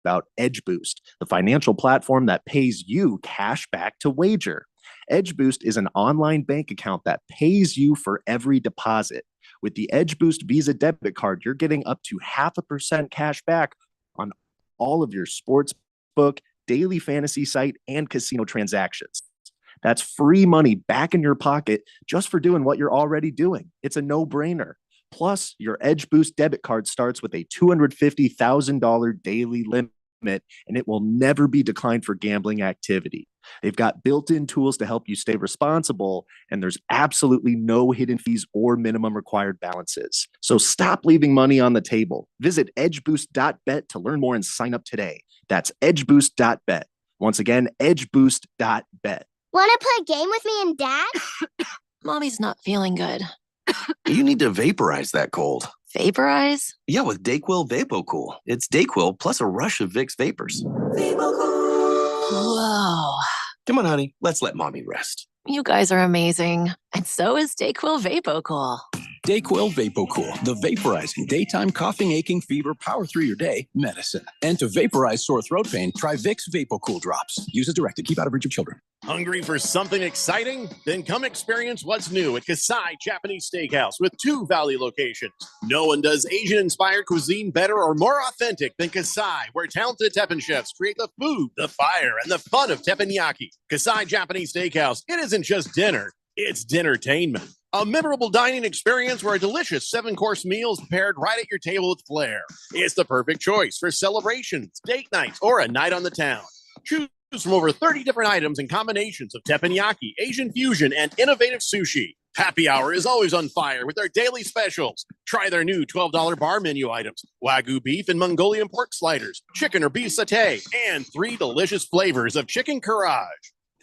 about Edge Boost, the financial platform that pays you cash back to wager. Edge Boost is an online bank account that pays you for every deposit. With the Edge Boost Visa debit card, you're getting up to 0.5% cash back on all of your sports book, daily fantasy site, and casino transactions. That's free money back in your pocket just for doing what you're already doing. It's a no-brainer. Plus, your Edge Boost debit card starts with a $250,000 daily limit, and it will never be declined for gambling activity. They've got built-in tools to help you stay responsible, and there's absolutely no hidden fees or minimum required balances. So stop leaving money on the table. Visit edgeboost.bet to learn more and sign up today. That's edgeboost.bet. Once again, edgeboost.bet. Want to play a game with me and Dad? Mommy's not feeling good. You need to vaporize that cold. Vaporize? Yeah, with DayQuil VapoCool. It's DayQuil plus a rush of Vicks vapors. VapoCool. Whoa. Come on, honey. Let's let mommy rest. You guys are amazing. And so is DayQuil VapoCool. DayQuil VapoCool, the vaporizing daytime coughing, aching, fever, power through your day medicine. And to vaporize sore throat pain, try Vicks VapoCool drops. Use as directed. Keep out of reach of children. Hungry for something exciting? Then come experience what's new at Kasai Japanese Steakhouse with 2 Valley locations. No one does Asian-inspired cuisine better or more authentic than Kasai, where talented Teppan chefs create the food, the fire, and the fun of teppanyaki. Kasai Japanese Steakhouse, it isn't just dinner, it's dinnertainment. A memorable dining experience where a delicious 7-course meal is prepared right at your table with flair. It's the perfect choice for celebrations, date nights, or a night on the town. Choose from over 30 different items and combinations of teppanyaki, Asian fusion, and innovative sushi. Happy hour is always on fire with their daily specials. Try their new $12 bar menu items, Wagyu beef and Mongolian pork sliders, chicken or beef satay, and 3 delicious flavors of chicken karaage.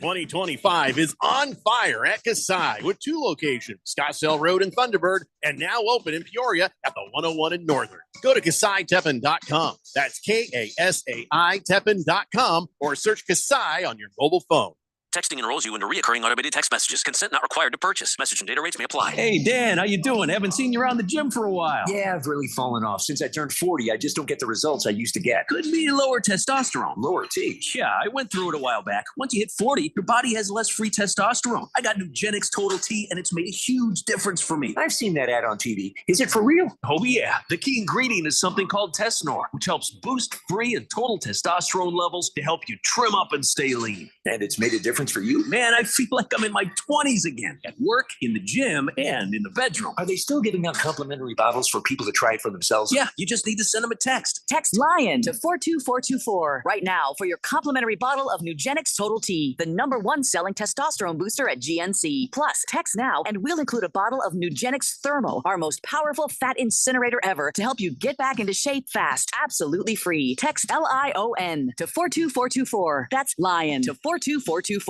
2025 is on fire at Kasai with 2 locations, Scottsdale Road and Thunderbird, and now open in Peoria at the 101 in Northern. Go to KasaiTeppan.com. That's KASAI Teppan.com or search Kasai on your mobile phone. Texting enrolls you into recurring automated text messages. Consent not required to purchase. Message and data rates may apply. Hey, Dan, how you doing? Haven't seen you around the gym for a while. Yeah, I've really fallen off. Since I turned 40, I just don't get the results I used to get. Could be lower testosterone. Lower T? Yeah, I went through it a while back. Once you hit 40, your body has less free testosterone. I got Nugenix Total T, and it's made a huge difference for me. I've seen that ad on TV. Is it for real? Oh, yeah. The key ingredient is something called Tesnor, which helps boost free and total testosterone levels to help you trim up and stay lean. And it's made a difference for you? Man, I feel like I'm in my 20s again, at work, in the gym, and in the bedroom. Are they still giving out complimentary bottles for people to try it for themselves? Yeah, you just need to send them a text. Text LION to 42424 right now for your complimentary bottle of Nugenix Total T, the #1 selling testosterone booster at GNC. Plus, text now and we'll include a bottle of Nugenix Thermo, our most powerful fat incinerator ever, to help you get back into shape fast, absolutely free. Text LION to 42424. That's LION to 42424.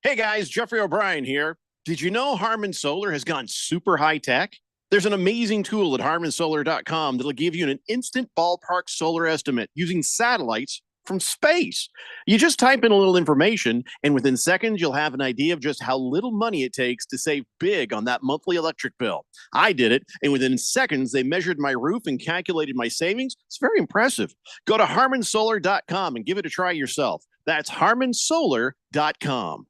Hey guys, Jeffrey O'Brien here. Did you know Harman Solar has gone super high tech? There's an amazing tool at harmansolar.com that'll give you an instant ballpark solar estimate using satellites from space. You just type in a little information, and within seconds, you'll have an idea of just how little money it takes to save big on that monthly electric bill. I did it, and within seconds, they measured my roof and calculated my savings. It's very impressive. Go to harmansolar.com and give it a try yourself. That's harmansolar.com.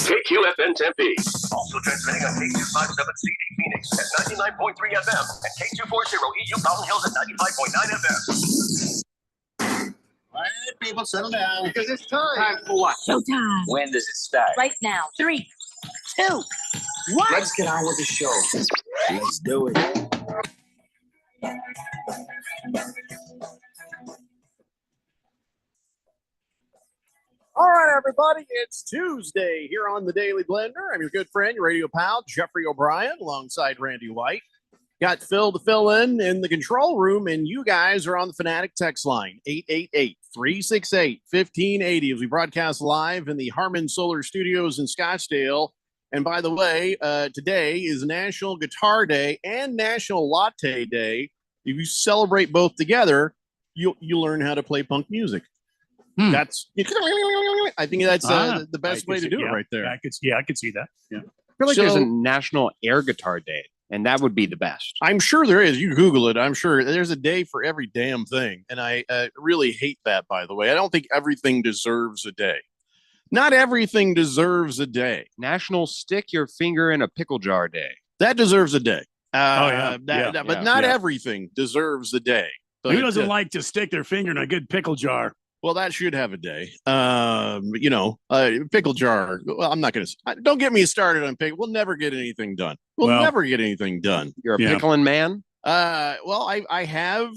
KQFN Tempe. Also transmitting on K257CD Phoenix at 99.3 FM and K240 EU Fountain Hills at 95.9 FM. All right, people, settle down. Because it's time. Time for what? Showtime. When does it start? Right now. 3, 2, 1. Let's get on with the show. Let's do it. All right, everybody, it's Tuesday here on the Daily Blender. I'm your good friend, your radio pal, Jeffrey O'Brien, alongside Randy White. Got Phil to fill in the control room, and you guys are on the Fanatic text line, 888-368-1580, as we broadcast live in the Harman Solar Studios in Scottsdale. And by the way, today is National Guitar Day and National Latte Day. If you celebrate both together, you'll learn how to play punk music. That's I think that's the best way to do it right there. I could see that. Yeah. I feel like there's a National Air Guitar Day. and that would be the best. I'm sure there is. You Google it. I'm sure there's a day for every damn thing. And I really hate that, by the way. I don't think everything deserves a day. Not everything deserves a day. National Stick Your Finger in a Pickle Jar Day. That deserves a day. But not everything deserves a day. Who doesn't like to stick their finger in a good pickle jar? Well, that should have a day. Pickle jar. Well, I'm not going to. Don't get me started on pickle. We'll never get anything done. We'll never get anything done. You're a pickling man? Well, I have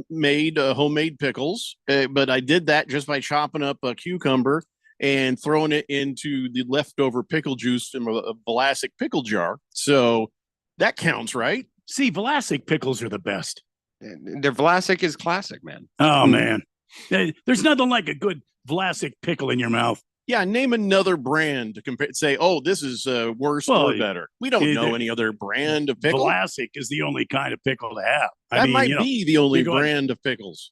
made homemade pickles, but I did that just by chopping up a cucumber and throwing it into the leftover pickle juice from a Vlasic pickle jar. So that counts, right? See, Vlasic pickles are the best. Their Vlasic is classic, man. Oh, man. There's nothing like a good Vlasic pickle in your mouth. Yeah, name another brand to compare. Say, oh, this is worse or better. We don't know any other brand of pickle. Vlasic is the only kind of pickle to have. That might be the only brand of pickles.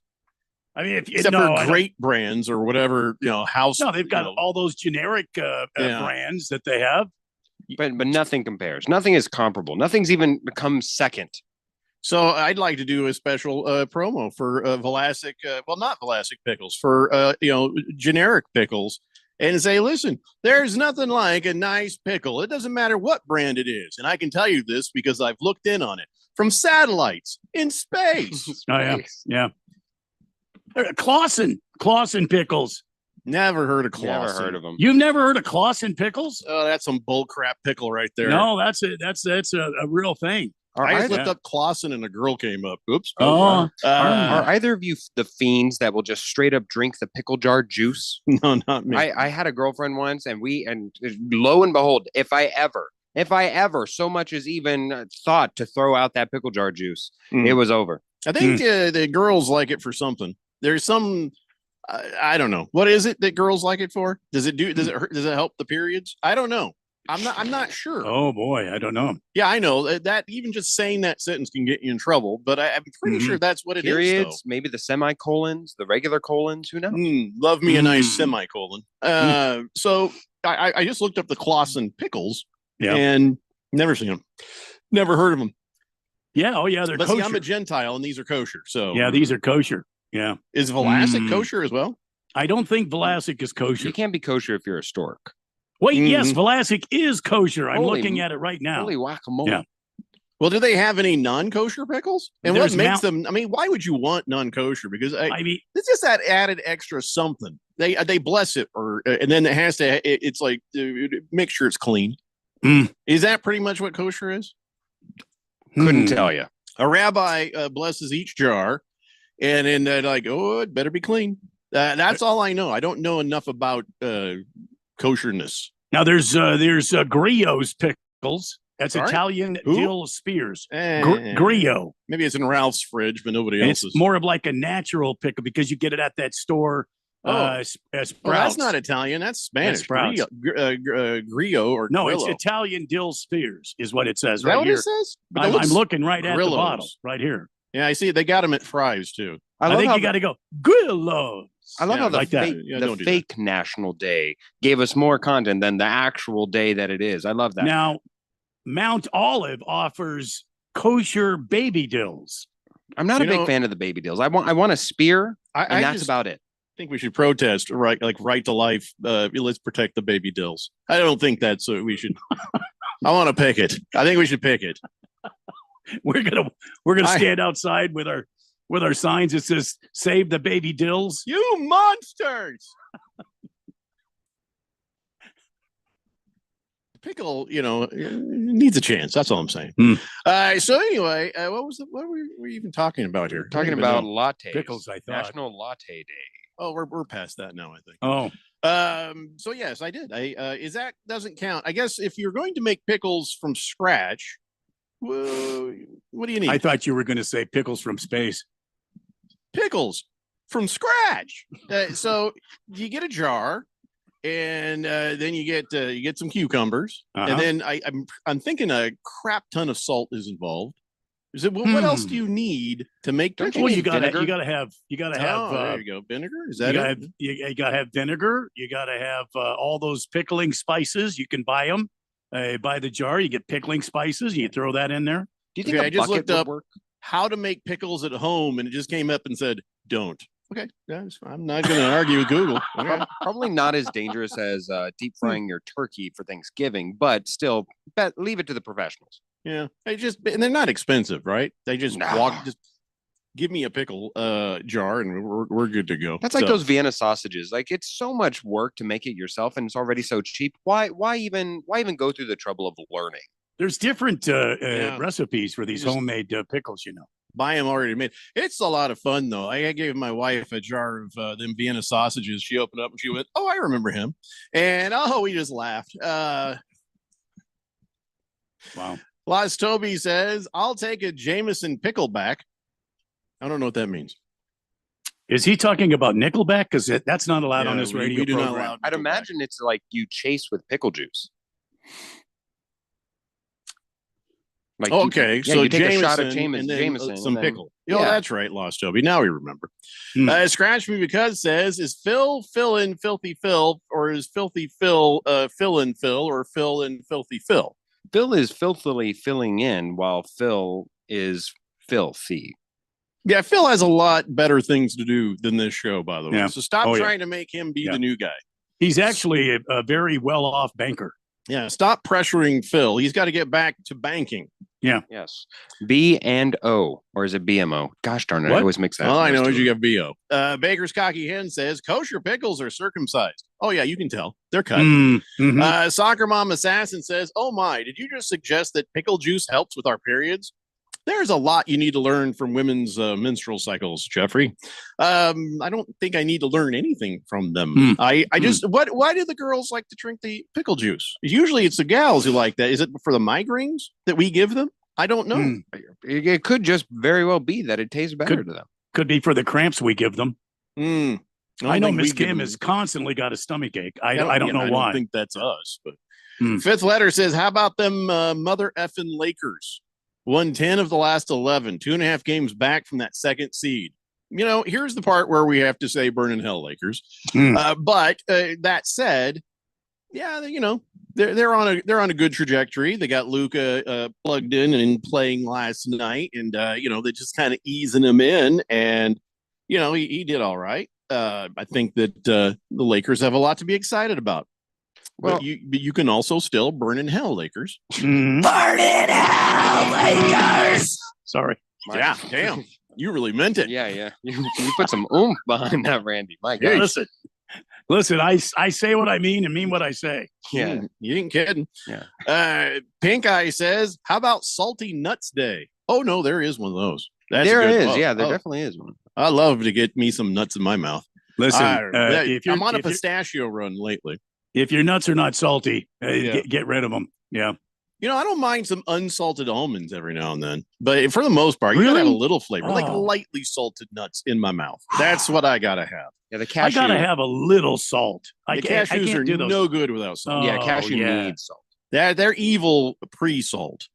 I mean, except for great brands or whatever, house. No, they've got all those generic brands that they have. But nothing compares. Nothing is comparable. Nothing's even become second. So I'd like to do a special promo for Vlasic, not Vlasic pickles, for generic pickles, and say, listen, there's nothing like a nice pickle. It doesn't matter what brand it is, and I can tell you this because I've looked in on it from satellites in space. Yeah. Clausen pickles. Never heard of Clausen. Never heard of them. You've never heard of Clausen pickles? Oh, that's some bullcrap pickle right there. No, that's a real thing. I just looked up Clausen and a girl came up. Oops. Are either of you the fiends that will just straight up drink the pickle jar juice? No, not me. I had a girlfriend once, and lo and behold, if I ever so much as even thought to throw out that pickle jar juice, it was over. I think the girls like it for something. There's some, I don't know. What is it that girls like it for? Does it hurt? Does it help the periods? I don't know. I'm not sure. Oh boy, I don't know. Yeah, I know that even just saying that sentence can get you in trouble, but I'm pretty sure that's what it is. Periods, maybe the semicolons, the regular colons, who knows? Love me a nice semicolon. So I just looked up the Clausen pickles and never seen them. Never heard of them. Yeah, they're kosher. See, I'm a Gentile and these are kosher. So yeah, these are kosher. Yeah. Is Vlasic kosher as well? I don't think Vlasic is kosher. You can't be kosher if you're a stork. Wait, yes, Vlasic is kosher. I'm looking at it right now. Holy whack-a-mole. Yeah. Well, do they have any non-kosher pickles? And what makes them? I mean, why would you want non-kosher? Because I mean, it's just that added extra something. They bless it, and then it has to. It's like make sure it's clean. Is that pretty much what kosher is? Couldn't tell you. A rabbi blesses each jar, and then they're like, "Oh, it better be clean." That's all I know. I don't know enough about kosherness. Now there's Griot's pickles. That's Italian dill spears. Griot. Maybe it's in Ralph's fridge, but nobody else's. It's more of like a natural pickle because you get it at that store. Sprouts. Well, that's not Italian. That's Spanish. Griot or no, Grillo. It's Italian dill spears is what it says right here. It says? I'm looking right at the bottle right here. Yeah, I see. They got them at Fry's too. I think you got to go Grillo. I love how the fake National Day gave us more content than the actual day that it is. I love that. Now, Mount Olive offers kosher baby dills. I'm not a big fan of the baby dills. I want a spear, and that's about it. I think we should protest, right to life. Let's protect the baby dills. I don't think that's what we should. I want to pick it. I think we should pick it. We're gonna stand outside with our signs that says "Save the baby dills." You monsters! Pickle, needs a chance. That's all I'm saying. So anyway, what were we even talking about here? Talking about lattes. Pickles, I thought. National Latte Day. Oh, we're past that now, I think. Oh. So yes, I did. Is that doesn't count? I guess if you're going to make pickles from scratch, what do you need? I thought you were going to say pickles from space. Pickles from scratch. So you get a jar, and then you get some cucumbers, and then I'm thinking a crap ton of salt is involved. What else do you need to make pickles? Well, you gotta have. There you go. Vinegar. Is that it? You gotta have vinegar. You gotta have all those pickling spices. You can buy them. Buy the jar. You get pickling spices. And you throw that in there. Do you think I a just bucket looked up would work? how to make pickles at home, and it just came up and said, don't. Okay, guys, I'm not going to argue with Google. Okay. Probably not as dangerous as deep frying your turkey for Thanksgiving, but still, leave it to the professionals. Yeah, and they're not expensive, right? They just just give me a pickle jar, and we're good to go. That's like those Vienna sausages. Like, it's so much work to make it yourself, and it's already so cheap. Why even go through the trouble of learning? There's different recipes for these homemade pickles, Buy them already made. It's a lot of fun, though. I gave my wife a jar of them Vienna sausages. She opened up and she went, "Oh, I remember him," and we just laughed. Wow. Las Toby says, "I'll take a Jameson pickleback." I don't know what that means. Is he talking about Nickelback? Because that's not allowed on this radio we do program. not allow I'd imagine it's like you chase with pickle juice. Like okay, so you take Jameson, a shot of and then, Jameson, some and then, pickle. That's right, Lost Toby. Now we remember. Scratch Me Because says, "Is Phil in Filthy Phil, or is Filthy Phil fill in Phil, or Phil in Filthy Phil?" Phil is filthily filling in, while Phil is filthy. Yeah, Phil has a lot better things to do than this show, by the way. Yeah. So stop trying to make him be the new guy. He's actually a very well-off banker. Yeah, stop pressuring Phil. He's got to get back to banking. Yeah. Yes. B&O, or is it BMO? Gosh darn it, I always mix that. All I know is you got BO. Baker's Cocky Hen says, "Kosher pickles are circumcised." Oh, yeah, you can tell. They're cut. Mm-hmm. Soccer Mom Assassin says, "Oh, my, did you just suggest that pickle juice helps with our periods?" There's a lot you need to learn from women's menstrual cycles, Jeffrey. I don't think I need to learn anything from them. I just, why do the girls like to drink the pickle juice? Usually it's the gals who like that. Is it for the migraines that we give them? I don't know. It could just very well be that it tastes better to them. Could be for the cramps we give them. I know Miss Kim has constantly got a stomach ache. I don't know why. I don't think that's us. But Fifth Letter says, "How about them mother effing Lakers? Won 10 of the last 11, 2.5 games back from that second seed." Here's the part where we have to say burn in hell, Lakers. But that said, yeah, they're on a good trajectory. They got Luka plugged in and playing last night, and they're just kind of easing him in, and he did all right. I think that the Lakers have a lot to be excited about. Well, but you can also still burn in hell, Lakers. Mm-hmm. Burn in hell, Lakers. Sorry. Yeah, damn. You really meant it. Yeah. You put some oomph behind that, Randy. My God. Listen, I say what I mean and mean what I say. Yeah. You ain't kidding. Yeah. Pink Eye says, "How about Salty Nuts Day?" Oh, no, there is one of those. There is. Yeah, there definitely is one. I love to get me some nuts in my mouth. Listen, I'm on a pistachio run lately. If your nuts are not salty, get rid of them. Yeah. I don't mind some unsalted almonds every now and then, but for the most part, you gotta have a little flavor, like lightly salted nuts in my mouth. That's what I gotta have. Yeah, the cashew. I gotta have a little salt. The cashews are no good without salt. Cashew needs salt. They're evil pre-salt.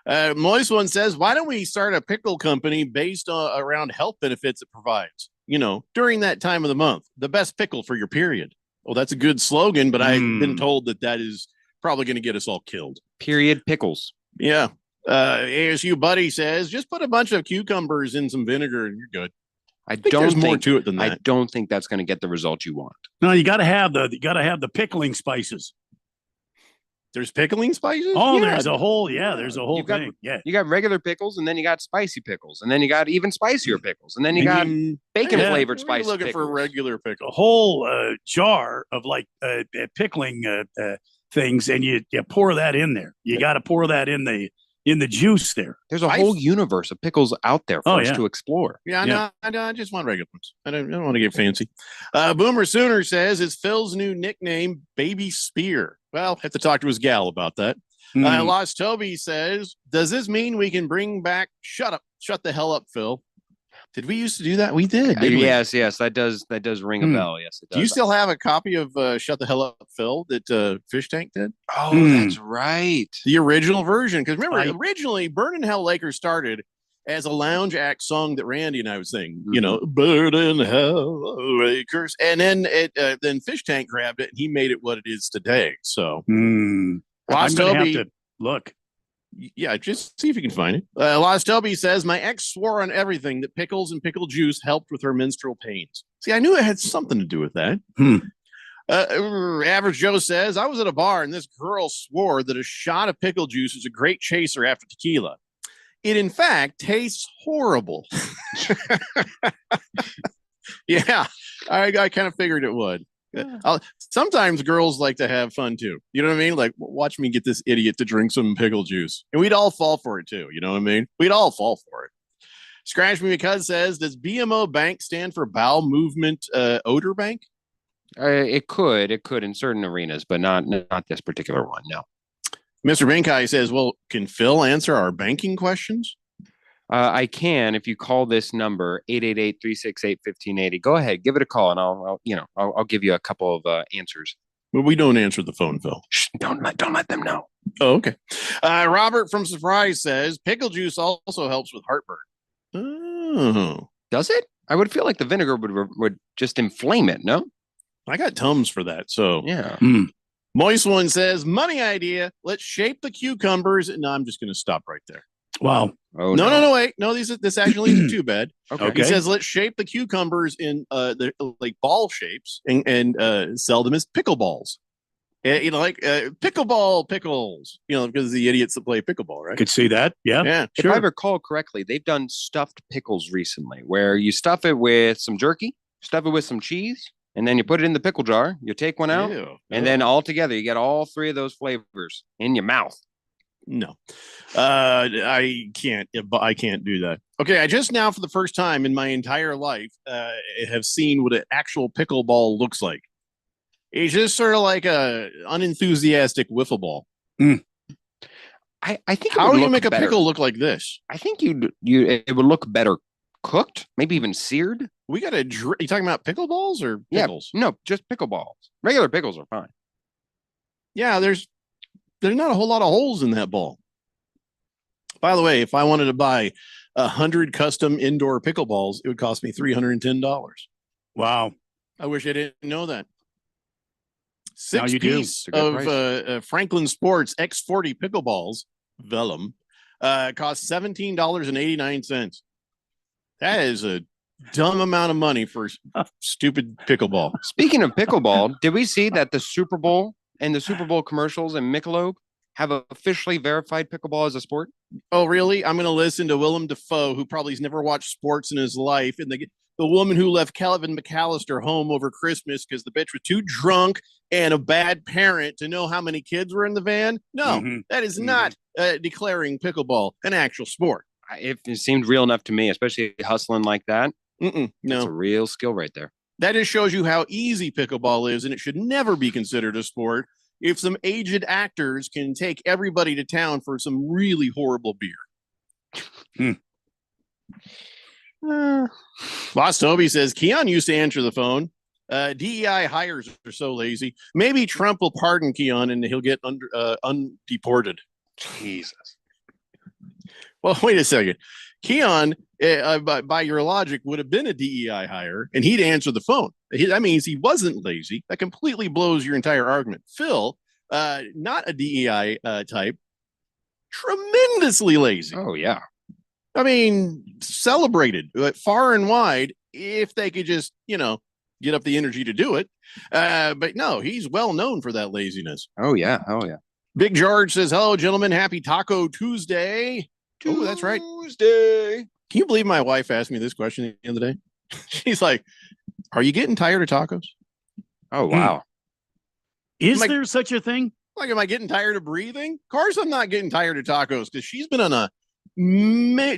Moist One says, "Why don't we start a pickle company based around health benefits it provides? During that time of the month, the best pickle for your period." Well, that's a good slogan, but I've been told that is probably going to get us all killed. Period pickles. Yeah. ASU Buddy says, "Just put a bunch of cucumbers in some vinegar and you're good." I don't there's more to it than that. I don't think that's going to get the result you want. No, you got to have the pickling spices. There's pickling spices? Oh, there's a whole thing. You got regular pickles, and then you got spicy pickles, and then you got even spicier pickles, and then you got bacon flavored spicy looking pickles. for regular pickle. A whole jar of pickling things, and you pour that in there. You got to pour that in the juice there. There's a whole universe of pickles out there for us to explore. No, I just want regular ones. I don't want to get fancy. Boomer Sooner says, "Is Phil's new nickname Baby Spear?" Well, have to talk to his gal about that. Lost Toby says, "Does this mean we can bring back shut the hell up, Phil?" Did we used to do that? We did. Yes, that does ring a bell. Yes, it does. Do you still have a copy of "Shut the Hell Up, Phil" that Fish Tank did? Oh, that's right. The original version. Because remember, originally, Burn in Hell Lakers started as a lounge act song that Randy and I would sing. Burn in Hell Lakers, and then then Fish Tank grabbed it and he made it what it is today. So Lost I'm gonna Toby. have to look. Yeah, just see if you can find it. Lost Toby says, my ex swore on everything that pickles and pickle juice helped with her menstrual pains. See, I knew it had something to do with that. Average Joe says, I was at a bar and this girl swore that a shot of pickle juice is a great chaser after tequila. It, in fact, tastes horrible. Yeah, I kind of figured it would. Sometimes girls like to have fun too. You know what I mean? Like, watch me get this idiot to drink some pickle juice. And we'd all fall for it too. You know what I mean? We'd all fall for it. Scratch Me Because says, does BMO Bank stand for Bowel Movement Odor Bank? It could in certain arenas, but not this particular one. No. Mr. Binkai says, well, can Phil answer our banking questions? I can if you call this number 888-368-1580. Go ahead, give it a call, and I'll give you a couple of answers. Well, we don't answer the phone, Phil. Shh, don't let them know. Oh, okay. Robert from Surprise says pickle juice also helps with heartburn. Oh, does it? I would feel like the vinegar would just inflame it. No, I got Tums for that. So yeah. Moist One says money idea. Let's shape the cucumbers. No, I'm just going to stop right there. Wow. Oh, no, wait. No, this actually isn't too bad. Okay. He says, let's shape the cucumbers in like ball shapes and sell them as pickleballs. Like pickleball pickles, because the idiots that play pickleball, right? Could see that. Yeah. Yeah. If I recall correctly, they've done stuffed pickles recently where you stuff it with some jerky, stuff it with some cheese, and then you put it in the pickle jar. You take one out, and then all together, you get all three of those flavors in your mouth. No, I can't do that. Okay, I just now for the first time in my entire life have seen what an actual pickleball looks like. It's just sort of like a unenthusiastic wiffle ball. I think how do you make a pickle look like this? I think it would look better cooked, maybe even seared. We got you talking about pickleballs or pickles? Yeah, no, just pickleballs. Regular pickles are fine. Yeah, there's not a whole lot of holes in that ball. By the way, if I wanted to buy 100 custom indoor pickleballs, it would cost me $310. Wow. I wish I didn't know that. Now you do. Six piece of Franklin Sports X40 pickleballs, vellum, cost $17.89. That is a dumb amount of money for stupid pickleball. Speaking of pickleball, did we see that the Super Bowl and the Super Bowl commercials and Michelob have officially verified pickleball as a sport? Oh, really? I'm going to listen to Willem Dafoe, who probably has never watched sports in his life, and the woman who left Calvin McAllister home over Christmas because the bitch was too drunk and a bad parent to know how many kids were in the van. No, that is not declaring pickleball an actual sport. It seemed real enough to me, especially hustling like that. No, that's a real skill right there. That just shows you how easy pickleball is, and it should never be considered a sport if some aged actors can take everybody to town for some really horrible beer. Lost Toby says, Keon used to answer the phone. DEI hires are so lazy. Maybe Trump will pardon Keon and he'll get undeported. Jesus. Well, wait a second. Keon, by your logic, would have been a DEI hire, and he'd answer the phone. That means he wasn't lazy. That completely blows your entire argument. Phil, not a DEI type, tremendously lazy. Oh, yeah. I mean, celebrated far and wide if they could just, get up the energy to do it. But no, he's well known for that laziness. Oh, yeah. Oh, yeah. Big George says, hello, gentlemen. Happy Taco Tuesday. Oh, that's right. Tuesday. Can you believe my wife asked me this question the other day? She's like, are you getting tired of tacos? Oh, wow. Is there such a thing? Like, am I getting tired of breathing? Of course I'm not getting tired of tacos because she's been on a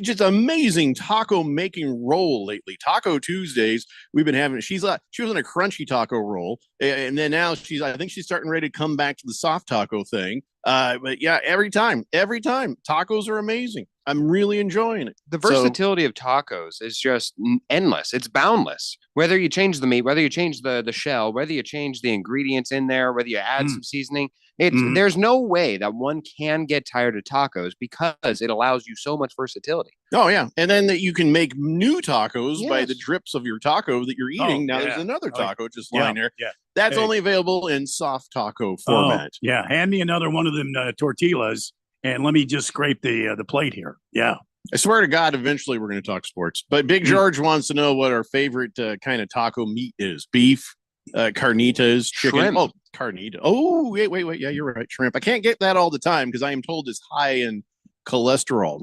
just amazing taco making roll lately. Taco Tuesdays we've been having. She was on a crunchy taco roll, and then now I think she's starting ready to come back to the soft taco thing. But yeah, every time tacos are amazing. I'm really enjoying it. The versatility of tacos is just endless. It's boundless. Whether you change the meat, whether you change the shell, whether you change the ingredients in there, whether you add some seasoning, there's no way that one can get tired of tacos because it allows you so much versatility. Oh yeah, and then that you can make new tacos by the drips of your taco that you're eating. Now there's another taco just lying there. Yeah, that's only available in soft taco format. Yeah, hand me another one of them tortillas, and let me just scrape the plate here. Yeah. I swear to God, eventually we're going to talk sports. But Big George wants to know what our favorite kind of taco meat is: beef, carnitas, chicken. Shrimp. Oh, carnita. Oh, wait. Yeah, you're right. Shrimp. I can't get that all the time because I am told it's high in cholesterol.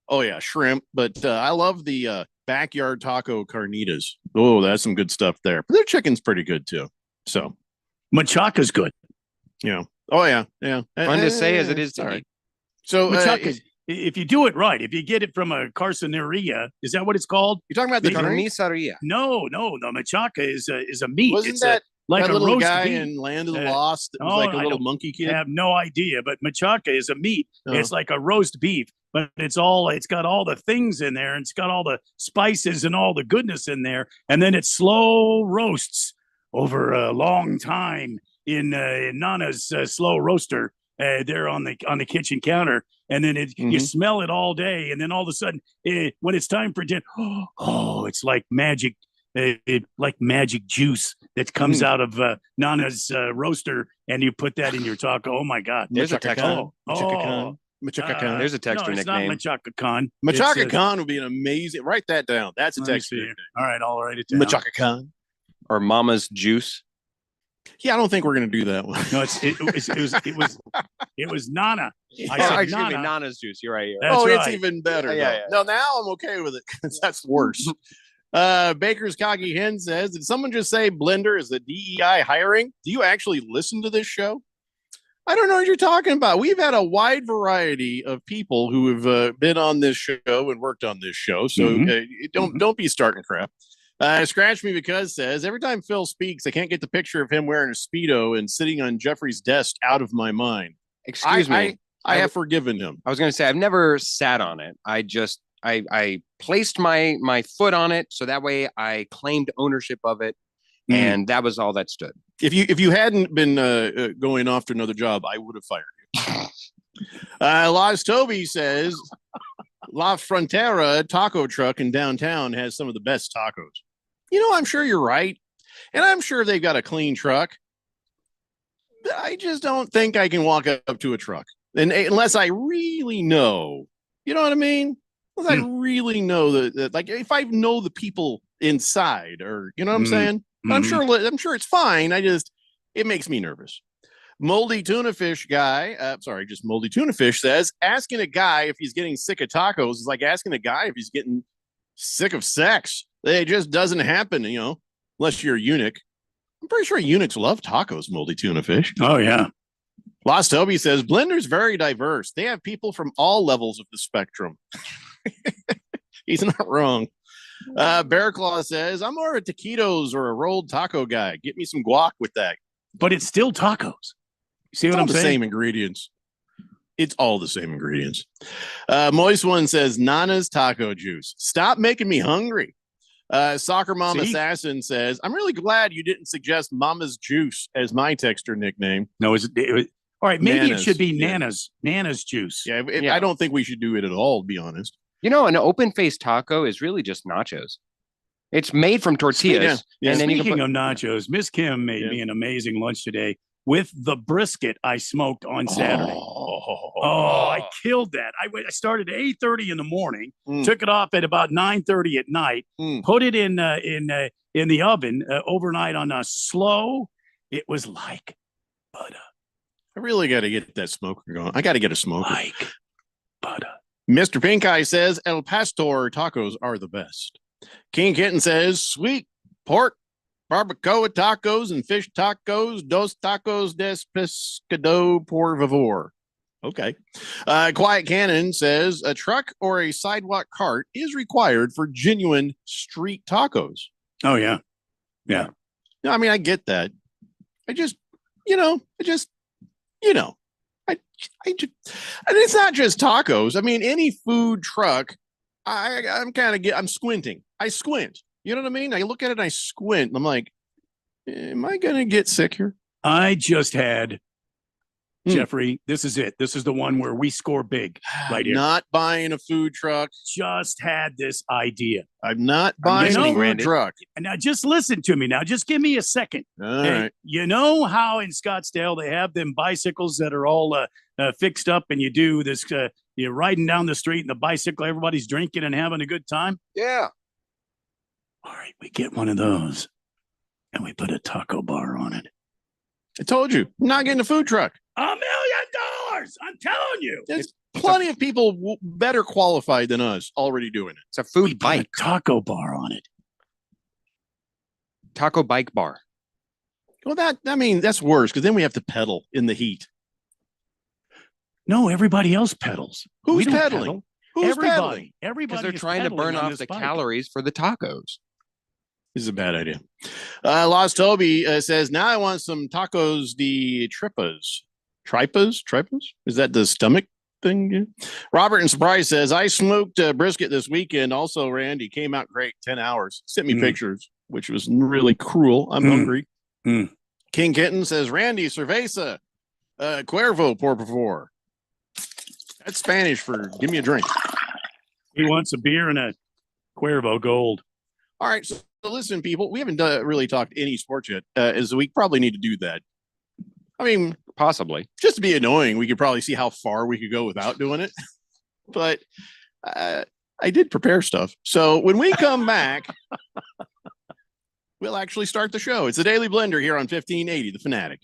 But shrimp. But I love the backyard taco carnitas. Oh, that's some good stuff there. But their chicken's pretty good too. So machaca's good. Yeah. Oh yeah. Fun to say as it is to eat. So machaca, if you do it right, if you get it from a carniceria, is that what it's called? You're talking about the carniceria? No. The machaca is a meat. Wasn't it's that like that a little roast guy beef. in Land of the Lost? That was like a little monkey kid. I have no idea, but machaca is a meat. Oh. It's like a roast beef, but it's got all the things in there, and it's got all the spices and all the goodness in there, and then it slow roasts over a long time in Nana's slow roaster. There on the kitchen counter, and then you smell it all day, and then all of a sudden, when it's time for dinner, it's like magic, like magic juice that comes out of Nana's roaster, and you put that in your taco. Oh my God! There's a texture. Machaca. There's a texture nickname. It's not Machaca Con. Machaca Con would be an amazing. Write that down. That's a texture nickname. All right, I'll write it down. Machaca Con or Mama's Juice. Yeah, I don't think we're going to do that one. No, it was Nana. I said Nana. Nana's Juice. You're right. That's it's right. even better. Yeah. No, now I'm okay with it because that's worse. Baker's Cocky Hen says, did someone just say Blender is the DEI hiring? Do you actually listen to this show? I don't know what you're talking about. We've had a wide variety of people who have been on this show and worked on this show. So don't be starting crap. Scratch Me Because says, every time Phil speaks, I can't get the picture of him wearing a Speedo and sitting on Jeffrey's desk out of my mind. Excuse me. I have forgiven him. I was going to say, I've never sat on it. I placed my foot on it. So that way I claimed ownership of it. And that was all that stood. If you hadn't been going off to another job, I would have fired you. Laz Toby says, La Frontera taco truck in downtown has some of the best tacos. I'm sure you're right. And I'm sure they've got a clean truck. But I just don't think I can walk up to a truck. And unless I really know, you know what I mean? Unless I really know that, like, if I know the people inside, or you know what I'm saying? I'm sure it's fine. It makes me nervous. Moldy Tuna Fish guy, just Moldy Tuna Fish says, asking a guy if he's getting sick of tacos is like asking a guy if he's getting sick of sex. It just doesn't happen, unless you're a eunuch. I'm pretty sure eunuchs love tacos, Moldy Tuna Fish. Oh, yeah. Lost Toby says, Blender's very diverse. They have people from all levels of the spectrum. He's not wrong. Bear Claw says, I'm more of a taquitos or a rolled taco guy. Get me some guac with that. But it's still tacos. See what I'm saying? Same ingredients. It's all the same ingredients. Moist One says, Nana's taco juice. Stop making me hungry. Soccer Mom Assassin says, I'm really glad you didn't suggest Mama's Juice as my texter nickname. No, it was all right. Maybe Nana's, it should be Nana's Juice. Yeah, I don't think we should do it at all, to be honest. An open-faced taco is really just nachos. It's made from tortillas. And then speaking of nachos, Miss Kim made me an amazing lunch today with the brisket I smoked on Saturday. I killed that. I started at 8:30 in the morning, took it off at about 9:30 at night, put it in the oven overnight on a slow. It was like butter. I really got to get that smoker going. I got to get a smoker. Like butter. Mr. Pink Eye says, El Pastor tacos are the best. King Kitten says, sweet pork, barbacoa tacos, and fish tacos, dos tacos des pescado por favor. Okay. Quiet Cannon says, a truck or a sidewalk cart is required for genuine street tacos. Oh, yeah. Yeah. No, I mean, I get that. I And it's not just tacos. I mean, any food truck, I'm squinting. I squint. You know what I mean? I look at it and I squint. And I'm like, am I going to get sick here? I just had, Jeffrey, this is it. This is the one where we score big right here. Not buying a food truck. Just had this idea. I'm not buying a food truck. Now, just listen to me. Now, just give me a second. All right. You know how in Scottsdale they have them bicycles that are all fixed up, and you do this, you're riding down the street in the bicycle, everybody's drinking and having a good time? Yeah. All right, we get one of those, and we put a taco bar on it. I told you, I'm not getting a food truck. $1 million! I'm telling you. There's plenty of people better qualified than us already doing it. It's a food bike. Put a taco bar on it. Taco bike bar. Well, that's worse because then we have to pedal in the heat. No, everybody else pedals. Who's We don't pedaling? pedal. Who's Everybody. pedaling? Everybody. Because they're is trying to pedaling burn on off this the bike. calories for the tacos. This is a bad idea. Lost Toby says, now I want some tacos de tripas. Tripas? Is that the stomach thing? Yeah. Robert in Surprise says, I smoked brisket this weekend. Also, Randy came out great. 10 hours. Sent me pictures, which was really cruel. I'm hungry. King Kitten says, Randy, cerveza, cuervo, por favor. That's Spanish for give me a drink. He wants a beer and a Cuervo Gold. All right. So listen, people, we haven't really talked any sports yet. As we probably need to do that. I mean, possibly just to be annoying, we could probably see how far we could go without doing it. But I did prepare stuff. So when we come back, we'll actually start the show. It's the Daily Blender here on 1580, The Fanatic.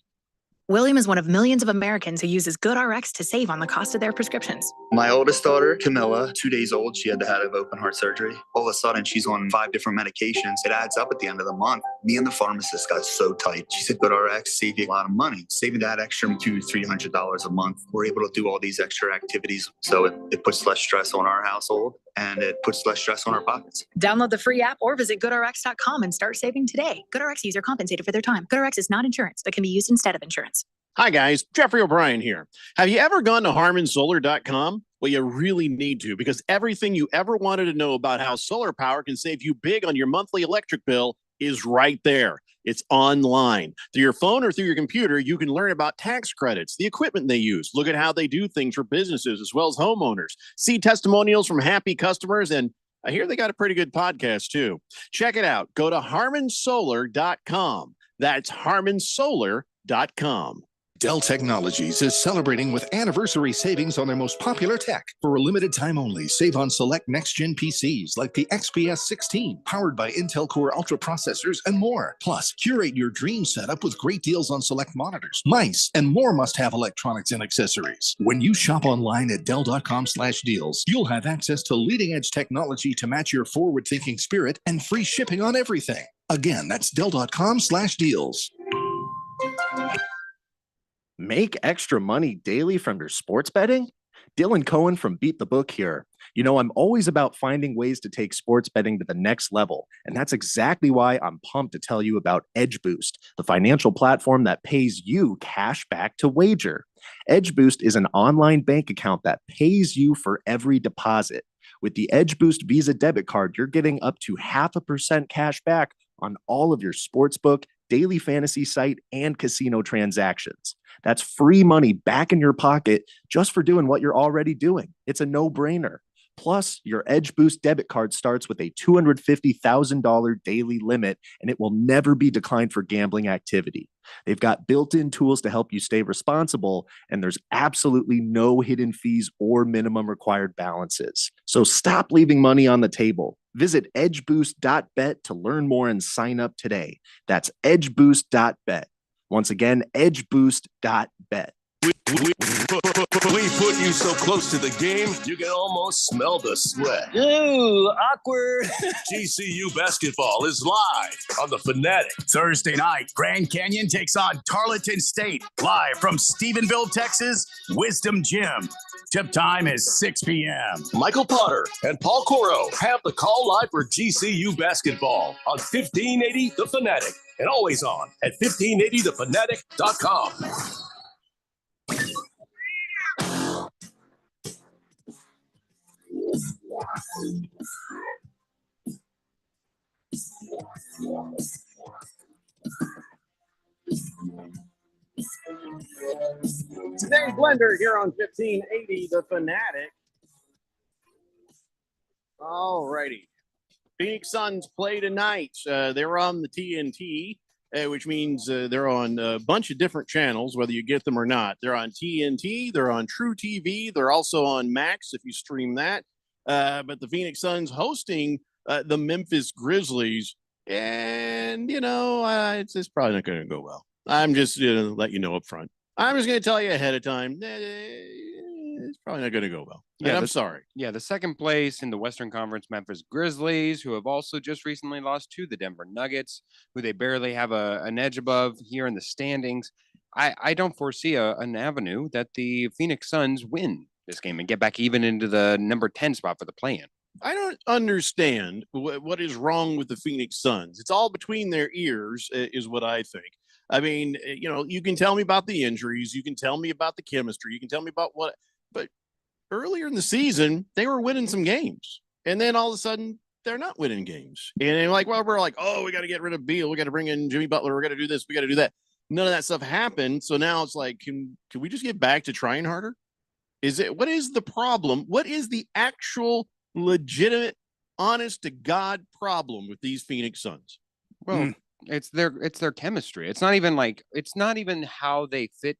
William is one of millions of Americans who uses GoodRx to save on the cost of their prescriptions. My oldest daughter, Camilla, 2 days old, she had to have open heart surgery. All of a sudden, she's on 5 different medications. It adds up at the end of the month. Me and the pharmacist got so tight. She said, GoodRx saved you a lot of money. Saving that extra $200-300 a month. We're able to do all these extra activities. So it puts less stress on our household and it puts less stress on our pockets. Download the free app or visit GoodRx.com and start saving today. GoodRx user compensated for their time. GoodRx is not insurance, but can be used instead of insurance. Hi, guys. Jeffrey O'Brien here. Have you ever gone to HarmonSolar.com? Well, you really need to, because everything you ever wanted to know about how solar power can save you big on your monthly electric bill is right there. It's online. Through your phone or through your computer, you can learn about tax credits, the equipment they use, look at how they do things for businesses as well as homeowners, see testimonials from happy customers, and I hear they got a pretty good podcast, too. Check it out. Go to HarmonSolar.com. That's HarmonSolar.com. Dell Technologies is celebrating with anniversary savings on their most popular tech. For a limited time only, save on select next-gen PCs like the XPS 16, powered by Intel Core Ultra processors and more. Plus, curate your dream setup with great deals on select monitors, mice, and more must-have electronics and accessories. When you shop online at Dell.com/deals, you'll have access to leading-edge technology to match your forward-thinking spirit and free shipping on everything. Again, that's Dell.com/deals. Make extra money daily from your sports betting? Dylan Cohen from Beat the Book here. You know, I'm always about finding ways to take sports betting to the next level, and that's exactly why I'm pumped to tell you about Edge Boost, the financial platform that pays you cash back to wager. Edge Boost is an online bank account that pays you for every deposit. With the Edge Boost Visa debit card, you're getting up to 0.5% cash back on all of your sportsbook, daily fantasy site, and casino transactions. That's free money back in your pocket just for doing what you're already doing. It's a no-brainer. Plus, your Edge Boost debit card starts with a $250,000 daily limit, and it will never be declined for gambling activity. They've got built-in tools to help you stay responsible, and there's absolutely no hidden fees or minimum required balances. So stop leaving money on the table. Visit edgeboost.bet to learn more and sign up today. That's edgeboost.bet. Once again, edgeboost.bet. We put you so close to the game, you can almost smell the sweat. Ooh, awkward. GCU basketball is live on The Fanatic. Thursday night, Grand Canyon takes on Tarleton State. Live from Stephenville, Texas, Wisdom Gym. Tip time is 6 p.m. Michael Potter and Paul Coro have the call live for GCU basketball on 1580 The Fanatic and always on at 1580thefanatic.com. Today's Blender here on 1580 The Fanatic. All righty. Phoenix Suns play tonight. They're on the TNT, which means they're on a bunch of different channels, whether you get them or not. They're on TNT. They're on True TV. They're also on Max if you stream that. But the Phoenix Suns hosting the Memphis Grizzlies. And, it's probably not going to go well. I'm just going to let you know up front. I'm just going to tell you ahead of time. It's probably not going to go well. Yeah, I'm sorry. Yeah, the second place in the Western Conference, Memphis Grizzlies, who have also just recently lost to the Denver Nuggets, who they barely have an edge above here in the standings. I don't foresee an avenue that the Phoenix Suns win this game and get back even into the number 10 spot for the play-in. I don't understand what is wrong with the Phoenix Suns. It's all between their ears, is what I think. I mean, you can tell me about the injuries. You can tell me about the chemistry. You can tell me about what, but earlier in the season, they were winning some games. And then all of a sudden, they're not winning games. And we're like, oh, we got to get rid of Beal. We got to bring in Jimmy Butler. We got to do this. We got to do that. None of that stuff happened. So now it's like, can we just get back to trying harder? What is the problem? What is the actual legitimate, honest to God problem with these Phoenix Suns? Well, it's their chemistry. It's not even how they fit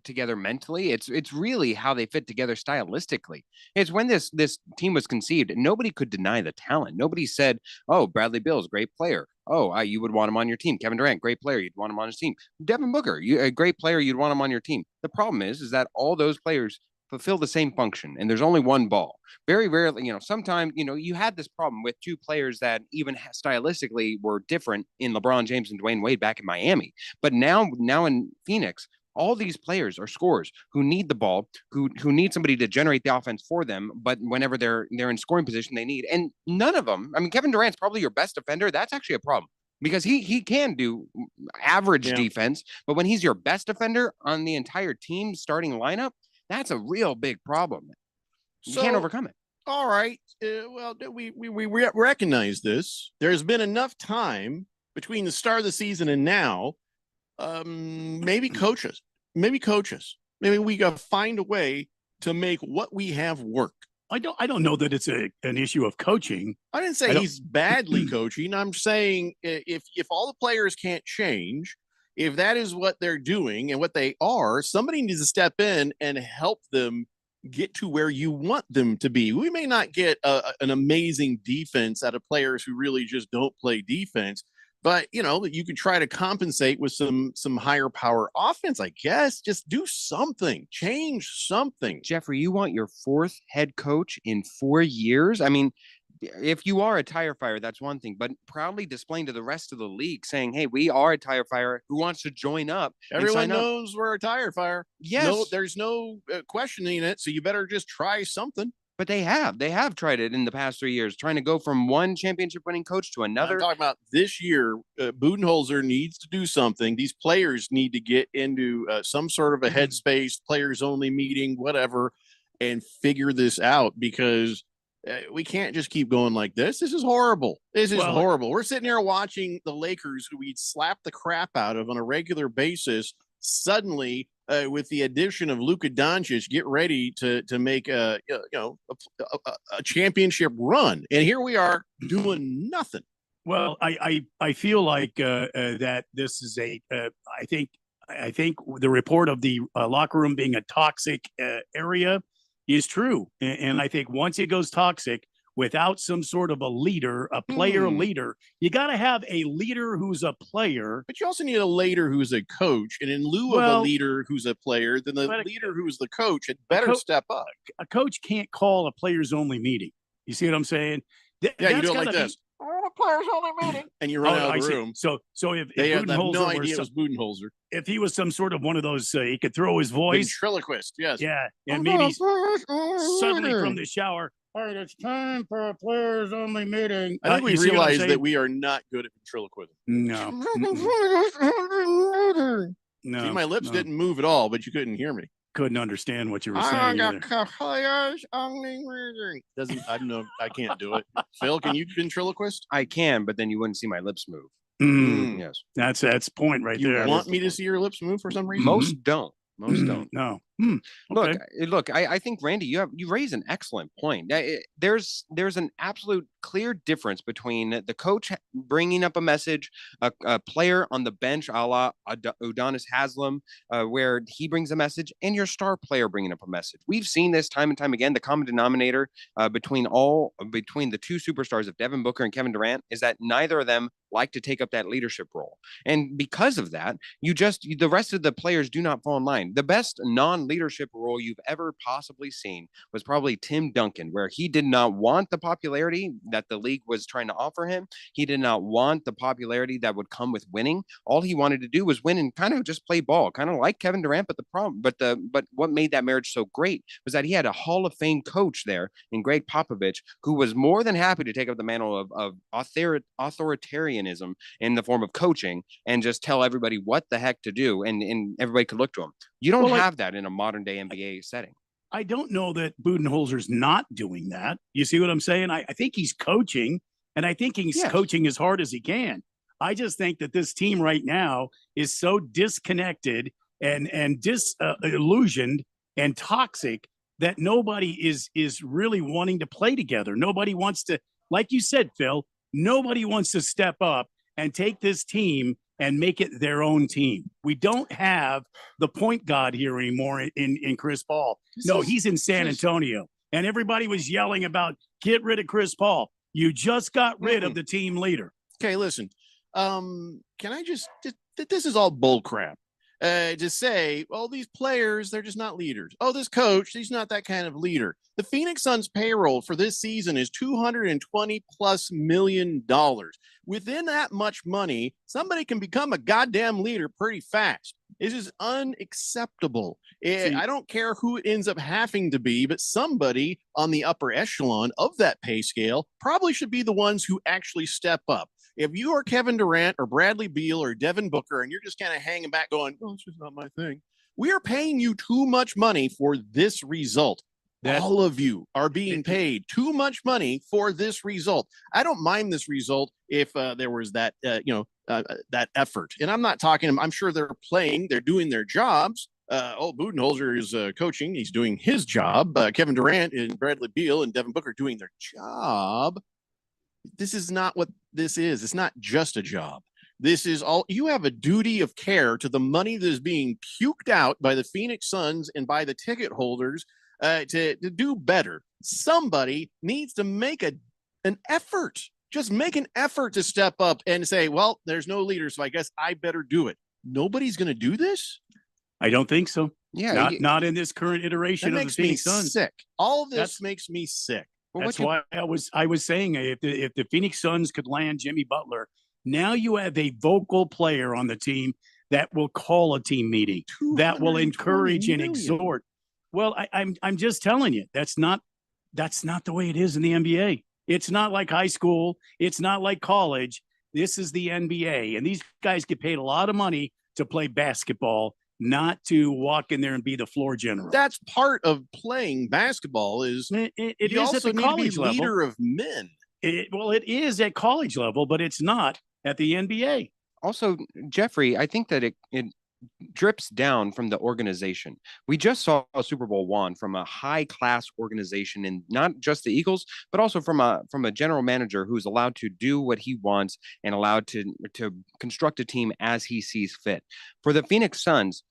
together mentally. It's really how they fit together stylistically. It's when this team was conceived, nobody could deny the talent. Nobody said, oh, Bradley Beal's a great player. Oh, you would want him on your team. Kevin Durant, great player. You'd want him on his team. Devin Booker, a great player. You'd want him on your team. The problem is that all those players fulfill the same function, and there's only one ball. Very rarely, sometimes, you had this problem with two players that even stylistically were different in LeBron James and Dwayne Wade back in Miami. But now in Phoenix, all these players are scorers who need the ball, who need somebody to generate the offense for them. But whenever they're in scoring position, they need, and none of them. I mean, Kevin Durant's probably your best defender. That's actually a problem because he can do average defense, but when he's your best defender on the entire team starting lineup, that's a real big problem. You can't overcome it. All right. Well, we recognize this. There's been enough time between the start of the season and now. Maybe coaches. Maybe we got to find a way to make what we have work. I don't know that it's an issue of coaching. I didn't say he's badly coaching. I'm saying if all the players can't change, if that is what they're doing and what they are, somebody needs to step in and help them get to where you want them to be. We may not get an amazing defense out of players who really just don't play defense, but you can try to compensate with some higher power offense, I guess. Just do something, change something. Jeffrey, you want your fourth head coach in 4 years? I mean, if you are a tire fire, that's one thing, but proudly displaying to the rest of the league saying, hey, we are a tire fire who wants to join up. Everyone knows we're a tire fire. Yes. No, there's no questioning it. So you better just try something. But they have tried it in the past 3 years, trying to go from one championship winning coach to another. I'm talking about this year. Budenholzer needs to do something. These players need to get into some sort of a headspace, players only meeting, whatever, and figure this out because we can't just keep going like this. This is horrible. Horrible. We're sitting here watching the Lakers, who we'd slap the crap out of on a regular basis, suddenly with the addition of Luka Doncic, get ready to make a championship run, and here we are doing nothing. Well, I feel like that this is I think the report of the locker room being a toxic area is true, and I think once it goes toxic, without some sort of a leader, a player leader, you got to have a leader who's a player. But you also need a leader who's a coach. And in lieu of a leader who's a player, then the leader who's the coach had better step up. A coach can't call a players only meeting. You see what I'm saying? You do it like this. Players only meeting, and you run out of the room. So if they have no idea it was Budenholzer. If he was some sort of one of those, he could throw his voice. Ventriloquist, yes. Yeah, and maybe suddenly from the shower, all right, it's time for a players only meeting. I think we realize that we are not good at ventriloquism. No. See, my lips didn't move at all, but you couldn't hear me. couldn't understand what you were saying. Doesn't I don't know. I can't do it. Phil, can you ventriloquist? I can, but then you wouldn't see my lips move. Yes, that's point right You there. want me to see your lips move for some reason? Most don't. Most don't. No. Look. I think Randy, you raise an excellent point. There's an absolute clear difference between the coach bringing up a message, a player on the bench, a la Udonis Haslam, where he brings a message, and your star player bringing up a message. We've seen this time and time again. The common denominator between the two superstars of Devin Booker and Kevin Durant is that neither of them like to take up that leadership role. And because of that, the rest of the players do not fall in line. The best non-leadership role you've ever possibly seen was probably Tim Duncan, where he did not want the popularity that the league was trying to offer him. He did not want the popularity that would come with winning. All he wanted to do was win and kind of just play ball, kind of like Kevin Durant. But what made that marriage so great was that he had a Hall of Fame coach there in Greg Popovich, who was more than happy to take up the mantle of authoritarianism in the form of coaching and just tell everybody what the heck to do, and everybody could look to him. You don't have that in a modern day NBA setting. I don't know that Budenholzer's not doing that. You see what I'm saying? I think he's coaching, and I think he's coaching as hard as he can. I just think that this team right now is so disconnected and disillusioned and toxic that nobody is really wanting to play together. Nobody wants to, like you said, Phil, nobody wants to step up and take this team and make it their own team. We don't have the point guard here anymore in Chris Paul. He's in San Antonio. And everybody was yelling about, get rid of Chris Paul. You just got rid of the team leader. Okay, listen. Can I just this is all bull crap. To say, well, these players, they're just not leaders. Oh, this coach, he's not that kind of leader. The Phoenix Suns payroll for this season is $220+ million. Within that much money, somebody can become a goddamn leader pretty fast. This is unacceptable. I don't care who it ends up having to be, but somebody on the upper echelon of that pay scale probably should be the ones who actually step up. If you are Kevin Durant or Bradley Beal or Devin Booker and you're just kind of hanging back going, oh, it's just not my thing. We are paying you too much money for this result. All of you are being paid too much money for this result. I don't mind this result if there was that, that effort. And I'm not talking, I'm sure they're playing, they're doing their jobs. Budenholzer is coaching. He's doing his job. Kevin Durant and Bradley Beal and Devin Booker doing their job. This is not what this is. It's not just a job. This is all, you have a duty of care to the money that is being puked out by the Phoenix Suns and by the ticket holders to do better. Somebody needs to make an effort. Just make an effort to step up and say, well, there's no leader, so I guess I better do it. Nobody's going to do this? I don't think so. Yeah. Not in this current iteration of the Phoenix Suns. Sick. All of this makes me sick. That's why I was saying if the Phoenix Suns could land Jimmy Butler, now you have a vocal player on the team that will call a team meeting, that will encourage and exhort. Well, I'm just telling you, that's not the way it is in the NBA. It's not like high school. It's not like college. This is the NBA, and these guys get paid a lot of money to play basketball, not to walk in there and be the floor general. That's part of playing basketball. It is at the college level. Leader of men. It is at college level, but it's not at the NBA. Also, Jeffrey, I think that it drips down from the organization. We just saw a Super Bowl won from a high-class organization, and not just the Eagles, but also from a general manager who's allowed to do what he wants and allowed to construct a team as he sees fit. For the Phoenix Suns,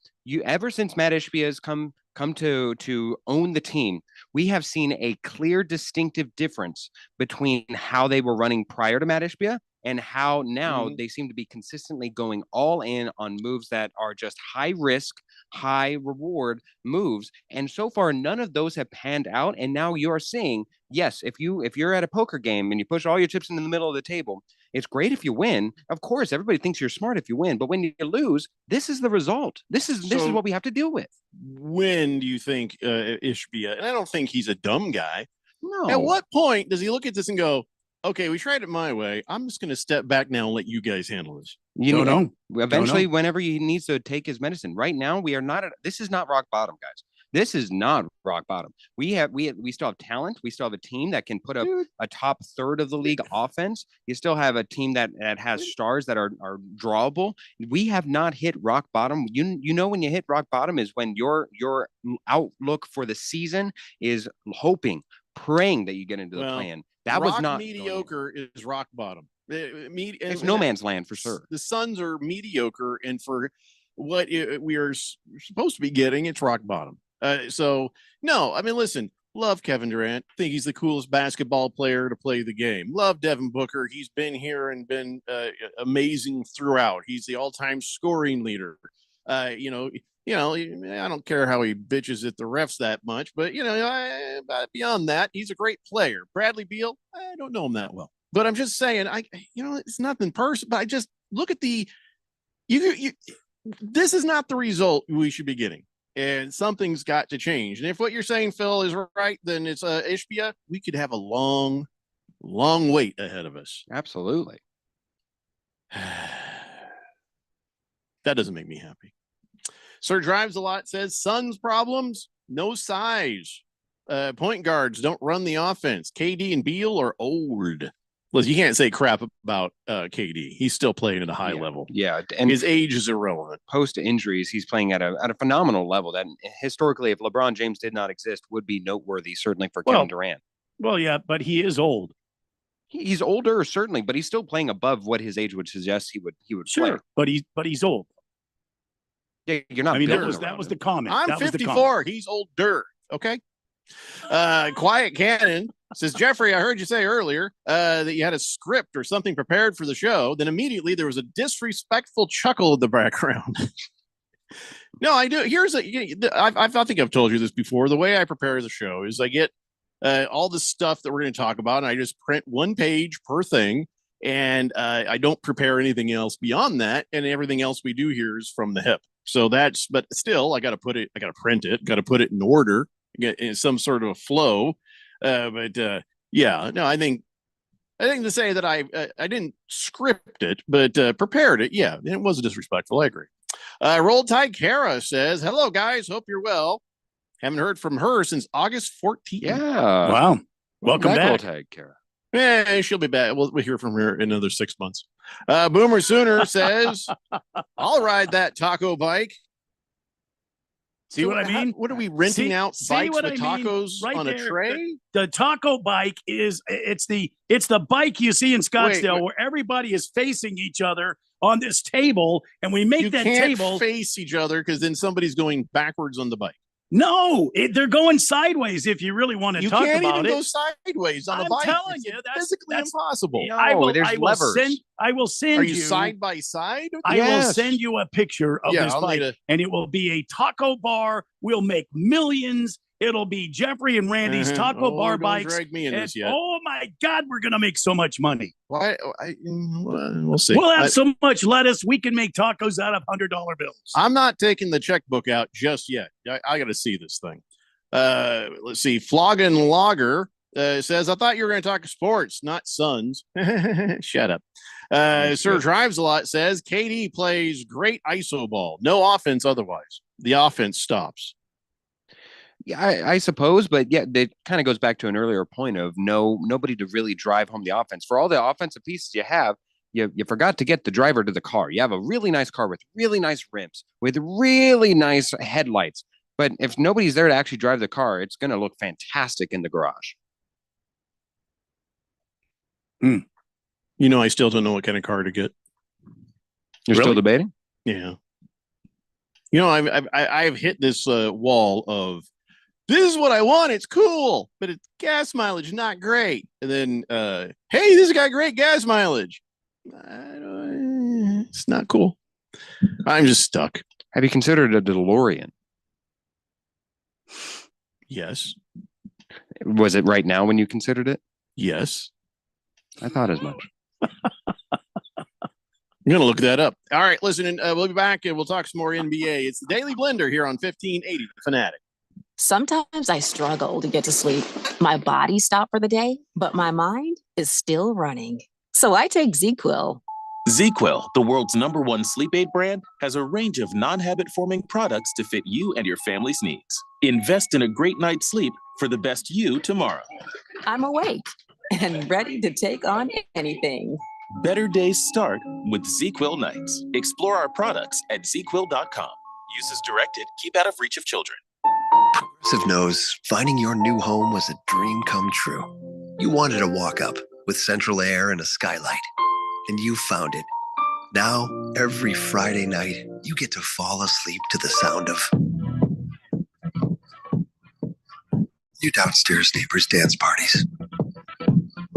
ever since Matt Ishbia has come to own the team, we have seen a clear, distinctive difference between how they were running prior to Matt Ishbia and how now they seem to be consistently going all in on moves that are just high risk, high reward moves. And so far, none of those have panned out. And now you're seeing, yes, if you're at a poker game and you push all your chips into the middle of the table, it's great if you win. Of course, everybody thinks you're smart if you win, but when you lose, this is the result. This is what we have to deal with. When do you think Ishbia, and I don't think he's a dumb guy. No. At what point does he look at this and go, okay, we tried it my way. I'm just going to step back now and let you guys handle this. Eventually, whenever he needs to take his medicine. Right now, we are not. This is not rock bottom, guys. This is not rock bottom. We still have talent. We still have a team that can put up a top third of the league offense. You still have a team that has stars that are drawable. We have not hit rock bottom. You know when you hit rock bottom is when your outlook for the season is hoping, praying that you get into the plan. That was not mediocre. Is rock bottom. It's no man's land for sure. The Suns are mediocre, and for what we are supposed to be getting, it's rock bottom. So no, I mean, listen, love Kevin Durant. Think he's the coolest basketball player to play the game. Love Devin Booker. He's been here and been amazing throughout. He's the all-time scoring leader. I don't care how he bitches at the refs that much, but beyond that, he's a great player. Bradley Beal, I don't know him that well, but I'm just saying, it's nothing personal. But I just look at this is not the result we should be getting. And something's got to change. And if what you're saying, Phil, is right, then it's Ishbia. We could have a long, long wait ahead of us. Absolutely. That doesn't make me happy. Sir Drives a Lot says Suns problems, no size. Point guards don't run the offense. KD and Beal are old. Listen, you can't say crap about KD. He's still playing at a high level. Yeah, and his age is irrelevant. Post injuries, he's playing at a phenomenal level that historically, if LeBron James did not exist, would be noteworthy, certainly for Kevin Durant. Well, yeah, but he is old. He's older, certainly, but he's still playing above what his age would suggest he would sure, play. But he's old. Yeah, you're not. I mean, that was the comment. I'm 54. He's older. Okay. Quiet Cannon says, Jeffrey, I heard you say earlier that you had a script or something prepared for the show. Then immediately there was a disrespectful chuckle in the background. No, I do. I think I've told you this before. The way I prepare the show is I get all the stuff that we're going to talk about, and I just print one page per thing, and I don't prepare anything else beyond that, and everything else we do here is from the hip. So but still, I got to print it, got to put it in order, get in some sort of a flow. I think to say that I didn't script it, but prepared it. Yeah, it wasn't disrespectful. I agree. Roll Tide Kara says, hello guys, hope you're well. Haven't heard from her since August 14th. Yeah. Wow. Welcome back. Roll Tide Kara. Yeah, she'll be back. We'll hear from her in another 6 months. Boomer Sooner says, I'll ride that taco bike. See what I mean? What are we renting out bikes with tacos right on a tray? The taco bike it's the bike you see in Scottsdale where everybody is facing each other on this table, and we make that table face each other because then somebody's going backwards on the bike. No, they're going sideways. If you really want to talk about it, you can't even go sideways on a bike. I'm telling you, that's impossible. There's levers. I will send you. Are you side by side? I will send you a picture of this bike, and it will be a taco bar. We'll make millions. It'll be Jeffrey and Randy's taco bar bikes. Drag me in this yet. Oh my God, we're gonna make so much money. Why? We'll see. We'll have so much lettuce we can make tacos out of $100 bills. I'm not taking the checkbook out just yet. I got to see this thing. Let's see. Flogging Logger says, I thought you were going to talk sports, not Suns. Shut up. Sir Drives a Lot says, KD plays great iso ball. No offense otherwise. The offense stops. Yeah, I suppose, but yeah, it kind of goes back to an earlier point of nobody to really drive home the offense. For all the offensive pieces you have, you forgot to get the driver to the car. You have a really nice car with really nice rims, with really nice headlights. But if nobody's there to actually drive the car, it's going to look fantastic in the garage. I still don't know what kind of car to get. You're still debating? Yeah. I've hit this wall of, this is what I want. It's cool, but it's gas mileage not great. And then, hey, this has got great gas mileage. It's not cool. I'm just stuck. Have you considered a DeLorean? Yes. Was it right now when you considered it? Yes. I thought as much. I'm going to look that up. All right, listen, we'll be back and we'll talk some more NBA. It's the Daily Blender here on 1580 Fanatic. Sometimes I struggle to get to sleep. My body stopped for the day, but my mind is still running. So I take ZzzQuil. ZzzQuil, the world's #1 sleep aid brand, has a range of non-habit forming products to fit you and your family's needs. Invest in a great night's sleep for the best you tomorrow. I'm awake and ready to take on anything. Better days start with ZzzQuil nights. Explore our products at ZzzQuil.com. Use as directed. Keep out of reach of children. Progressive knows finding your new home was a dream come true. You wanted a walk-up with central air and a skylight, and you found it. Now, every Friday night, you get to fall asleep to the sound of your downstairs neighbors' dance parties.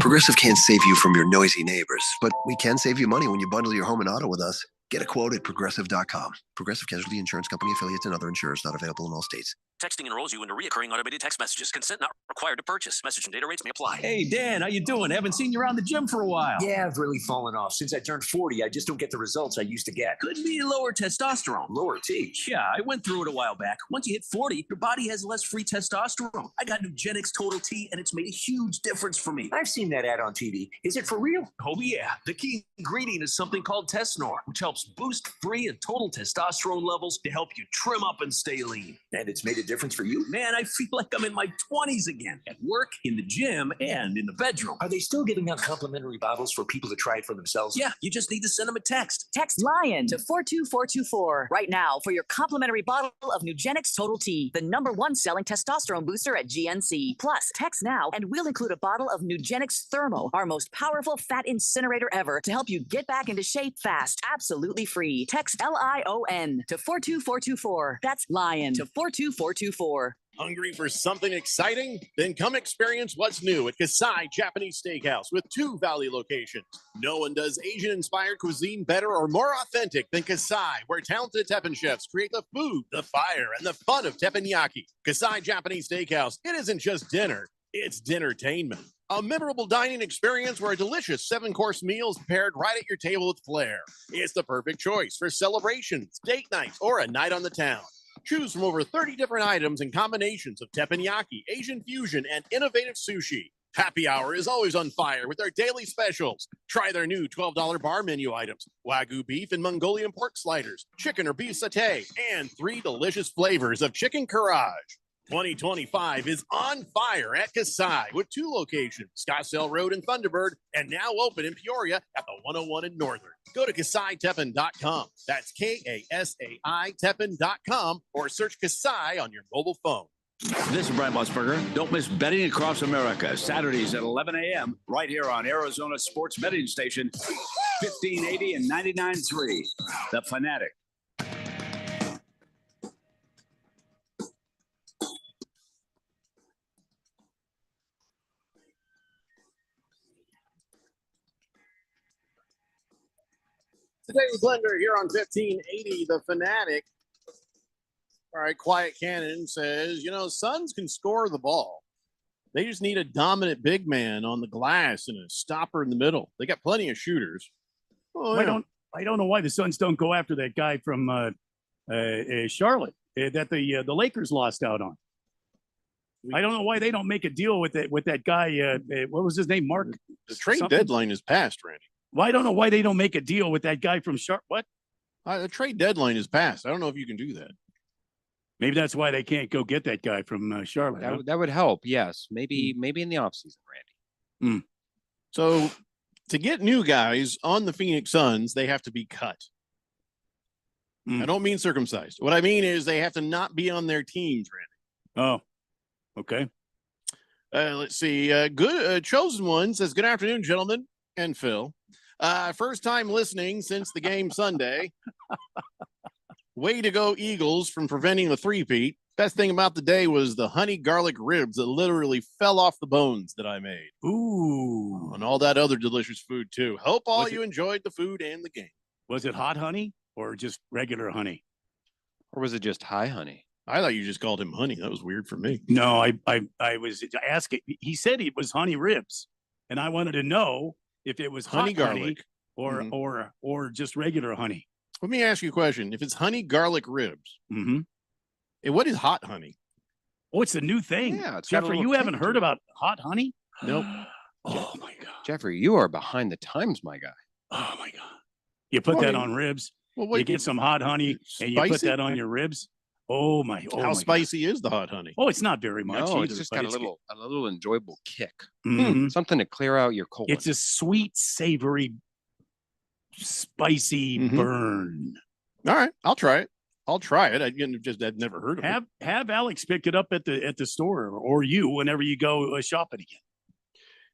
Progressive can't save you from your noisy neighbors, but we can save you money when you bundle your home and auto with us. Get a quote at Progressive.com. Progressive Casualty Insurance Company affiliates and other insurers not available in all states. Texting enrolls you into recurring automated text messages. Consent not required to purchase. Message and data rates may apply. Hey, Dan, how you doing? Haven't seen you around the gym for a while. Yeah, I've really fallen off. Since I turned 40, I just don't get the results I used to get. Could be lower testosterone. Lower T. Yeah, I went through it a while back. Once you hit 40, your body has less free testosterone. I got Nugenix Total T, and it's made a huge difference for me. I've seen that ad on TV. Is it for real? Oh, yeah. The key ingredient is something called Tesnor, which helps boost free and total testosterone levels to help you trim up and stay lean. And it's made a difference for you? Man, I feel like I'm in my 20s again. At work, in the gym, and in the bedroom. Are they still giving out complimentary bottles for people to try it for themselves? Yeah, you just need to send them a text. Text LION to 42424 right now for your complimentary bottle of Nugenix Total T, the #1 selling testosterone booster at GNC. Plus, text now and we'll include a bottle of Nugenix Thermo, our most powerful fat incinerator ever, to help you get back into shape fast, absolutely free. Text LION to 42424. That's LION to 42424. Hungry for something exciting? Then come experience what's new at Kasai Japanese Steakhouse with 2 Valley locations. No one does Asian-inspired cuisine better or more authentic than Kasai, where talented Teppen chefs create the food, the fire, and the fun of teppanyaki. Kasai Japanese Steakhouse, it isn't just dinner, it's dinnertainment. A memorable dining experience where a delicious 7-course meal is prepared right at your table with flair. It's the perfect choice for celebrations, date nights, or a night on the town. Choose from over 30 different items and combinations of teppanyaki, Asian fusion, and innovative sushi. Happy hour is always on fire with their daily specials. Try their new $12 bar menu items, Wagyu beef and Mongolian pork sliders, chicken or beef satay, and 3 delicious flavors of chicken karaage. 2025 is on fire at Kasai with 2 locations, Scottsdale Road and Thunderbird, and now open in Peoria at the 101 in Northern. Go to KasaiTeppen.com. That's KASAI Teppen.com or search Kasai on your mobile phone. This is Brian Musburger. Don't miss Betting Across America, Saturdays at 11 a.m. right here on Arizona Sports Betting Station, 1580 and 99.3. The Fanatic. Today's Blender here on 1580, The Fanatic. All right, Quiet Cannon says, Suns can score the ball. They just need a dominant big man on the glass and a stopper in the middle. They got plenty of shooters. Oh, I don't know why the Suns don't go after that guy from Charlotte that the Lakers lost out on. I don't know why they don't make a deal with that guy. What was his name? Mark. The trade deadline is passed, Randy. Well, I don't know why they don't make a deal with that guy from Charlotte. What? The trade deadline is passed. I don't know if you can do that. Maybe that's why they can't go get that guy from Charlotte. That would help. Yes, maybe in the offseason, Randy. So to get new guys on the Phoenix Suns, they have to be cut. I don't mean circumcised. What I mean is they have to not be on their teams, Randy. Oh, okay. Let's see. Good Chosen One says, "Good afternoon, gentlemen and Phil. First time listening since the game Sunday. Way to go, Eagles, from preventing the three-peat. Best thing about the day was the honey garlic ribs that literally fell off the bones that I made. Ooh. And all that other delicious food, too. Hope all you enjoyed the food and the game. Was it hot honey or just regular honey? Or was it just high honey? I thought you just called him honey. That was weird for me. No, I was asking. He said it was honey ribs, and I wanted to know if it was honey garlic or just regular honey. Let me ask you a question. If it's honey garlic ribs, what is hot honey? Oh, it's a new thing. Yeah, it's Jeffrey, you haven't heard about hot honey? Nope. Oh my God, Jeffrey, you are behind the times, my guy. Oh my God. You put Well, I that mean, on ribs. Well, You get some hot honey and you put spicy? that on your ribs. Oh my! Oh How my spicy is the hot honey? God. Oh, it's not very much. No, either, it's just but got a little enjoyable kick. Mhm. Something to clear out your colon. It's a sweet, savory, spicy Mhm. burn. All right, I'll try it. I'd never heard of it. Have Alex pick it up at the store or you whenever you go shopping again.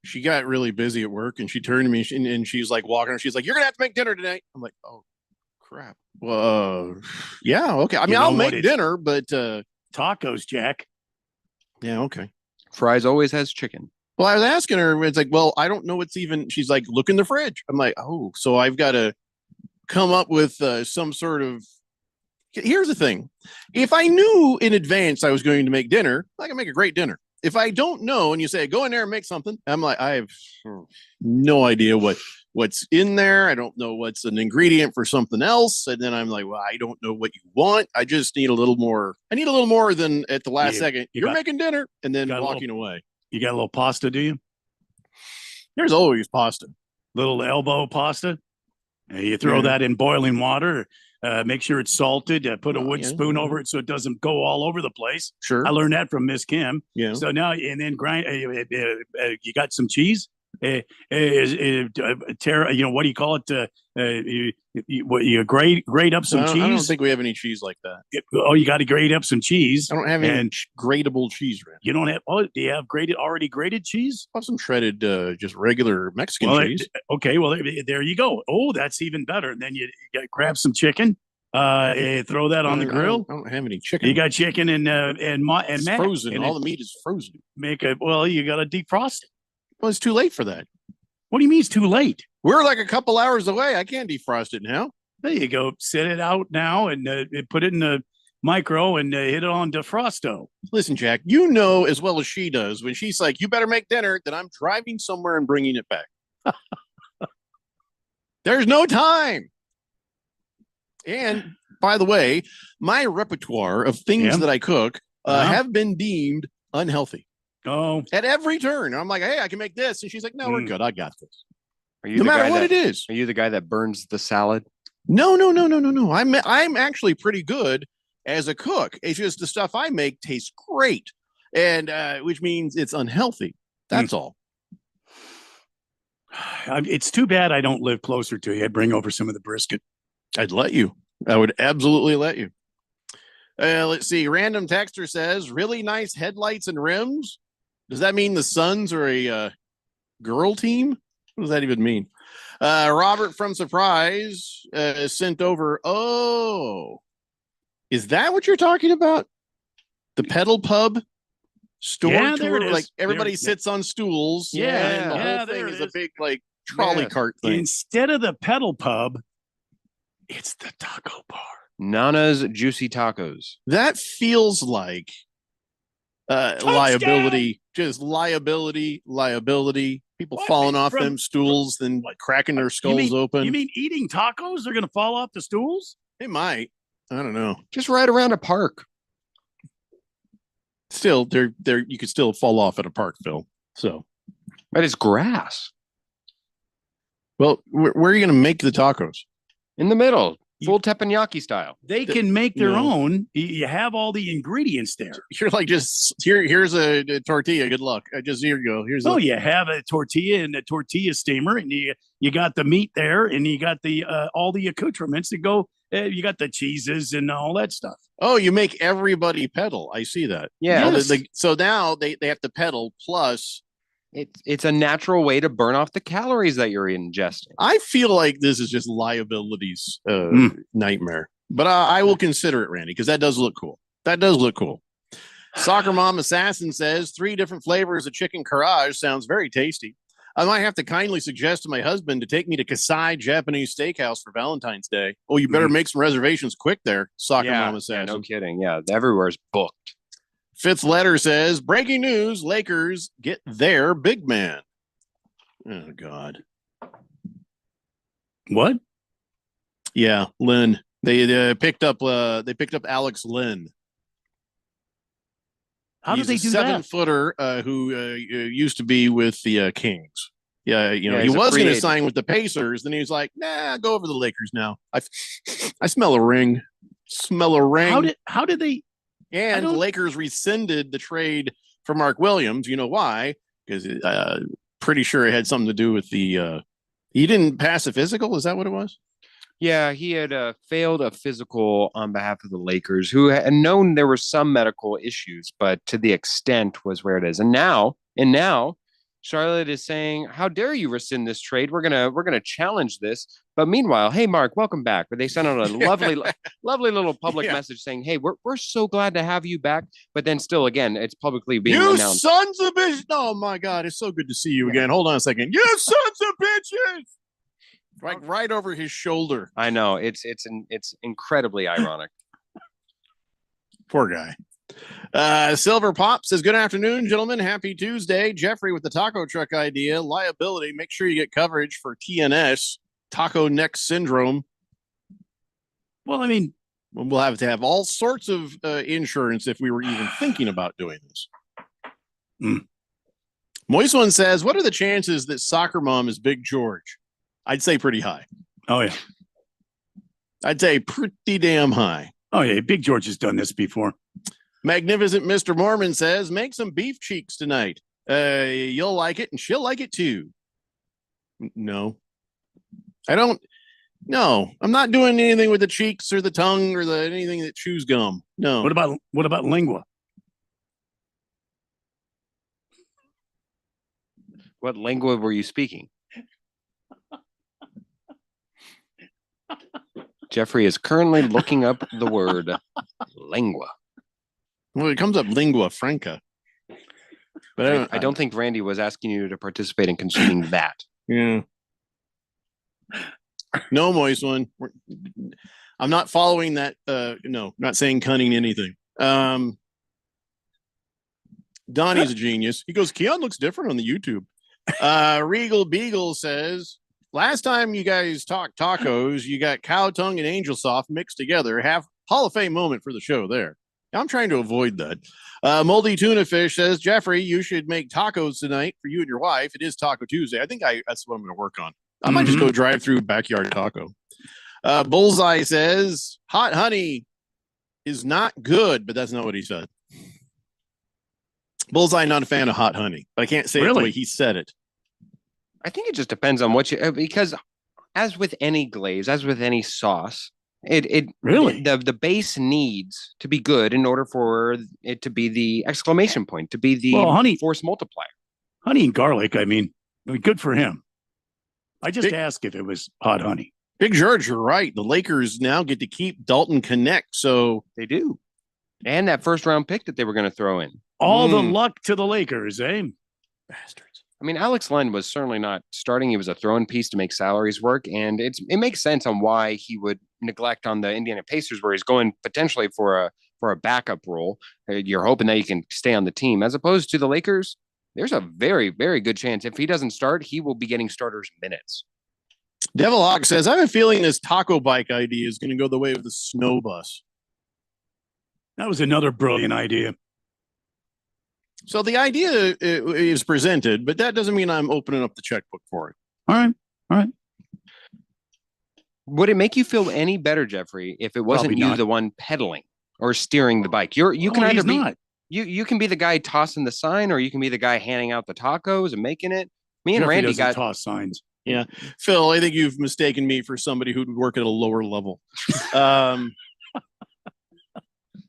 She got really busy at work and she turned to me and she's like walking her. She's like, "You're gonna have to make dinner tonight." I'm like, "Oh, crap." Well, yeah, okay. I mean, You know I'll what, make it's- dinner, but Tacos, Jack. yeah, okay. Fries always has chicken. Well, I was asking her, it's like, well, I don't know what's even. She's like, look in the fridge. I'm like, oh, so I've got to come up with some sort of. Here's the thing: if I knew in advance I was going to make dinner, I can make a great dinner. If I don't know, and you say go in there and make something, I'm like, I have no idea what's in there. I don't know what's an ingredient for something else, and then I'm like, well, I don't know what you want. I just need a little more. I need a little more than at the last second. You're making dinner, and then walking away. You got a little pasta, do you? There's always pasta. Little elbow pasta. You throw that in boiling water. Make sure it's salted. Put a wood spoon over it so it doesn't go all over the place. Sure. I learned that from Miss Kim. Yeah. So now and then grind. You got some cheese. What do you call it? You grate up some cheese. I don't think we have any cheese like that. You got to grate up some cheese. I don't have any grateable cheese. Randy. You don't have. Oh, do you have already grated cheese? I have some shredded, just regular Mexican cheese. Okay, well there you go. Oh, that's even better. And then you grab some chicken. Throw that on the grill. I don't have any chicken. You got chicken and it's mac, frozen. and All the meat is frozen. You got to defrost it. Well, it's too late for that. What do you mean it's too late? We're like a couple hours away. I can't defrost it now. There you go. Set it out now and put it in the micro and hit it on defrosto. Listen, Jack, you know as well as she does when she's like, "You better make dinner," that I'm driving somewhere and bringing it back. There's no time. And by the way, my repertoire of things that I cook have been deemed unhealthy. Oh, at every turn. I'm like, "Hey, I can make this." And she's like, "No, we're good. I got this." Are you no the matter guy what that- it is. Are you the guy that burns the salad? No. I'm actually pretty good as a cook. It's just the stuff I make tastes great, and which means it's unhealthy. That's all. It's too bad I don't live closer to you. I'd bring over some of the brisket. I'd let you. I would absolutely let you. Let's see. Random texter says, "Really nice headlights and rims." Does that mean the Suns are a girl team? What does that even mean? Robert from Surprise sent over. Oh, is that what you're talking about? The pedal pub store Yeah, there tour? it is. Like everybody There- sits on stools. Yeah, and the yeah, whole there thing it is a is. big like trolley cart thing. Instead of the pedal pub, it's the taco bar. Nana's Juicy Tacos. That feels like liability, just liability. People falling off them stools, then cracking their skulls open. You mean eating tacos? They're going to fall off the stools? They might. I don't know. Just right around a park. Still, they're you could still fall off at a park, Phil. So, but it's grass. Well, where are you going to make the tacos? In the middle, full teppanyaki style. They can make their own. You have all the ingredients there. You're like, just here's a tortilla. Good luck. Just here you go. You have a tortilla and a tortilla steamer, and you got the meat there, and you got the all the accoutrements that go. You got the cheeses and all that stuff. Oh, you make everybody pedal. I see that. Yeah. Yes. So now they have to pedal plus. It's a natural way to burn off the calories that you're ingesting. I feel like this is just liabilities nightmare, but I will consider it, Randy, because that does look cool. Soccer Mom Assassin says 3 different flavors of chicken karaage sounds very tasty. I might have to kindly suggest to my husband to take me to Kasai Japanese Steakhouse for Valentine's Day. Oh, you better make some reservations quick there, Soccer Mom Assassin. Yeah, no kidding. Yeah, everywhere's booked. Fifth letter says, breaking news, Lakers get their big man. Oh, God. What? Yeah, Lynn. They picked up Alex Lynn. How did they do that? 7-footer who used to be with the Kings. Yeah, he he's a was free going to agent. sign with the Pacers. Then he was like, "Nah, go over to the Lakers now. I smell a ring. Smell a ring." How did they? And the Lakers rescinded the trade for Mark Williams. You know why? Because pretty sure it had something to do with the. He didn't pass a physical. Is that what it was? Yeah, he had failed a physical on behalf of the Lakers, who had known there were some medical issues, but to the extent was where it is. And now, Charlotte is saying, "How dare you rescind this trade? We're gonna challenge this." But meanwhile, hey Mark, welcome back. But they sent out a lovely little public message saying, "Hey, we're so glad to have you back." But then still, again, it's publicly being You announced. sons of bitches! Oh my God, it's so good to see you again. Hold on a second. You sons of bitches! Right over his shoulder. I know it's incredibly ironic. Poor guy. Silver Pop says, "Good afternoon, gentlemen. Happy Tuesday. Jeffrey with the taco truck idea. Liability. Make sure you get coverage for TNS, taco neck syndrome." Well, I mean, we'll have to have all sorts of insurance if we were even thinking about doing this. Moist One says, "What are the chances that Soccer Mom is Big George?" I'd say pretty high. Oh, yeah. I'd say pretty damn high. Oh, yeah. Big George has done this before. Magnificent Mr. Mormon says, "Make some beef cheeks tonight. You'll like it and she'll like it too." No. I don't. No, I'm not doing anything with the cheeks or the tongue or anything that chews gum. No. What about lingua? What lingua were you speaking? Jeffrey is currently looking up the word lingua. Well, it comes up lingua franca. But I don't think Randy was asking you to participate in consuming that. Yeah. No, Moist One. I'm not following that. No, not saying cunning anything. Donnie's a genius. He goes, "Keon looks different on the YouTube." Regal Beagle says, "Last time you guys talked tacos, you got cow tongue and angel soft mixed together. Hall of Fame moment for the show there." I'm trying to avoid that. Moldy Tuna Fish says, "Jeffrey, you should make tacos tonight for you and your wife. It is Taco Tuesday." I think that's what I'm going to work on. I might just go drive through backyard taco. Bullseye says, "Hot honey is not good," but that's not what he said. Bullseye, not a fan of hot honey, but I can't say it the way he said it. I think it just depends on what you, because as with any glaze, as with any sauce, it really the base needs to be good in order for it to be the exclamation point, to be the honey force multiplier. Honey and garlic. I mean, good for him. I just asked if it was hot honey. Big George, you're right. The Lakers now get to keep Dalton Connect, so they do, and that first round pick that they were going to throw in. All the luck to the Lakers, eh? Bastards. I mean, Alex Len was certainly not starting. He was a throw-in piece to make salaries work, and it makes sense on why he would neglect on the Indiana Pacers, where he's going potentially for a backup role. You're hoping that he can stay on the team, as opposed to the Lakers. There's a very, very good chance if he doesn't start, he will be getting starters minutes. Devil Hawk says, "I have a feeling this taco bike idea is going to go the way of the snow bus." That was another brilliant idea. So the idea is presented, but that doesn't mean I'm opening up the checkbook for it. All right. Would it make you feel any better, Jeffrey, if it wasn't Probably you not. the one pedaling or steering the bike? You can either be you can be the guy tossing the sign, or you can be the guy handing out the tacos and making it. Me and Jeffrey Randy doesn't got toss signs. Yeah. Phil, I think you've mistaken me for somebody who'd work at a lower level.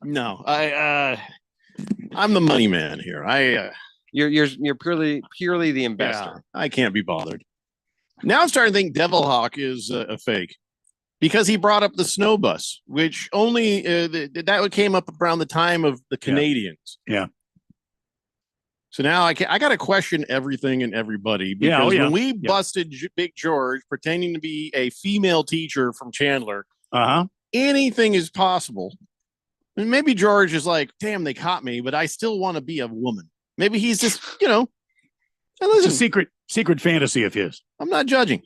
No, I'm the money man here. You're purely the investor. Yeah, I can't be bothered. Now I'm starting to think Devil Hawk is a fake, because he brought up the snow bus, which only that came up around the time of the Canadians. Yeah. So now I got to question everything and everybody, because when we busted Big George pretending to be a female teacher from Chandler, anything is possible. And maybe George is like, "Damn, they caught me, but I still want to be a woman." Maybe he's just, it's a secret fantasy of his. I'm not judging.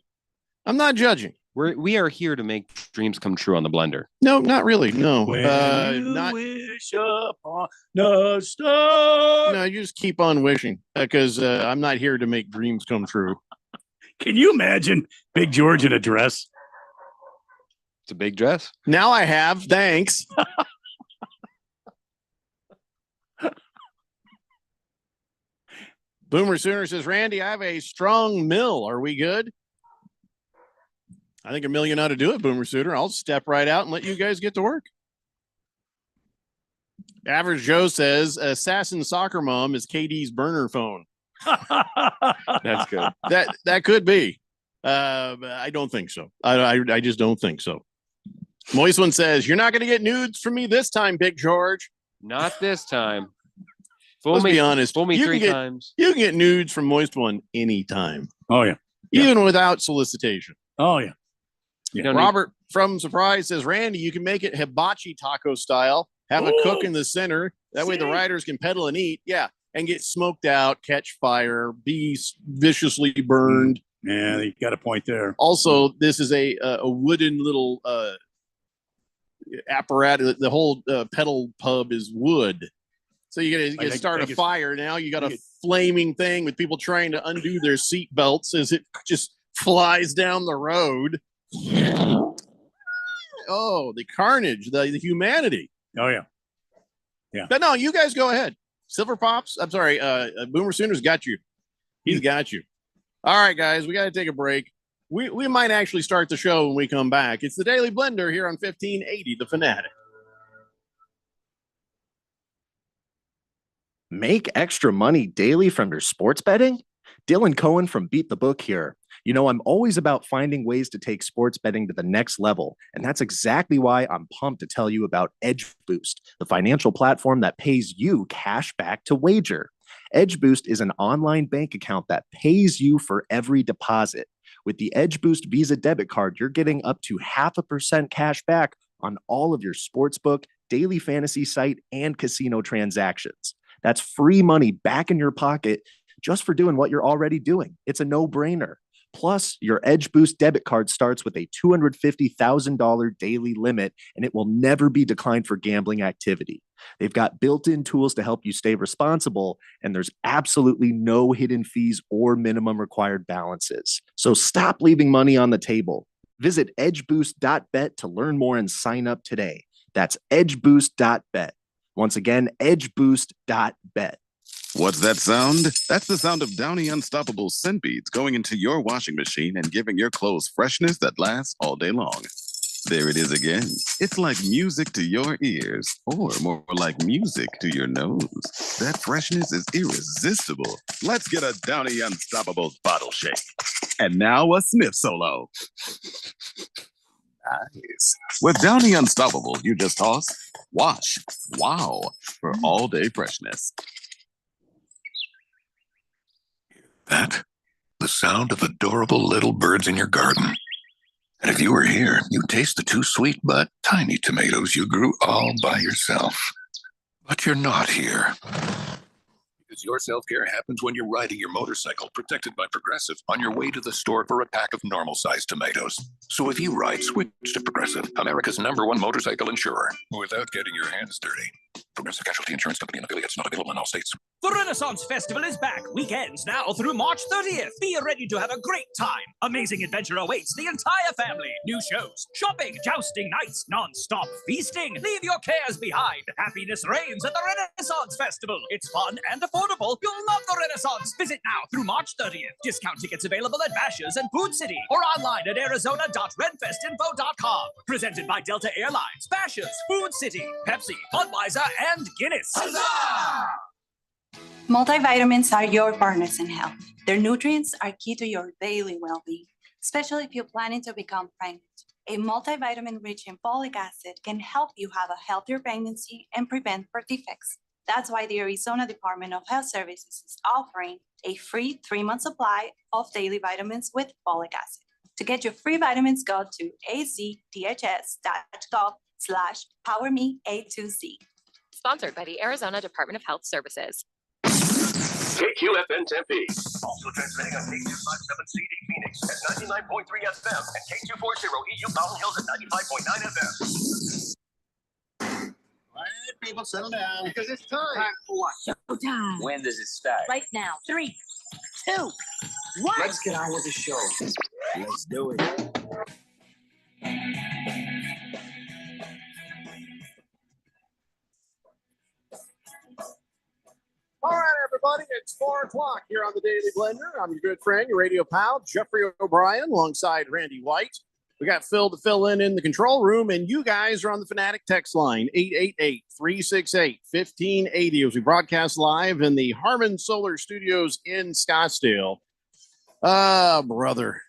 We are here to make dreams come true on the blender. No, not really. No. Not wish upon the star. No, you just keep on wishing, because I'm not here to make dreams come true. Can you imagine Big George in a dress? It's a big dress. Now I have. Thanks. Boomer Sooner says, Randy, I have a strong mill. Are we good? I think $1 million ought to do it, Boomer Sooner. I'll step right out and let you guys get to work. Average Joe says, Assassin Soccer Mom is KD's burner phone. That's good. That could be. I don't think so. I just don't think so. Moist One says, you're not going to get nudes from me this time, Big George. Not this time. Let's be honest. Fool me You three can get- times. You can get nudes from Moist One anytime, Oh, yeah. even without solicitation. Oh, yeah. Robert from Surprise says, Randy, you can make it hibachi taco style. Have a cook in the center. That way the riders can pedal and eat. Yeah. And get smoked out, catch fire, be viciously burned. Yeah, you got a point there. Also, this is a wooden little apparatus. The whole pedal pub is wood. So you got to start a fire. Now you got a flaming thing with people trying to undo their seat belts as it just flies down the road. Oh, the carnage, the humanity. Oh, yeah. Yeah. But no, you guys go ahead. Silver Pops. I'm sorry. Boomer Sooner's got you. He's got you. All right, guys, we got to take a break. We might actually start the show when we come back. It's the Daily Blender here on 1580 The Fanatic. Make extra money daily from your sports betting? Dylan Cohen from Beat the Book here. You know, I'm always about finding ways to take sports betting to the next level, and that's exactly why I'm pumped to tell you about Edge Boost, the financial platform that pays you cash back to wager. Edge Boost is an online bank account that pays you for every deposit. With the Edge Boost Visa debit card, you're getting up to 0.5% cash back on all of your sportsbook, daily fantasy site, and casino transactions. That's free money back in your pocket just for doing what you're already doing. It's a no-brainer. Plus, your Edge Boost debit card starts with a $250,000 daily limit, and it will never be declined for gambling activity. They've got built-in tools to help you stay responsible, and there's absolutely no hidden fees or minimum required balances. So stop leaving money on the table. Visit edgeboost.bet to learn more and sign up today. That's edgeboost.bet. Once again, edgeboost.bet. What's that sound? That's the sound of Downy Unstoppable scent beads going into your washing machine and giving your clothes freshness that lasts all day long. There it is again. It's like music to your ears, or more like music to your nose. That freshness is irresistible. Let's get a Downy Unstoppable bottle shake. And now a sniff solo. Nice. With Downy Unstoppable, you just toss, wash, wow, for all day freshness. That? The sound of adorable little birds in your garden. And if you were here, you'd taste the 2 sweet but tiny tomatoes you grew all by yourself. But you're not here. Because your self-care happens when you're riding your motorcycle, protected by Progressive, on your way to the store for a pack of normal-sized tomatoes. So if you ride, switch to Progressive, America's #1 motorcycle insurer, without getting your hands dirty. Progressive Casualty Insurance Company and affiliates, not available in all states. The Renaissance Festival is back, weekends now through March 30th. Be ready to have a great time. Amazing adventure awaits the entire family. New shows, shopping, jousting nights, non-stop feasting. Leave your cares behind. Happiness reigns at the Renaissance Festival. It's fun and affordable. You'll love the Renaissance. Visit now through March 30th. Discount tickets available at Bashers' and Food City or online at arizona.renfestinfo.com. Presented by Delta Airlines, Bashers', Food City, Pepsi, Budweiser, and Guinness. Huzzah! Multivitamins are your partners in health. Their nutrients are key to your daily well-being, especially if you're planning to become pregnant. A multivitamin rich in folic acid can help you have a healthier pregnancy and prevent birth defects. That's why the Arizona Department of Health Services is offering a free 3-month supply of daily vitamins with folic acid. To get your free vitamins, go to azdhs.gov/PowerMe-A2C. Sponsored by the Arizona Department of Health Services. KQFN Tempe. Also transmitting on K257CD Phoenix at 99.3 FM and K240 EU Mountain Hills at 95.9 FM. All right, people, settle down. Because it's time. Time for what? Showtime. When does it start? Right now. 3, 2, What? Let's get on with the show. Let's do it. All right, everybody, it's 4 o'clock here on the Daily Blender. I'm your good friend, your radio pal, Jeffrey O'Brien, alongside Randy White. We got Phil to fill in the control room, and you guys are on the Fanatic text line, 888-368-1580, as we broadcast live in the Harmon Solar Studios in Scottsdale. Brother.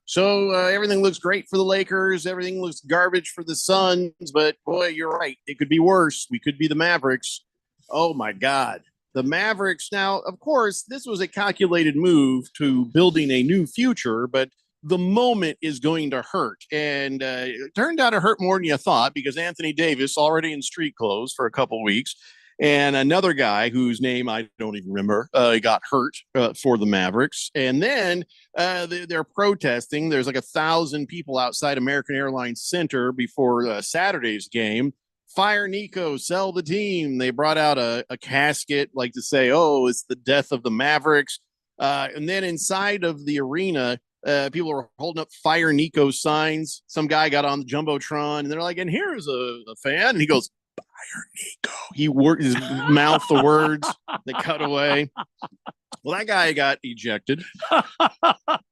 So everything looks great for the Lakers. Everything looks garbage for the Suns, but boy, you're right. It could be worse. We could be the Mavericks. Oh, my God. The Mavericks. Now, of course, this was a calculated move to building a new future, but the moment is going to hurt. And it turned out to hurt more than you thought because Anthony Davis, already in street clothes for a couple weeks, and another guy whose name I don't even remember, got hurt for the Mavericks. And then they're protesting. There's like 1,000 people outside American Airlines Center before Saturday's game. Fire Nico, sell the team. They brought out a casket like to say, oh, it's the death of the Mavericks. And then inside of the arena, people were holding up Fire Nico signs. Some guy got on the Jumbotron and they're like, and here's a fan. And he goes, Fire Nico. He worked his mouth the words. They cut away. Well, that guy got ejected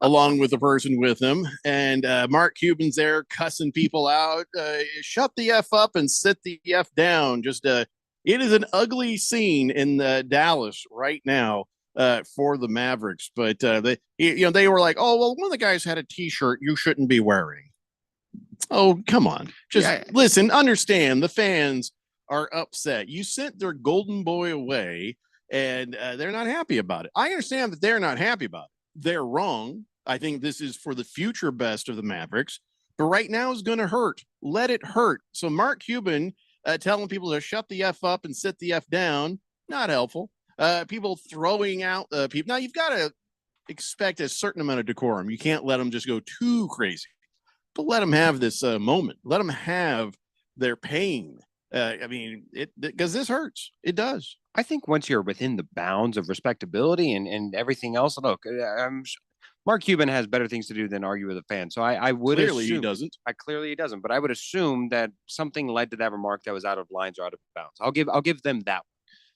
along with the person with him. And Mark Cuban's there cussing people out. Shut the F up and sit the F down. Just it is an ugly scene in Dallas right now for the Mavericks. But they were like, oh, well, one of the guys had a T-shirt you shouldn't be wearing. Oh, come on. Just listen, understand the fans are upset. You sent their golden boy away. And they're not happy about it. I understand that they're not happy about it. They're wrong. I think this is for the future best of the Mavericks. But right now is going to hurt. Let it hurt. So Mark Cuban telling people to shut the F up and sit the F down, not helpful. People throwing out people. Now, you've got to expect a certain amount of decorum. You can't let them just go too crazy. But let them have this moment. Let them have their pain. I mean, because this hurts. It does. I think once you're within the bounds of respectability and everything else, look, Mark Cuban has better things to do than argue with a fan. So I would clearly assume, he doesn't. Clearly he doesn't. But I would assume that something led to that remark that was out of lines or out of bounds. I'll give them that one.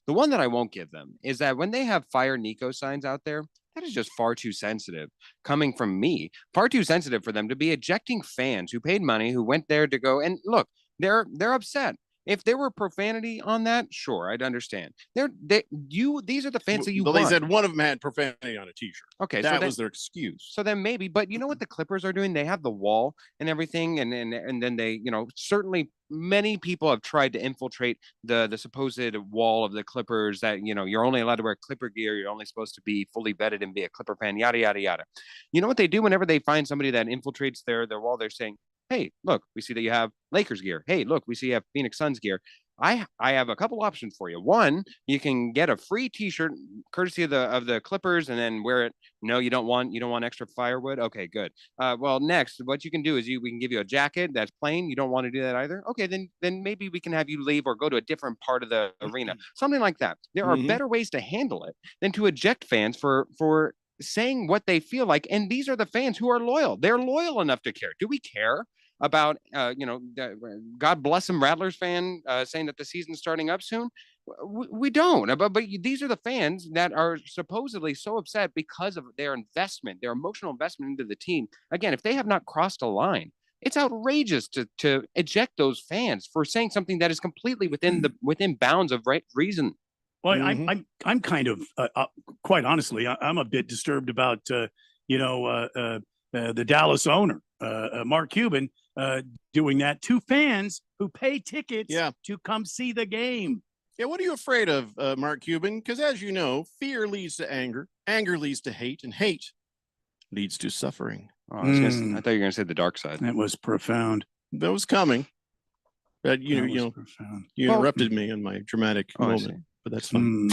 The one that I won't give them is that when they have Fire Nico signs out there, that is just far too sensitive coming from me. Far too sensitive for them to be ejecting fans who paid money, who went there to go. And look, they're upset. If there were profanity on that, sure, I'd understand. These are the fans that you want. They said one of them had profanity on a T-shirt. Okay, that was their excuse. So then maybe, but you know what the Clippers are doing? They have the wall and everything, and then they, certainly many people have tried to infiltrate the supposed wall of the Clippers. That you're only allowed to wear Clipper gear. You're only supposed to be fully vetted and be a Clipper fan. Yada yada yada. You know what they do whenever they find somebody that infiltrates their wall? They're saying, hey, look, we see that you have Lakers gear. Hey, look, we see you have Phoenix Suns gear. I have a couple options for you. One, you can get a free T-shirt courtesy of the Clippers and then wear it. No, you don't want extra firewood. Okay, good. Well, next, what you can do is we can give you a jacket that's plain. You don't want to do that either. Okay, then maybe we can have you leave or go to a different part of the arena. Something like that. There are better ways to handle it than to eject fans for saying what they feel like. And these are the fans who are loyal. They're loyal enough to care. Do we care about, God bless them, Rattlers fan saying that the season's starting up soon? We don't. But these are the fans that are supposedly so upset because of their investment, their emotional investment into the team. Again, if they have not crossed a line, it's outrageous to eject those fans for saying something that is completely within bounds of reason. Well, I'm kind of quite honestly, I'm a bit disturbed about the Dallas owner, Mark Cuban, doing that to fans who pay tickets to come see the game. Yeah, what are you afraid of, Mark Cuban? Because as you know, fear leads to anger, anger leads to hate, and hate leads to suffering. Oh, I thought you were going to say the dark side. That was profound. That was coming. But you interrupted me in my dramatic moment. But that's fine.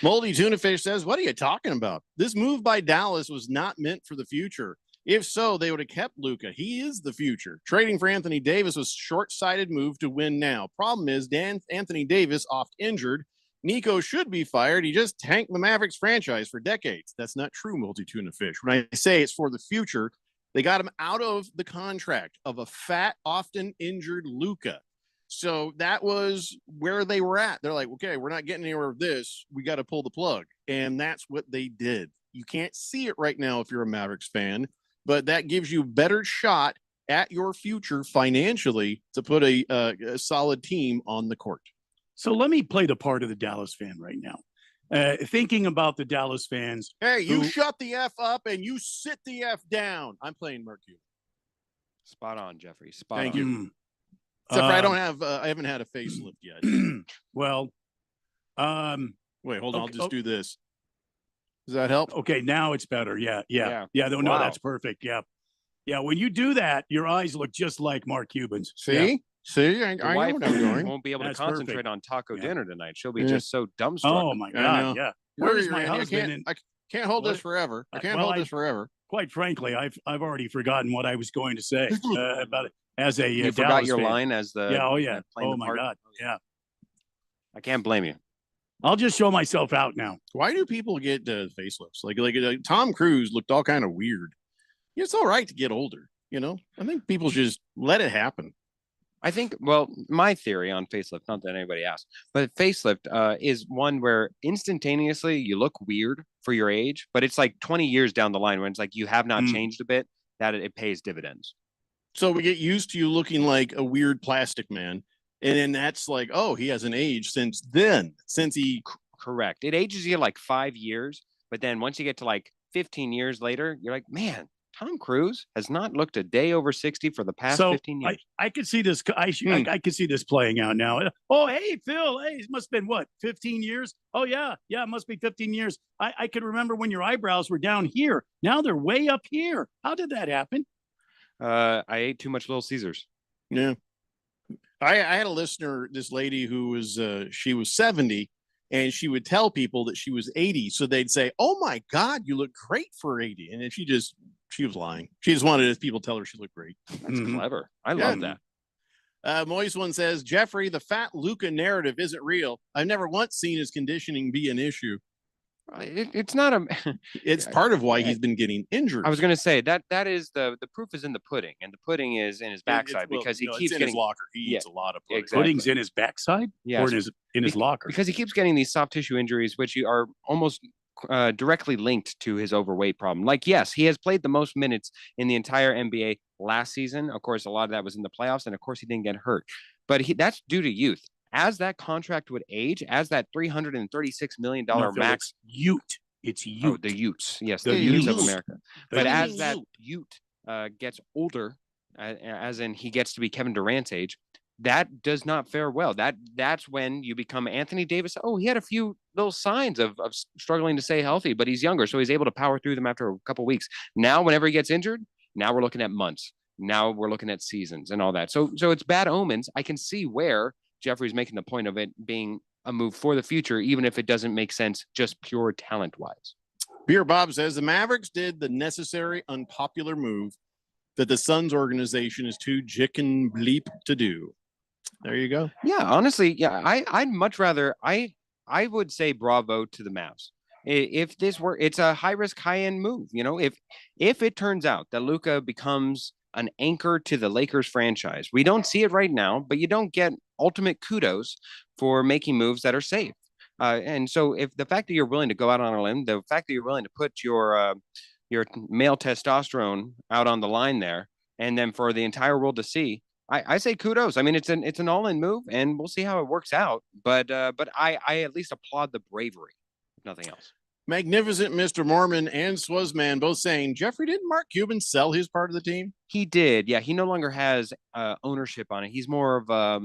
Moldy Tuna Fish says, what are you talking about? This move by Dallas was not meant for the future. If so, they would have kept Luka. He is the future. Trading for Anthony Davis was a short-sighted move to win now. Problem is, Anthony Davis, oft injured, Nico should be fired. He just tanked the Mavericks franchise for decades. That's not true, Multi-Tuna Fish. When I say it's for the future, they got him out of the contract of a fat, often injured Luka. So that was where they were at. They're like, okay, we're not getting anywhere with this. We got to pull the plug. And that's what they did. You can't see it right now if you're a Mavericks fan, but that gives you a better shot at your future financially to put a solid team on the court. So let me play the part of the Dallas fan right now. Thinking about the Dallas fans. Hey, you shut the F up and you sit the F down. I'm playing Mercury. Spot on, Jeffrey. Spot Thank on. you. Except for I haven't had a facelift yet. Well, wait, hold on. I'll just do this. Does that help? Okay, now it's better. Yeah. No, that's perfect. Yeah. When you do that, your eyes look just like Mark Cuban's. See? See? I know wife what I'm doing. won't be able That's to concentrate perfect. on taco dinner tonight. She'll be Yeah. just so dumbstruck. Oh my I God! know. Yeah. Where Where's is my Randy? husband? I can't hold What? this forever. I can't Well, hold this forever. Quite frankly, I've already forgotten what I was going to say about it as a You forgot Dallas your fan. line as the Yeah. Oh yeah. playing Oh the my part? God. Yeah. I can't blame you. I'll just show myself out now. Why do people get facelifts? Like Tom Cruise looked all kind of weird. It's all right to get older. You know, I think people just let it happen. I think, well, my theory on facelift, not that anybody asked, but facelift is one where instantaneously you look weird for your age, but it's like 20 years down the line when it's like you have not changed a bit, that it pays dividends. So we get used to you looking like a weird plastic man. And then that's like, oh, he hasn't aged since then, since he. Correct. It ages you like 5 years, but then once you get to like 15 years later, you're like, man, Tom Cruise has not looked a day over 60 for the past 15 years. I could see this. I could see this playing out now. Oh, hey, Phil. Hey, it must have been what, 15 years? Oh, yeah. Yeah, it must be 15 years. I can remember when your eyebrows were down here. Now they're way up here. How did that happen? I ate too much Little Caesars. Yeah. I had a listener, this lady who was, she was 70 and she would tell people that she was 80. So they'd say, oh my God, you look great for 80. And then she was lying. She just wanted people to tell her she looked great. That's clever. I love that. Moist one says, Jeffrey, the fat Luka narrative isn't real. I've never once seen his conditioning be an issue. It's not a. It's part of why he's been getting injured. I was going to say that is the proof is in the pudding, and the pudding is in his backside because he keeps in getting his locker. He eats a lot of pudding. Exactly. Pudding's in his backside, Yes. or in his locker, because he keeps getting these soft tissue injuries, which are almost directly linked to his overweight problem. Like, yes, he has played the most minutes in the entire NBA last season. Of course, a lot of that was in the playoffs, and of course, he didn't get hurt. But that's due to youth. As that contract would age, as that $336 million max Ute. It's Ute. Oh, the Utes. Yes, The the Utes of Utes. America. The But as Utes. that Ute gets older, as in he gets to be Kevin Durant's age, that does not fare well. That's when you become Anthony Davis. Oh, he had a few little signs of struggling to stay healthy, but he's younger, so he's able to power through them after a couple weeks. Now, whenever he gets injured, now we're looking at months. Now we're looking at seasons and all that. So it's bad omens. I can see where Jeffrey's making the point of it being a move for the future, even if it doesn't make sense just pure talent wise. Beer Bob says the Mavericks did the necessary unpopular move that the Suns organization is too jick bleep to do. There you go. Yeah, honestly, yeah, I'd much rather I would say bravo to the Mavs. If this were, it's a high risk, high end move. You know, if it turns out that Luka becomes an anchor to the Lakers franchise, we don't see it right now, but you don't get ultimate kudos for making moves that are safe. And so, if the fact that you're willing to go out on a limb, the fact that you're willing to put your male testosterone out on the line there, and then for the entire world to see, I say kudos. I mean, it's an all-in move, and we'll see how it works out. But I at least applaud the bravery, if nothing else. Magnificent Mr. Mormon and Swazman both saying, Jeffrey, didn't Mark Cuban sell his part of the team? He did. Yeah, he no longer has ownership on it. He's more of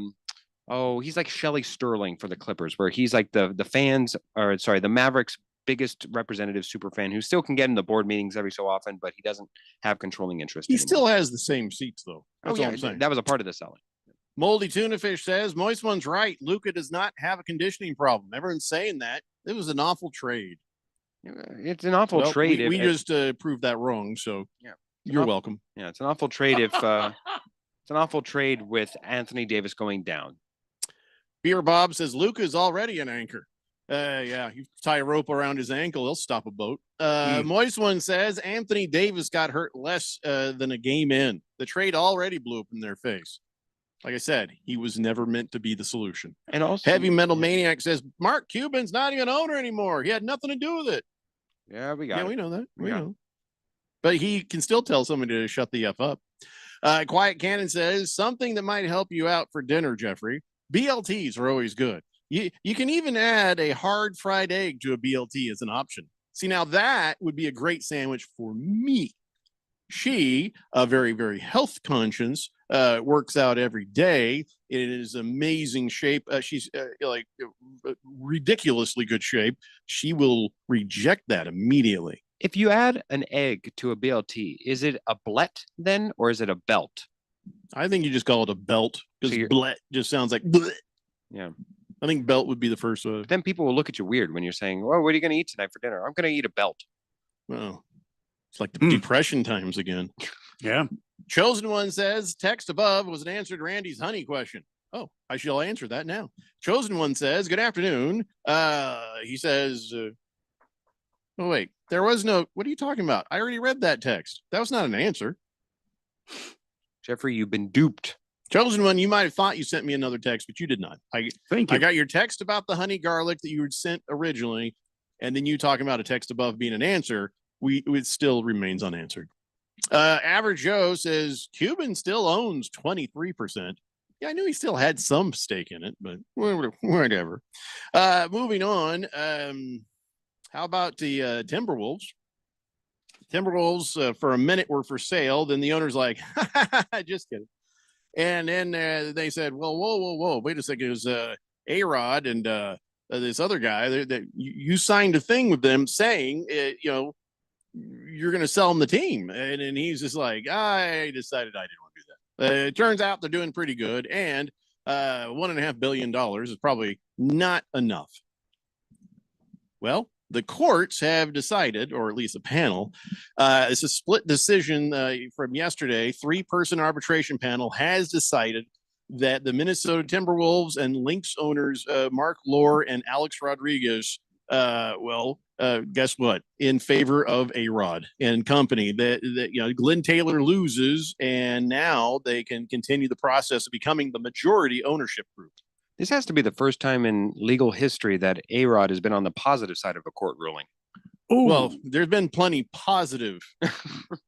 he's like Shelley Sterling for the Clippers, where he's like the Mavericks' biggest representative super fan who still can get in the board meetings every so often, but he doesn't have controlling interest. He anymore. still has the same seats, though. That's all I'm saying. That was a part of the selling. Moldy Tuna Fish says, Moist One's right. Luka does not have a conditioning problem. Everyone's saying that. It was an awful trade. It's an awful trade. We just proved that wrong, so yeah, you're welcome. Yeah, it's an awful trade if it's an awful trade with Anthony Davis going down. Beer Bob says Luka is already an anchor. Yeah, you tie a rope around his ankle, he'll stop a boat. Moist One says Anthony Davis got hurt less than a game in. The trade already blew up in their face. Like I said, he was never meant to be the solution. And also, Heavy Metal Maniac says Mark Cuban's not even an owner anymore. He had nothing to do with it. Yeah, we got it. We know that. We Yeah. know. But he can still tell somebody to shut the F up. Quiet Cannon says something that might help you out for dinner, Jeffrey. BLTs are always good. You can even add a hard fried egg to a BLT as an option. See, now that would be a great sandwich for me. She, a very, very health conscious, works out every day. It is amazing shape. She's like ridiculously good shape. She will reject that immediately. If you add an egg to a BLT, is it a blet then, or is it a belt? I think you just call it a belt because blet just sounds like bleh. Yeah. I think belt would be the first one. Then people will look at you weird when you're saying, "Well, what are you going to eat tonight for dinner?" I'm going to eat a belt. Well, it's like the depression times again. Yeah. Chosen One says text above was an answer to Randy's honey question. Oh, I shall answer that now. Chosen One says, good afternoon. He says, oh, wait, there was no, what are you talking about? I already read that text. That was not an answer. Jeffrey, you've been duped. Chosen One, you might have thought you sent me another text, but you did not. Thank you. I got your text about the honey garlic that you had sent originally, and then you talking about a text above being an answer. It still remains unanswered. Average Joe says Cuban still owns 23%. Yeah, I knew he still had some stake in it, but whatever. Moving on. How about the Timberwolves? Timberwolves for a minute were for sale. Then the owner's like, just kidding. And then they said, well, whoa, wait a second. It was A-Rod and this other guy that you signed a thing with them saying, you're going to sell them the team. And he's just like, I decided I didn't want to do that. It turns out they're doing pretty good. And $1.5 billion is probably not enough. Well, the courts have decided, or at least a panel, it's a split decision from yesterday. 3-person arbitration panel has decided that the Minnesota Timberwolves and Lynx owners, Mark Lohr and Alex Rodriguez, guess what? In favor of A-Rod and company, that Glenn Taylor loses, and now they can continue the process of becoming the majority ownership group. This has to be the first time in legal history that A-Rod has been on the positive side of a court ruling. Ooh. Well, there's been plenty positive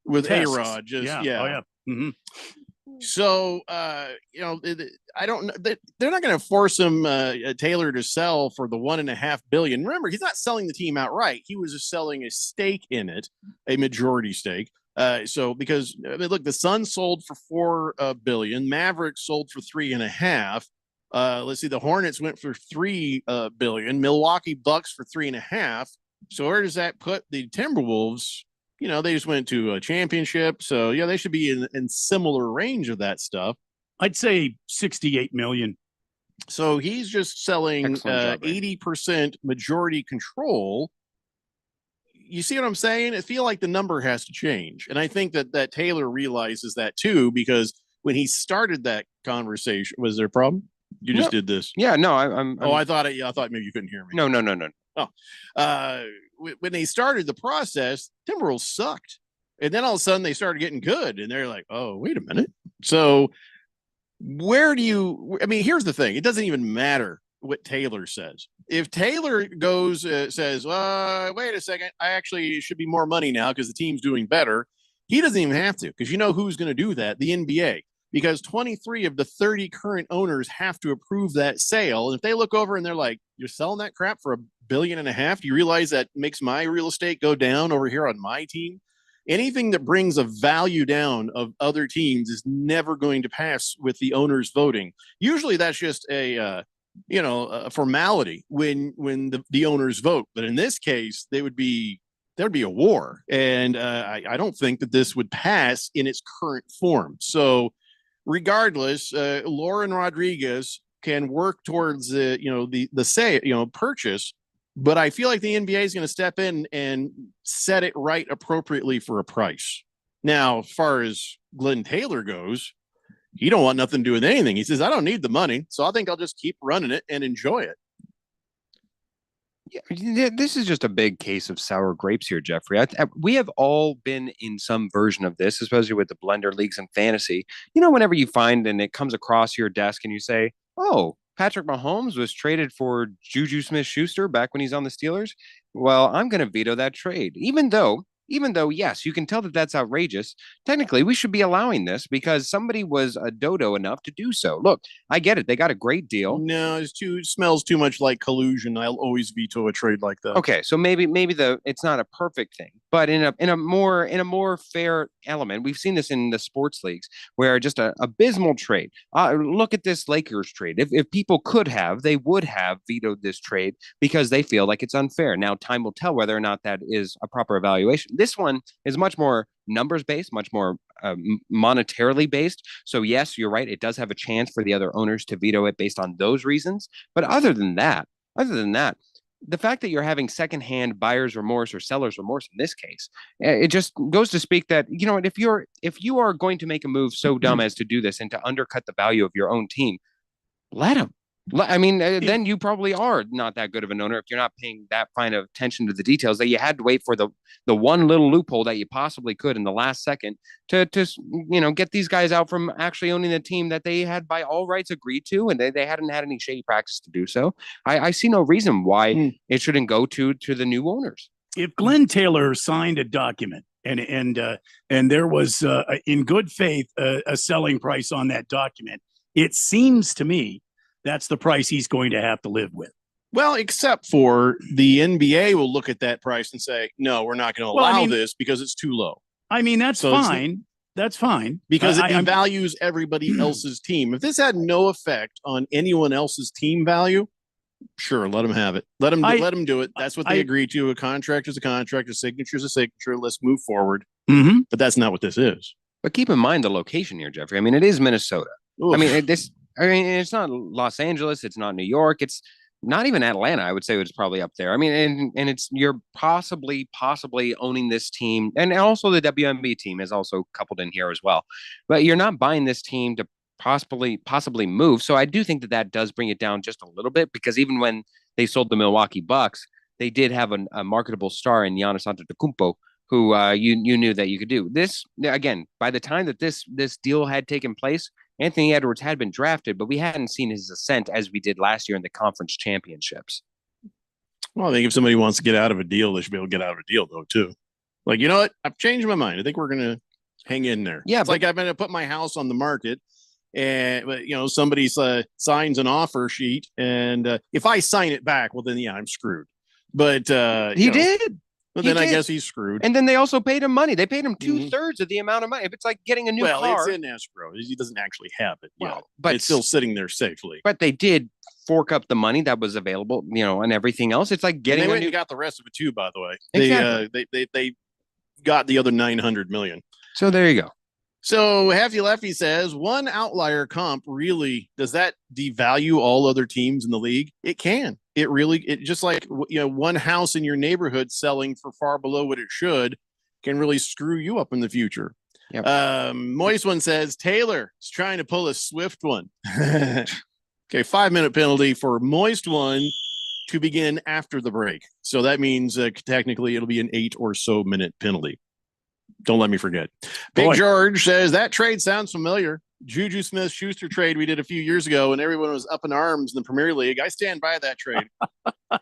with A-Rod. Just Oh, yeah. Mm-hmm. So, I don't know. They're not going to force him, Taylor, to sell for the $1.5 billion. Remember, he's not selling the team outright. He was just selling a stake in it, a majority stake. Because look, the Suns sold for $4 billion, Mavericks sold for $3.5 billion. Let's see, the Hornets went for $3 billion, Milwaukee Bucks for $3.5 billion. So where does that put the Timberwolves? They just went to a championship. So, yeah, they should be in similar range of that stuff. I'd say 68 million. So he's just selling 80% majority control. You see what I'm saying? I feel like the number has to change. And I think that Taylor realizes that too, because when he started that conversation, was there a problem? You just did this. Yeah, no, I thought maybe you couldn't hear me. No. Oh, when they started the process, Timberwolves sucked. And then all of a sudden they started getting good. And they're like, oh, wait a minute. So here's the thing. It doesn't even matter what Taylor says. If Taylor goes, says, wait a second, I actually should be more money now because the team's doing better. He doesn't even have to, because you know who's going to do that? The NBA. Because 23 of the 30 current owners have to approve that sale. And if they look over and they're like, you're selling that crap for $1.5 billion, do you realize that makes my real estate go down over here on my team? Anything that brings a value down of other teams is never going to pass with the owners voting. Usually that's just a formality when the owners vote. But in this case, there'd be a war. And I don't think that this would pass in its current form. So regardless, Lauren Rodriguez can work towards the purchase, but I feel like the NBA is going to step in and set it right appropriately for a price. Now, as far as Glenn Taylor goes, he don't want nothing to do with anything. He says, I don't need the money, so I think I'll just keep running it and enjoy it. Yeah, this is just a big case of sour grapes here, Jeffrey. We have all been in some version of this, especially with the blender leagues and fantasy. Whenever you find and it comes across your desk and you say, oh, Patrick Mahomes was traded for Juju Smith-Schuster back when he's on the Steelers. Well, I'm going to veto that trade, even though, yes, you can tell that that's outrageous. Technically, we should be allowing this because somebody was a dodo enough to do so. Look, I get it. They got a great deal. No, it smells too much like collusion. I'll always veto a trade like that. Okay, so maybe it's not a perfect thing, but in a more fair element, we've seen this in the sports leagues where just a abysmal trade. Look at this Lakers trade. If people could have, they would have vetoed this trade because they feel like it's unfair. Now, time will tell whether or not that is a proper evaluation. This one is much more numbers based, much more monetarily based. So yes, you're right. It does have a chance for the other owners to veto it based on those reasons. But other than that, the fact that you're having secondhand buyer's remorse or seller's remorse in this case, it just goes to speak that, if you are going to make a move so dumb as to do this and to undercut the value of your own team, let them. I mean, then you probably are not that good of an owner if you're not paying that fine of attention to the details, that you had to wait for the one little loophole that you possibly could in the last second to get these guys out from actually owning the team that they had by all rights agreed to, and they hadn't had any shady practice to do so. I see no reason why it shouldn't go to the new owners. If Glenn Taylor signed a document and there was in good faith a selling price on that document, it seems to me that's the price he's going to have to live with. Well, except for the NBA will look at that price and say, no, we're not going to allow this because it's too low. I mean, that's fine. That's fine. Because it devalues everybody else's team. If this had no effect on anyone else's team value, sure, let them have it. Let them do it. That's what they agreed to. A contract is a contract. A signature is a signature. Let's move forward. Mm-hmm. But that's not what this is. But keep in mind the location here, Jeffrey. I mean, it is Minnesota. Oof. I mean, it's not Los Angeles. It's not New York. It's not even Atlanta. I would say it's probably up there. I mean, and it's you're possibly owning this team, and also the WNBA team is also coupled in here as well. But you're not buying this team to possibly move. So I do think that does bring it down just a little bit, because even when they sold the Milwaukee Bucks, they did have a marketable star in Giannis Antetokounmpo, who you knew that you could do this. Again, by the time that this deal had taken place, Anthony Edwards had been drafted, but we hadn't seen his ascent as we did last year in the conference championships. Well, I think if somebody wants to get out of a deal, they should be able to get out of a deal, though, too. Like, you know what? I've changed my mind. I think we're going to hang in there. Yeah, it's like I'm going to put my house on the market, and somebody signs an offer sheet, and if I sign it back, well, then I'm screwed. But he did. But then I guess he's screwed. And then they also paid him money. They paid him 2/3 of the amount of money. If it's like getting a new car. Well, it's in escrow. He doesn't actually have it yet. But it's still sitting there safely. But they did fork up the money that was available, and everything else. It's like getting. And they went and got the rest of it too, by the way. Exactly. They got the other $900 million. So there you go. So Hefty Lefty says, one outlier comp really, does that devalue all other teams in the league? It can. It just like, one house in your neighborhood selling for far below what it should can really screw you up in the future. Yep. Moist One says, Taylor is trying to pull a swift one. Okay, 5-minute penalty for Moist One to begin after the break. So that means technically it'll be an 8 or so minute penalty. Don't let me forget. Big George says that trade sounds familiar. Juju Smith-Schuster trade we did a few years ago, and everyone was up in arms in the Premier League. I stand by that trade.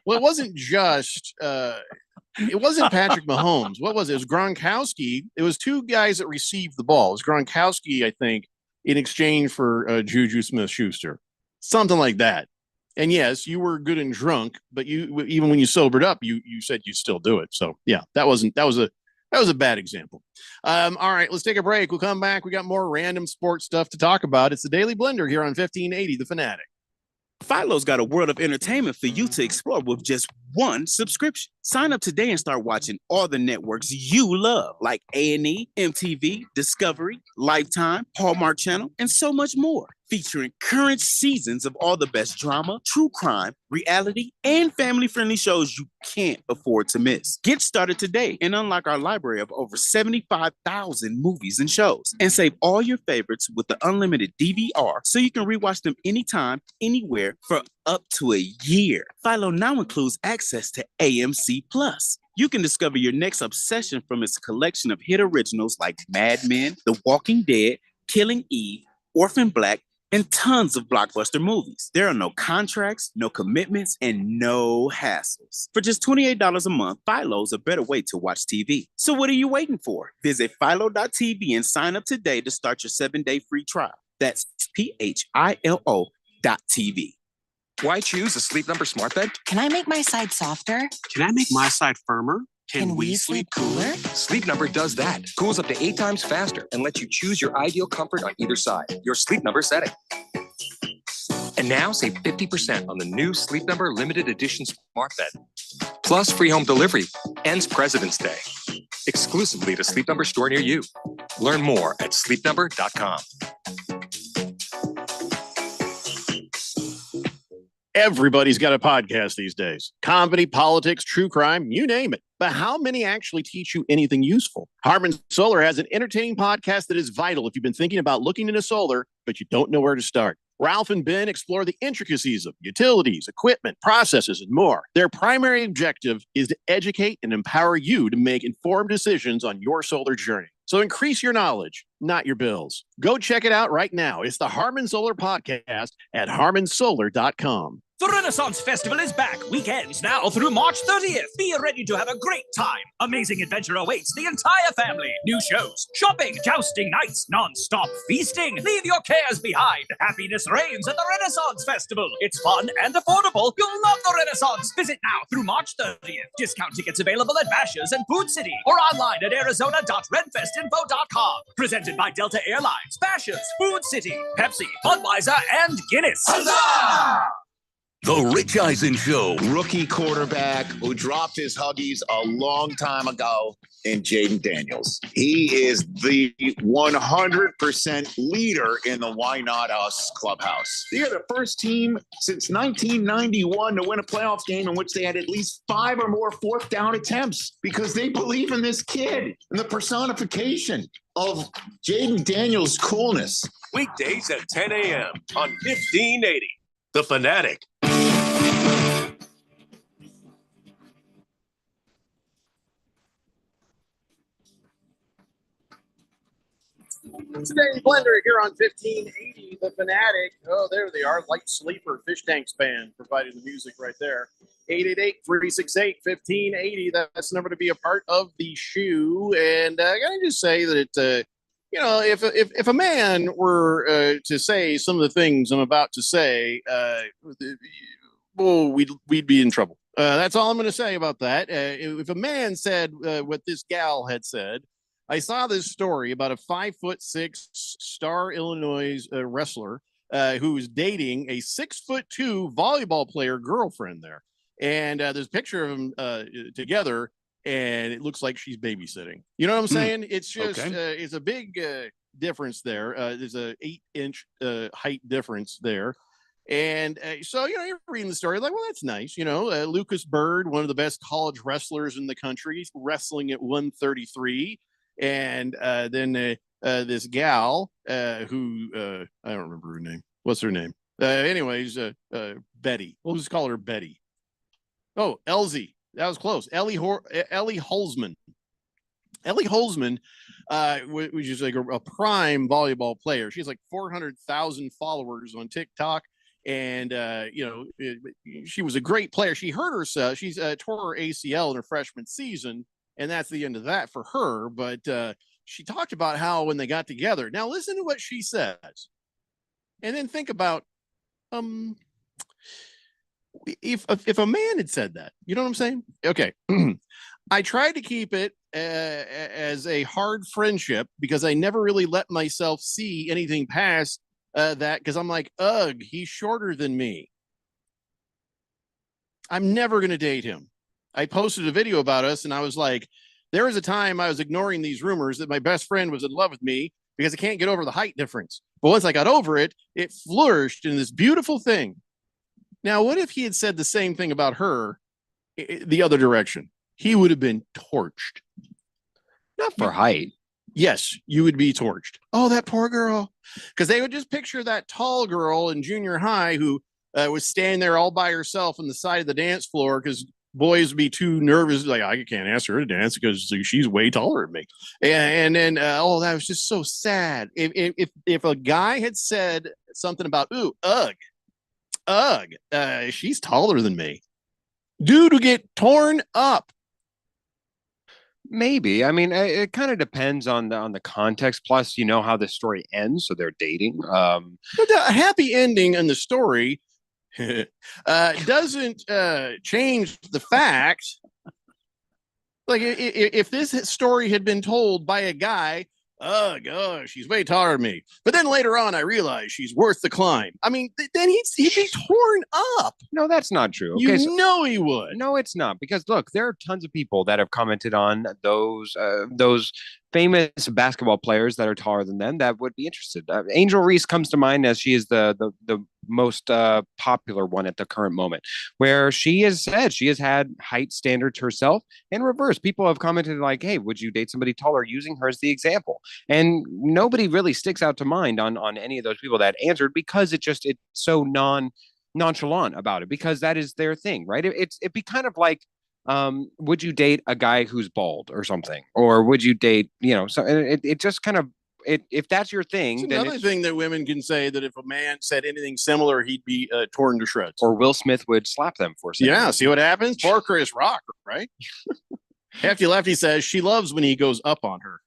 Well, it wasn't just it wasn't Patrick Mahomes. What was it? It was Gronkowski. It was two guys that received the ball. It was Gronkowski, I think, in exchange for Juju Smith-Schuster, something like that. And yes, you were good and drunk, but even when you sobered up, you said you'd still do it. So yeah, that was a bad example. All right, let's take a break. We'll come back. We got more random sports stuff to talk about. It's the Daily Blender here on 1580 The Fanatic. Philo's got a world of entertainment for you to explore with just one subscription. Sign up today and start watching all the networks you love, like A&E, MTV, Discovery, Lifetime, Hallmark Channel, and so much more. featuring current seasons of all the best drama, true crime, reality, and family-friendly shows you can't afford to miss. Get started today and unlock our library of over 75,000 movies and shows. And save all your favorites with the unlimited DVR so you can rewatch them anytime, anywhere for up to a year. Philo now includes access to AMC+. You can discover your next obsession from its collection of hit originals like Mad Men, The Walking Dead, Killing Eve, Orphan Black, and tons of blockbuster movies. There are no contracts, no commitments, and no hassles. For just $28 a month, Philo's a better way to watch TV. So what are you waiting for? Visit philo.tv and sign up today to start your 7-day free trial. That's PHILO.tv. Why choose a Sleep Number smart bed? Can I make my side softer? Can I make my side firmer? Can we sleep cooler? Sleep Number does that. Cools up to 8 times faster and lets you choose your ideal comfort on either side. Your Sleep Number setting. And now save 50% on the new Sleep Number limited edition smart bed. Plus free home delivery. Ends President's Day. Exclusively to Sleep Number store near you. Learn more at sleepnumber.com. Everybody's got a podcast these days. Comedy, politics, true crime, you name it. But how many actually teach you anything useful? Harman Solar has an entertaining podcast that is vital if you've been thinking about looking into solar, but you don't know where to start. Ralph and Ben explore the intricacies of utilities, equipment, processes, and more. Their primary objective is to educate and empower you to make informed decisions on your solar journey. So increase your knowledge, not your bills. Go check it out right now. It's the Harman Solar Podcast at harmansolar.com. The Renaissance Festival is back. Weekends now through March 30th. Be ready to have a great time. Amazing adventure awaits the entire family. New shows, shopping, jousting nights, non-stop feasting. Leave your cares behind. Happiness reigns at the Renaissance Festival. It's fun and affordable. You'll love the Renaissance. Visit now through March 30th. Discount tickets available at Bashers' and Food City or online at arizona.redfestinfo.com. Presented by Delta Airlines, Bashers', Food City, Pepsi, Budweiser, and Guinness. Huzzah! The Rich Eisen Show. Rookie quarterback who dropped his Huggies a long time ago in Jaden Daniels. He is the 100% leader in the Why Not Us clubhouse. They are the first team since 1991 to win a playoff game in which they had at least 5 or more fourth down attempts because they believe in this kid and the personification of Jaden Daniels' coolness. Weekdays at 10 a.m. on 1580. The Fanatic. Today, Blender here on 1580, The Fanatic. Oh, there they are. Light Sleeper, Fish Tanks Band, providing the music right there. 888-368-1580. That's the number to be a part of the shoe. And I gotta just say that, if a man were to say some of the things I'm about to say, we'd be in trouble. That's all I'm going to say about that. If a man said what this gal had said, I saw this story about a 5'6" star Illinois wrestler who was dating a 6'2" volleyball player girlfriend there. And there's a picture of them together, and it looks like she's babysitting. You know what I'm saying? It's just, it's a big difference there. There's a 8-inch height difference there. And so, you're reading the story like, well, that's nice. Lucas Bird, one of the best college wrestlers in the country, wrestling at 133. And then this gal who I don't remember her name. What's her name? Betty. We'll just call her Betty. Oh, Elsie. That was close. Ellie Holzman. Ellie Holzman, which is like a prime volleyball player. She has like 400,000 followers on TikTok. And, she was a great player. She hurt herself. She's tore her ACL in her freshman season. And that's the end of that for her. But she talked about how when they got together. Now, listen to what she says. And then think about if a man had said that, you know what I'm saying? Okay. I tried to keep it as a hard friendship because I never really let myself see anything past that because I'm like, ugh, he's shorter than me. I'm never going to date him. I posted a video about us and I was like, there was a time I was ignoring these rumors that my best friend was in love with me because I can't get over the height difference. But once I got over it, it flourished in this beautiful thing. Now, what if he had said the same thing about her the other direction? He would have been torched. Not for height. Yes, you would be torched. Oh, that poor girl. Because they would just picture that tall girl in junior high who was standing there all by herself on the side of the dance floor because boys would be too nervous. Like, I can't ask her to dance because she's way taller than me. And then, that was just so sad. If a guy had said something about, ooh, ugh, she's taller than me, dude would get torn up. Maybe. I mean, it kind of depends on the context. Plus, you know how the story ends, so they're dating. But a happy ending in the story doesn't change the fact. Like, if this story had been told by a guy, oh gosh, she's way taller than me, but then later on I realized she's worth the climb. I mean, then he'd be torn up. No, that's not true. Okay, you know he would. No, it's not, because look, there are tons of people that have commented on those famous basketball players that are taller than them that would be interested. Angel Reese comes to mind, as she is the most popular one at the current moment, where she has said she has had height standards herself. In reverse, people have commented like, hey, would you date somebody taller, using her as the example? And nobody really sticks out to mind on any of those people that answered, because it's so nonchalant about it, because that is their thing, right? It'd be kind of like, would you date a guy who's bald or something, or would you date, so it just kind of, if that's your thing. It's another thing that women can say, that if a man said anything similar, he'd be torn to shreds. Or Will Smith would slap them for saying that. See what happens? Poor Chris Rock, right? Hefty Lefty says she loves when he goes up on her.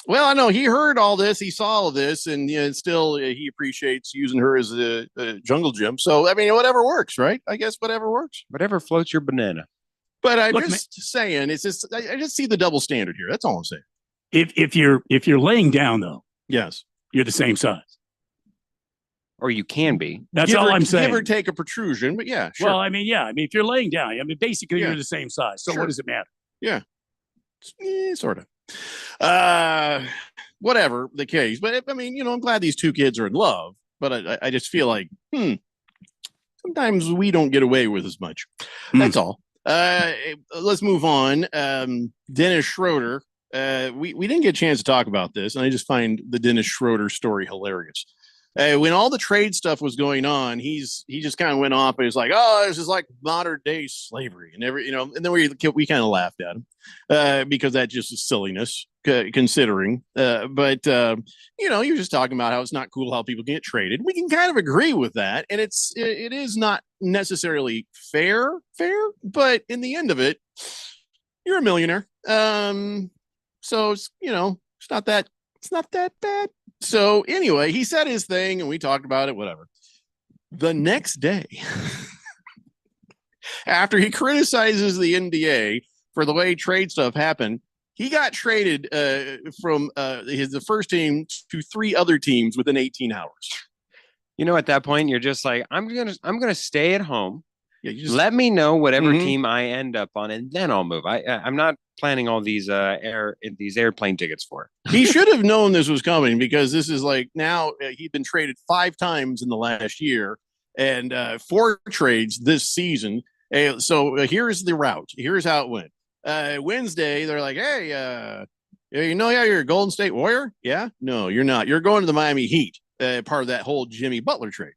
Well, I know he heard all this, he saw all this, and still he appreciates using her as a jungle gym. So, I mean, whatever works, right? I guess whatever works. Whatever floats your banana. But I just see the double standard here. That's all I'm saying. If you're laying down, though, yes, you're the same size. Or you can be. That's all I'm saying. Give or take a protrusion, but yeah, sure. Well, I mean, if you're laying down, basically you're the same size. So Sure. what does it matter? Yeah. Sort of. Whatever the case. But I mean, I'm glad these two kids are in love, but I just feel like, sometimes we don't get away with as much. That's all. Let's move on. Dennis Schroeder. We didn't get a chance to talk about this, and I just find the Dennis Schroeder story hilarious. When all the trade stuff was going on, he just kind of went off and he was like, "Oh, this is like modern day slavery," and and then we kind of laughed at him because that just is silliness considering. But you're just talking about how it's not cool how people get traded. We can kind of agree with that, and it is not necessarily fair, but in the end of it, you're a millionaire. So it's not that bad. So anyway, he said his thing and we talked about it, whatever. The next day, after he criticizes the NBA for the way trade stuff happened, he got traded from the first team to 3 other teams within 18 hours. At that point, you're just like, I'm gonna stay at home. Yeah, let me know whatever team I end up on, and then I'll move. I'm not planning all these airplane tickets for it. He should have known this was coming, because this is like, now he'd been traded 5 times in the last year and 4 trades this season. So here's the route. Here's how it went. Wednesday, they're like, hey, you're a Golden State Warrior. Yeah, no, you're not. You're going to the Miami Heat, part of that whole Jimmy Butler trade.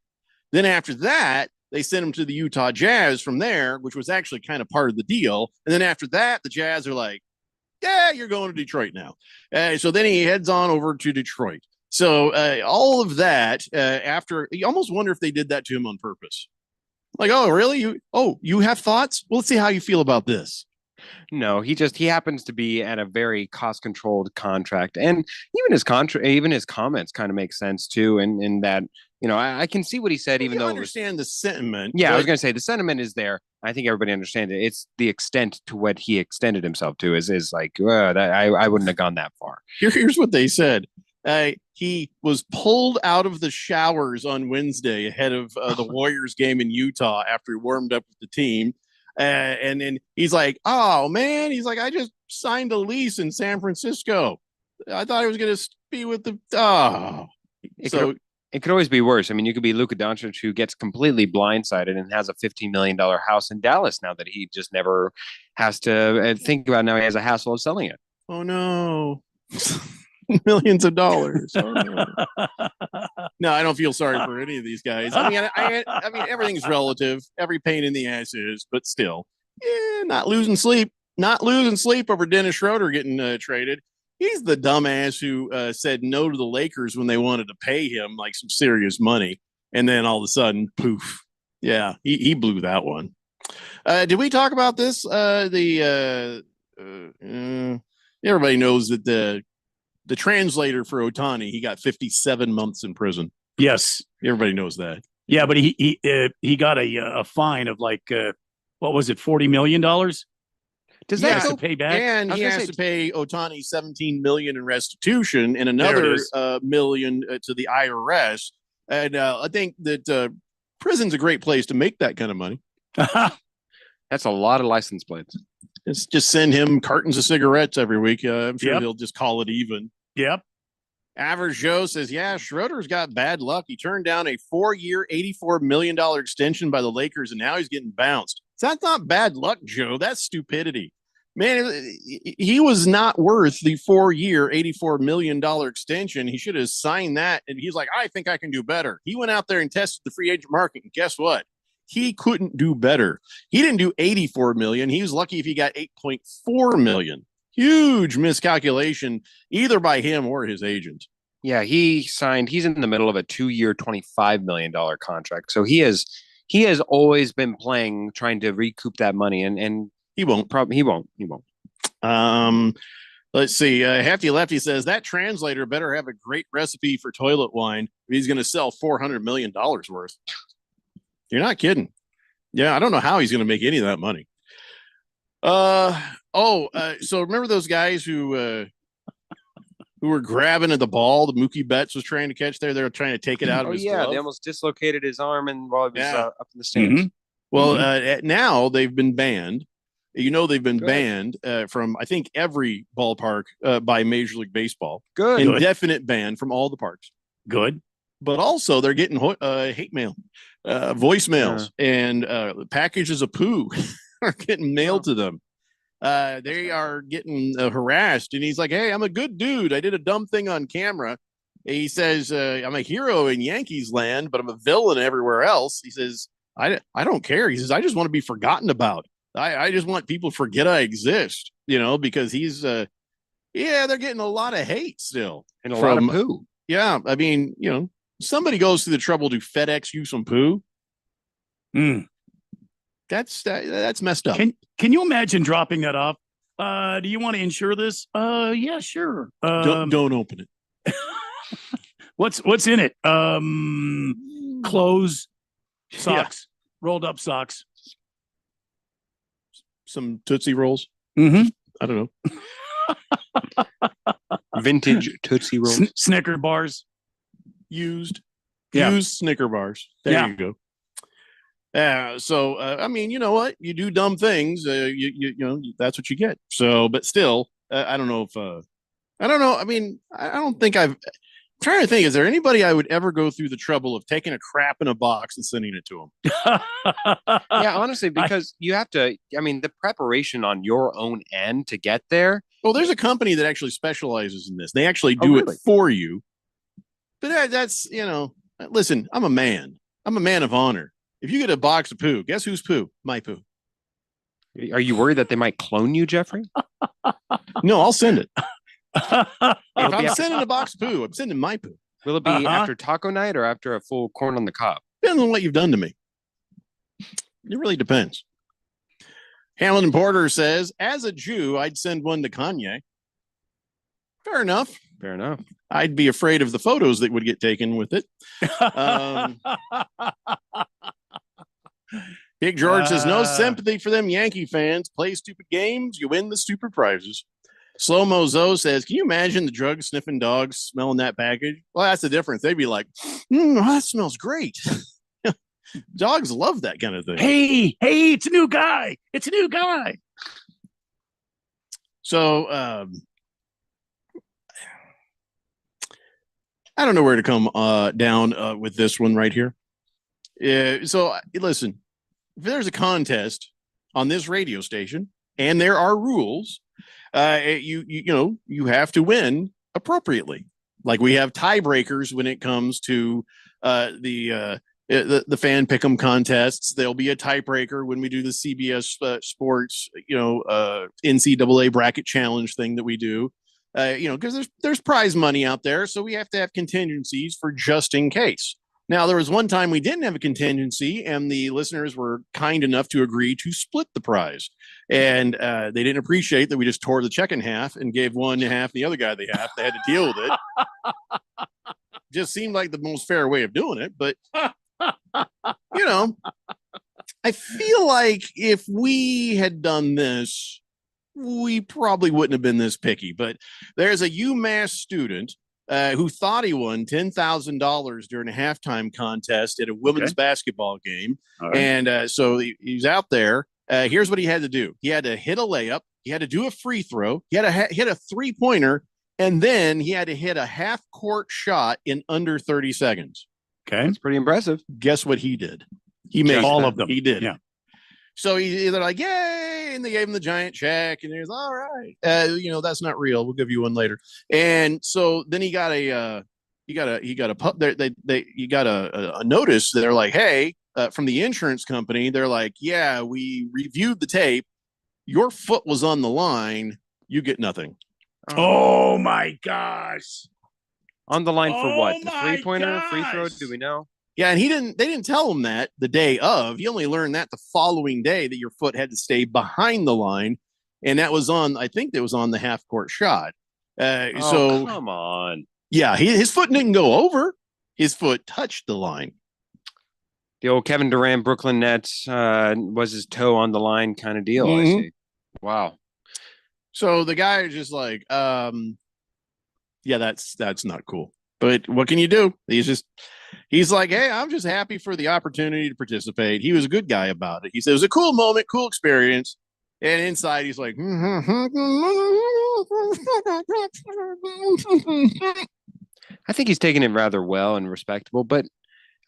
Then after that, they sent him to the Utah Jazz from there, which was actually kind of part of the deal. And then after that, the Jazz are like, yeah, you're going to Detroit now. So then he heads on over to Detroit. So all of that after, you almost wonder if they did that to him on purpose. Like, oh, really? You have thoughts? Well, let's see how you feel about this. No, he happens to be at a very cost-controlled contract, and even his comments kind of make sense too. In that, I can see what he said, even though understand the sentiment. Yeah, I was going to say the sentiment is there. I think everybody understands it. It's the extent to what he extended himself to is like, that I wouldn't have gone that far. Here's what they said. He was pulled out of the showers on Wednesday ahead of the Warriors game in Utah after he warmed up with the team. And then he's like, oh, man. He's like, I just signed a lease in San Francisco. I thought I was going to be with the. Oh. It could always be worse. I mean, you could be Luka Doncic, who gets completely blindsided and has a $15 million house in Dallas now that he just never has to think about. Now he has a hassle of selling it. Oh, no. Millions of dollars. Oh, no. No, I don't feel sorry for any of these guys. I mean, everything's relative. Every pain in the ass is, but still, not losing sleep. Not losing sleep over Dennis Schroeder getting traded. He's the dumbass who said no to the Lakers when they wanted to pay him like some serious money. And then all of a sudden, poof. Yeah, he blew that one. Did we talk about this? Everybody knows that the translator for Ohtani, he got 57 months in prison. Yes. Everybody knows that. Yeah, but he got a fine of like, what was it, $40 million? Does that to pay back? And he has to pay Ohtani $17 million in restitution and another million to the IRS. And I think that prison's a great place to make that kind of money. That's a lot of license plates. It's just send him cartons of cigarettes every week. I'm sure he'll just call it even. Yep. Average Joe says, yeah, Schroeder's got bad luck. He turned down a 4-year, $84 million extension by the Lakers, and now he's getting bounced. That's not bad luck, Joe. That's stupidity. Man, he was not worth the 4-year, $84 million extension. He should have signed that. And he's like, I think I can do better. He went out there and tested the free agent market. And guess what? He couldn't do better. He didn't do 84 million. He was lucky if he got 8.4 million. Huge miscalculation, either by him or his agent. Yeah, he's in the middle of a 2-year, $25 million contract. So he has always been trying to recoup that money, and he won't. He won't. Let's see. Hefty Lefty says that translator better have a great recipe for toilet wine if he's going to sell $400 million worth. You're not kidding. Yeah, I don't know how he's going to make any of that money. So remember those guys who were grabbing at the ball? The Mookie Betts was trying to catch there. They were trying to take it out of his glove. They almost dislocated his arm while he was up in the stands. Mm-hmm. Well, now they've been banned. You know, they've been banned from, I think, every ballpark by Major League Baseball. Good. Indefinite ban from all the parks. Good. But also they're getting hate mail, voicemails, and packages of poo are getting mailed to them. They are getting harassed. And he's like, hey, I'm a good dude. I did a dumb thing on camera. He says, I'm a hero in Yankees land, but I'm a villain everywhere else. He says, I don't care. He says, I just want to be forgotten about. I just want people to forget I exist, because he's, they're getting a lot of hate still. And a lot of poo. Yeah. I mean, somebody goes through the trouble to FedEx you some poo. That's messed up. Can you imagine dropping that off? Do you want to insure this? Yeah, sure. Don't open it. What's in it? Clothes, socks, rolled up socks. Some Tootsie Rolls. Mm-hmm. I don't know. Vintage Tootsie Rolls. Snicker bars. Used Snicker bars. There you go. So I mean, you know what? You do dumb things. That's what you get. So, but still, I don't know if I don't know. I mean, I don't think I'm trying to think. Is there anybody I would ever go through the trouble of taking a crap in a box and sending it to them? Yeah, honestly, because you have to. I mean, the preparation on your own end to get there. Well, there's a company that actually specializes in this. They actually do it for you. But that's listen. I'm a man. I'm a man of honor. If you get a box of poo, guess whose poo? My poo. Are you worried that they might clone you, Jeffrey? No, I'll send it. If I'm sending a box of poo, I'm sending my poo. Will it be after taco night or after a full corn on the cob? Depends on what you've done to me. It really depends. Hamilton Porter says, as a Jew, I'd send one to Kanye. Fair enough. Fair enough. I'd be afraid of the photos that would get taken with it. Big George says, no sympathy for them Yankee fans. Play stupid games, you win the stupid prizes. Slow Mo Zo says, can you imagine the drug sniffing dogs smelling that package? Well, that's the difference. They'd be like, that smells great. Dogs love that kind of thing. Hey, it's a new guy. It's a new guy. So I don't know where to come down with this one right here. So listen, if there's a contest on this radio station and there are rules, you have to win appropriately. Like we have tiebreakers when it comes to the fan pick'em contests. There'll be a tiebreaker when we do the CBS Sports, NCAA bracket challenge thing that we do. Because there's prize money out there, so we have to have contingencies for just in case. Now, there was one time we didn't have a contingency, and the listeners were kind enough to agree to split the prize. And they didn't appreciate that we just tore the check in half and gave one half, the other guy the half. They had to deal with it. Just seemed like the most fair way of doing it. But, I feel like if we had done this, we probably wouldn't have been this picky. But there's a UMass student who thought he won $10,000 during a halftime contest at a women's basketball game. Right. And so he's out there. Here's what he had to do. He had to hit a layup. He had to do a free throw. He had to hit a three-pointer. And then he had to hit a half-court shot in under 30 seconds. Okay. That's pretty impressive. Guess what he did? He made all of them. He did. Yeah. So they're like, yay, and they gave him the giant check, and he was all right. That's not real. We'll give you one later. And so then he got a notice. They're like, hey, from the insurance company. They're like, yeah, we reviewed the tape. Your foot was on the line. You get nothing. Oh my gosh! On the line for what? The my 3-pointer, free throw? gosh. Do we know? Yeah, and they didn't tell him that the day of. He only learned that the following day that your foot had to stay behind the line, and that was on. I think that was on the half court shot. So come on. Yeah, his foot didn't go over. His foot touched the line. The old Kevin Durant Brooklyn Nets was his toe on the line kind of deal. I see. Wow. So the guy is just like, yeah, that's not cool. But what can you do? He's like, hey, I'm just happy for the opportunity to participate. He was a good guy about it. He said it was a cool moment, cool experience. And inside he's like, I think he's taking it rather well and respectable. But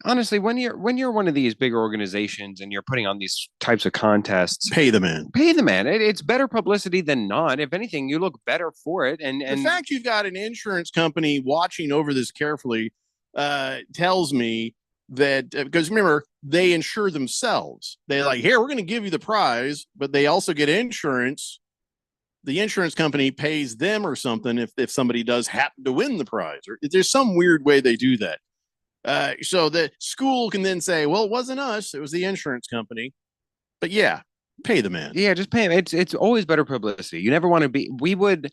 honestly, when you're one of these bigger organizations and you're putting on these types of contests, pay the man. It's better publicity than not. If anything, you look better for it. And the fact you've got an insurance company watching over this carefully tells me that, because remember, they insure themselves. They're like, here, we're going to give you the prize, but they also get insurance. The insurance company pays them or something if somebody does happen to win the prize, or there's some weird way they do that. So the school can then say, well, it wasn't us, it was the insurance company. But yeah, pay the man. Yeah, just pay him. It's always better publicity. You never want to be. We would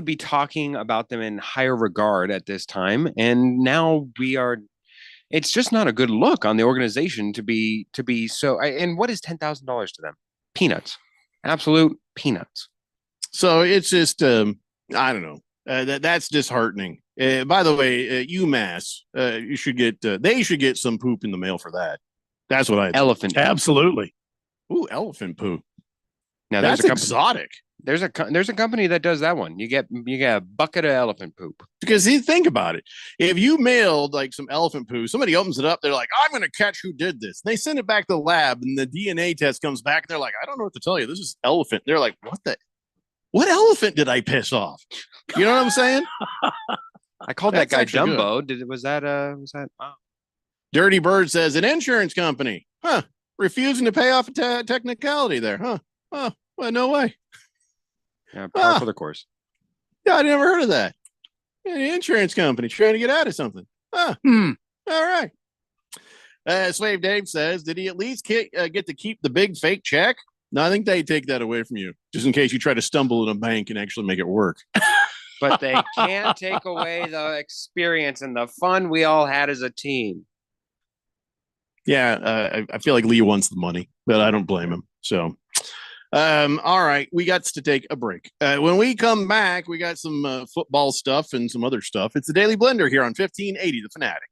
be talking about them in higher regard at this time, and now we are. It's just not a good look on the organization to be so. And what is $10,000 to them? Peanuts, absolute peanuts. So it's just I don't know. That's disheartening. By the way, UMass, you should get. They should get some poop in the mail for that. That's what I think. Elephant. Absolutely. Ooh, elephant poo. Now that's exotic. There's a company that does that one. You get a bucket of elephant poop. Because you think about it, if you mailed like some elephant poo, somebody opens it up, they're like, I'm going to catch who did this. And they send it back to the lab, and the DNA test comes back, and they're like, I don't know what to tell you. This is elephant. They're like, what elephant did I piss off? You know what I'm saying? I called that guy Dumbo. Was that? Wow. Dirty Bird says an insurance company, refusing to pay off a technicality there, well, no way. Yeah, par for the course. Yeah, I never heard of that. An insurance company trying to get out of something. All right. Slave Dave says, did he at least get to keep the big fake check? No, I think they take that away from you, just in case you try to stumble in a bank and actually make it work. But they can't take away the experience and the fun we all had as a team. Yeah, I feel like Lee wants the money, but I don't blame him. So, all right, we got to take a break. When we come back, we got some football stuff and some other stuff. It's the Daily Blender here on 1580 The Fanatic.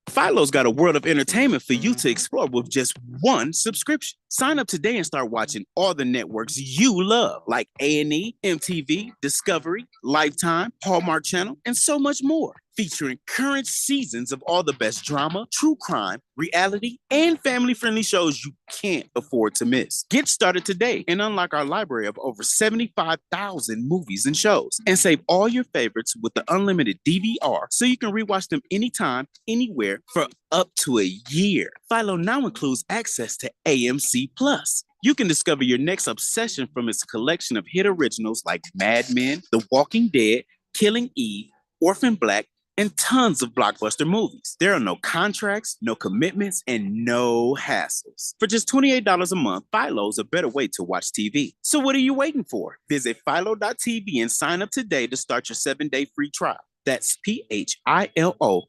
Philo's got a world of entertainment for you to explore with just one subscription. Sign up today and start watching all the networks you love, like A&E, MTV, Discovery, Lifetime, Hallmark Channel, and so much more. Featuring current seasons of all the best drama, true crime, reality, and family-friendly shows you can't afford to miss. Get started today and unlock our library of over 75,000 movies and shows. And save all your favorites with the unlimited DVR so you can rewatch them anytime, anywhere for up to a year. Philo now includes access to AMC Plus. You can discover your next obsession from its collection of hit originals like Mad Men, The Walking Dead, Killing Eve, Orphan Black, and tons of blockbuster movies. There are no contracts, no commitments, and no hassles. For just $28 a month, Philo's a better way to watch TV. So what are you waiting for? Visit philo.tv and sign up today to start your 7-day free trial. That's PHILO.tv.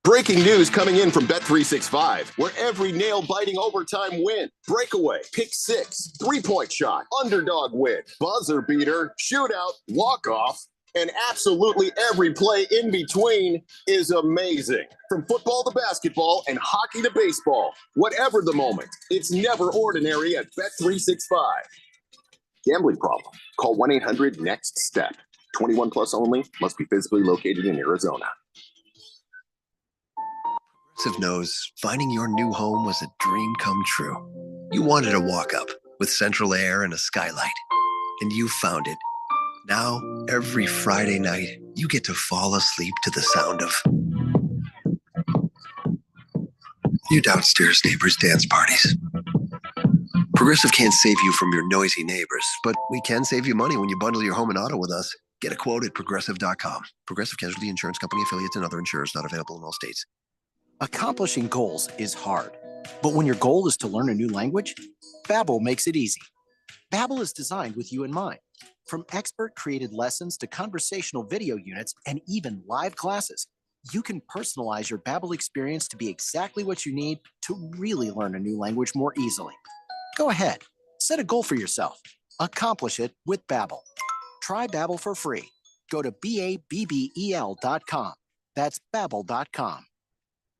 Breaking news coming in from Bet365, where every nail-biting overtime win, breakaway, pick six, three-point shot, underdog win, buzzer beater, shootout, walk-off, and absolutely every play in between is amazing. From football to basketball and hockey to baseball, whatever the moment, it's never ordinary at Bet365. Gambling problem? Call 1-800-NEXT-STEP. 21 plus only. Must be physically located in Arizona. Progressive knows finding your new home was a dream come true. You wanted a walk-up with central air and a skylight, and you found it. Now, every Friday night, you get to fall asleep to the sound of your downstairs neighbors' dance parties. Progressive can't save you from your noisy neighbors, but we can save you money when you bundle your home and auto with us. Get a quote at Progressive.com. Progressive Casualty Insurance Company affiliates and other insurers not available in all states. Accomplishing goals is hard, but when your goal is to learn a new language, Babbel makes it easy. Babbel is designed with you in mind. From expert-created lessons to conversational video units and even live classes, you can personalize your Babbel experience to be exactly what you need to really learn a new language more easily. Go ahead, set a goal for yourself. Accomplish it with Babbel. Try Babbel for free. Go to BABBEL.com. That's Babbel.com.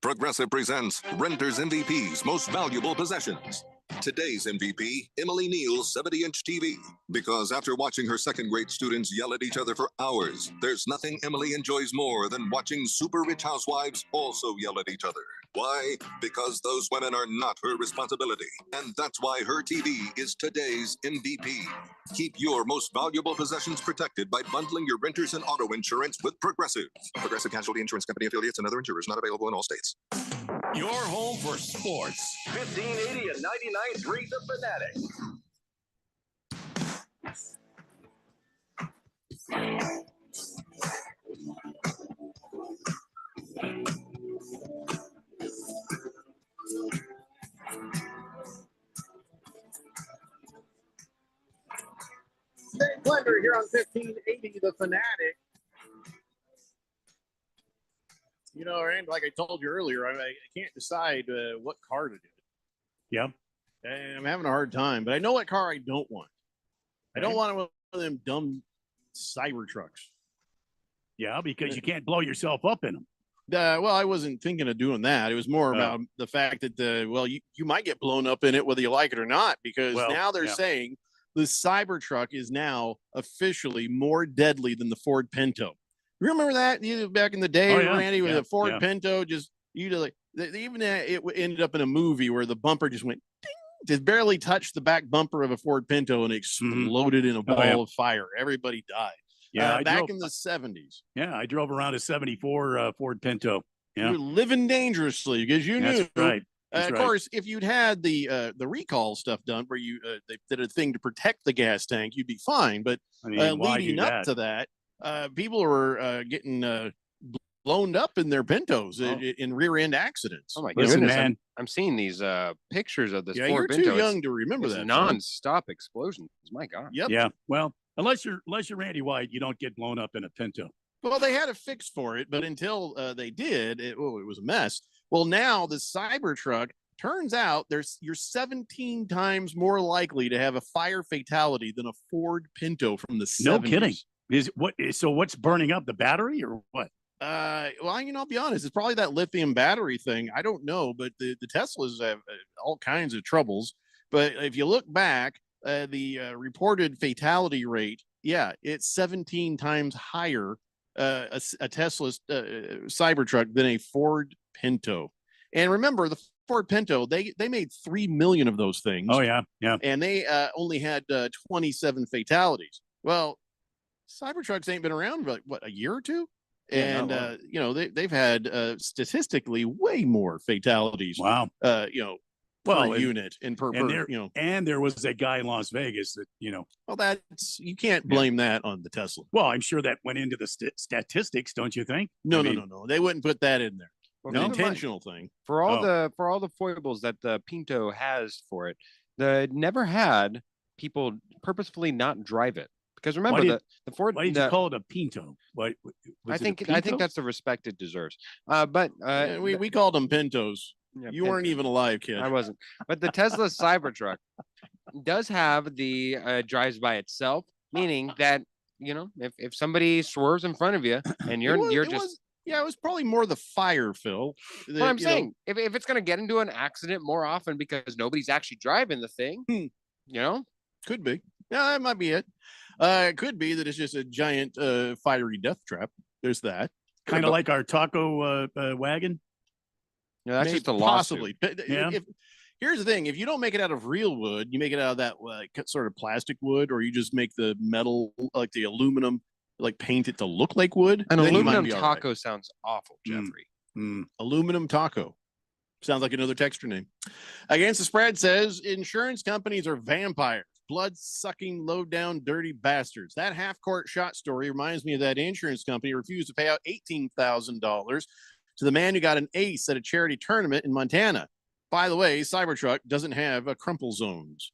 Progressive presents Renters MVP's Most Valuable Possessions. Today's MVP, Emily Neal's 70-inch TV. Because after watching her second-grade students yell at each other for hours, there's nothing Emily enjoys more than watching super rich housewives also yell at each other. Why? Because those women are not her responsibility. And that's why her TV is today's MVP. Keep your most valuable possessions protected by bundling your renters and auto insurance with Progressive. Progressive Casualty Insurance Company affiliates and other insurers not available in all states. Your home for sports. 1580 and 99.3 The Fanatic. Dave Blender here on 1580 The Fanatic. You know, and like I told you earlier, I can't decide what car to do. Yep. And I'm having a hard time, but I know what car I don't want. I don't want one of them dumb cyber trucks. Yeah, because you can't blow yourself up in them. Well, I wasn't thinking of doing that. It was more about the fact that, you might get blown up in it whether you like it or not, because now they're saying the Cybertruck is now officially more deadly than the Ford Pinto. Remember that back in the day, Randy, with the Ford Pinto, just it ended up in a movie where the bumper just went ding, just barely touched the back bumper of a Ford Pinto and exploded in a ball of fire. Everybody died. Yeah, back in the 70s. Yeah, I drove around a 74 Ford Pinto. Yeah. You were living dangerously because you knew. That's right. Of course, if you'd had the recall stuff done where they did a thing to protect the gas tank, you'd be fine. But leading up to that, people were getting blown up in their Pintos in rear end accidents. Oh my goodness, man! I'm seeing these pictures of this Ford Pinto. You're too young to remember that. Non-stop explosions. My God. Yep. Yeah. Well, unless you're Randy White, you don't get blown up in a Pinto. Well, they had a fix for it, but until they did, it was a mess. Well, now the Cybertruck, turns out you're 17 times more likely to have a fire fatality than a Ford Pinto from the 70s. No kidding. So what's burning up, the battery or what? Well, I'll be honest. It's probably that lithium battery thing. I don't know, but the Teslas have all kinds of troubles. But if you look back, the reported fatality rate, it's 17 times higher a Tesla Cybertruck than a Ford Pinto. And remember, the Ford Pinto, they made 3 million of those things. Oh yeah, yeah. And they only had 27 fatalities. Well, Cybertrucks ain't been around for like, a year or two? And they've had statistically way more fatalities. Wow. Per unit and per and there was a guy in Las Vegas that Well, that's you can't blame that on the Tesla. Well, I'm sure that went into the statistics, don't you think? No. They wouldn't put that in there. Well, An keep in mind, intentional thing. For all the foibles that the Pinto has for it, the never had people purposefully not drive it. Because remember the Ford. Why did you call it a Pinto? I think that's the respect it deserves. But we called them Pintos. Yeah, you weren't even alive, kid. I wasn't. But the Tesla Cybertruck does have the drives by itself, meaning that if somebody swerves in front of you and it was probably more the fire, Phil. What I'm saying, if it's going to get into an accident more often because nobody's actually driving the thing, could be. Yeah, that might be it. It could be that it's just a giant fiery death trap. There's that. Kind of like our taco wagon. Yeah, that's just a lawsuit. Possibly. Yeah. Here's the thing: if you don't make it out of real wood, you make it out of that sort of plastic wood, or you just make the metal, like the aluminum, like paint it to look like wood. An then you might aluminum be all taco right. sounds awful, Jeffrey. Aluminum taco. Sounds like another texture name. Against the Spread says insurance companies are vampires, blood-sucking, low-down, dirty bastards. That half-court shot story reminds me of that insurance company refused to pay out $18,000 to the man who got an ace at a charity tournament in Montana. By the way, Cybertruck doesn't have crumple zones.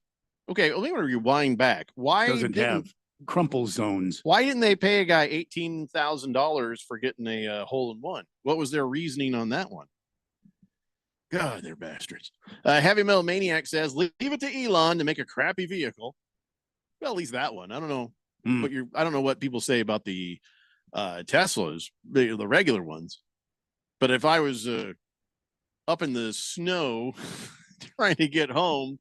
Okay, let me rewind back. Why doesn't have crumple zones? Why didn't they pay a guy $18,000 for getting a hole-in-one? What was their reasoning on that one? God, they're bastards. Heavy Metal Maniac says, leave it to Elon to make a crappy vehicle. Well, at least that one. I don't know I don't know what people say about the Teslas, the regular ones. But if I was up in the snow trying to get home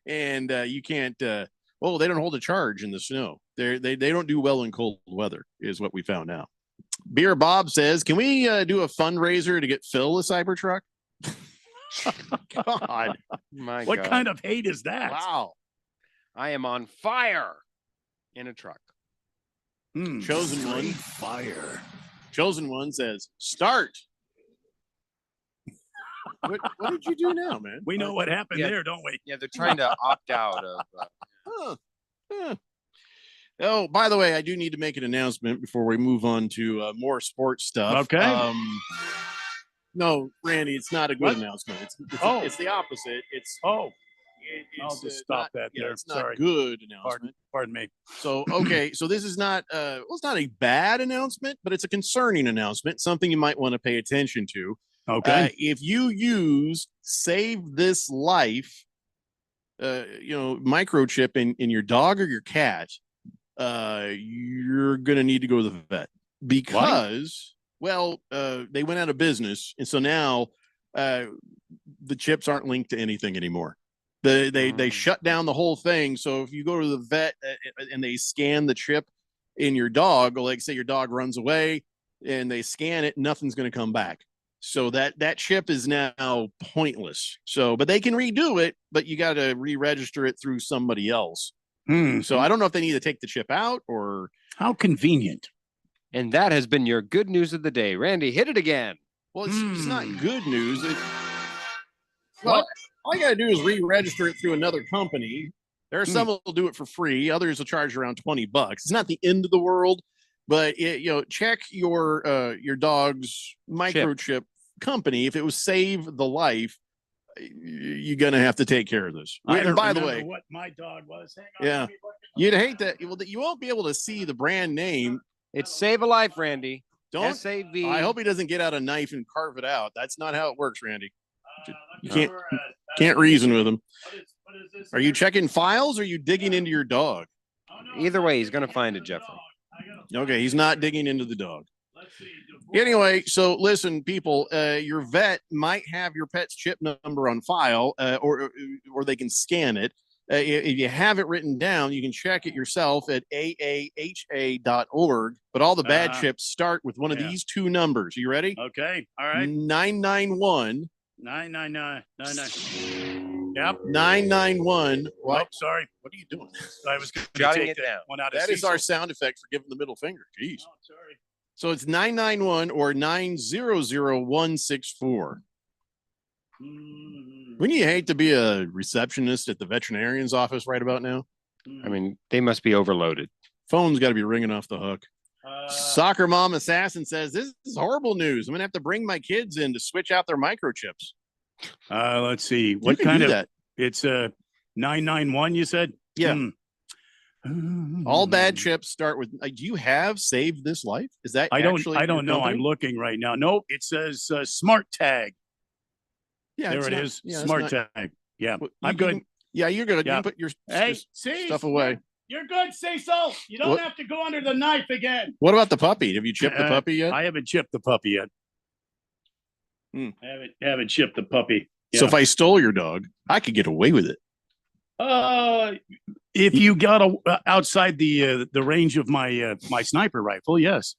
and you can't, they don't hold a charge in the snow. They don't do well in cold weather is what we found out. Beer Bob says, can we do a fundraiser to get Phil a Cybertruck? God. What kind of hate is that? Wow. I am on fire in a truck. Chosen one. Fire. Chosen one says, start. What did you do now, man? We know what happened there, don't we? Yeah, they're trying to opt out of. Oh, by the way, I do need to make an announcement before we move on to more sports stuff. Okay. No, Randy, it's not a good announcement. It's the opposite. I'll just stop that there. It's not Sorry. good announcement. Pardon me. So, okay. So this is not, it's not a bad announcement, but it's a concerning announcement, something you might want to pay attention to. Okay. If you use Save This Life, microchip in your dog or your cat, you're going to need to go to the vet because, they went out of business. And so now the chips aren't linked to anything anymore. They shut down the whole thing. So if you go to the vet and they scan the chip in your dog, or like say your dog runs away and they scan it, nothing's going to come back. So that chip is now pointless. So, but they can redo it, but you got to re-register it through somebody else. So I don't know if they need to take the chip out or how convenient. And that has been your good news of the day. Randy, hit it again. Well, it's not good news. All you got to do is re-register it through another company. There are some will do it for free. Others will charge around $20. It's not the end of the world, but check your dog's microchip company. If it was Save the Life, you're gonna have to take care of this. And by the way, what my dog was. Hang on, yeah, you'd hate that. You won't be able to see the brand name. It's Save a Life, Randy. Don't S-A-V. I hope he doesn't get out a knife and carve it out. That's not how it works, Randy. You can't reason with him. Are you checking files or are you digging into your dog? Either way, he's gonna find it, Jeffrey. Okay, he's not digging into the dog. Anyway, so listen, people, your vet might have your pet's chip number on file, or they can scan it. If you have it written down, you can check it yourself at aaha.org. But all the bad chips start with one of these two numbers. You ready? Okay. All right. 991. 999. Yep. 991. What? Oh, sorry. What are you doing? I was going to Jotting take it down. one out of That is Cecil. our sound effect for giving the middle finger. Jeez. Oh, sorry. So it's 991 or 900164. Wouldn't you hate to be a receptionist at the veterinarian's office right about now? I mean, they must be overloaded. Phone's got to be ringing off the hook. Soccer Mom Assassin says, this is horrible news. I'm going to have to bring my kids in to switch out their microchips. Let's see. What can kind do of that. It's 991, you said? Yeah. All bad chips start with, do you have Save This Life? Is that I don't actually your know. I'm company? looking right now. Nope. It says Smart Tag. Yeah, there it's it not- is. yeah, it's Smart not- Tag. Yeah. You I'm can- good. Yeah, you're good. You Yeah. can put your Hey, see stuff away. You're good, Cecil. You don't What- have to go under the knife again. What about the puppy? Have you chipped the puppy yet? I haven't chipped the puppy yet. I haven't chipped the puppy. So if I stole your dog, I could get away with it. If you got outside the range of my my sniper rifle, yes.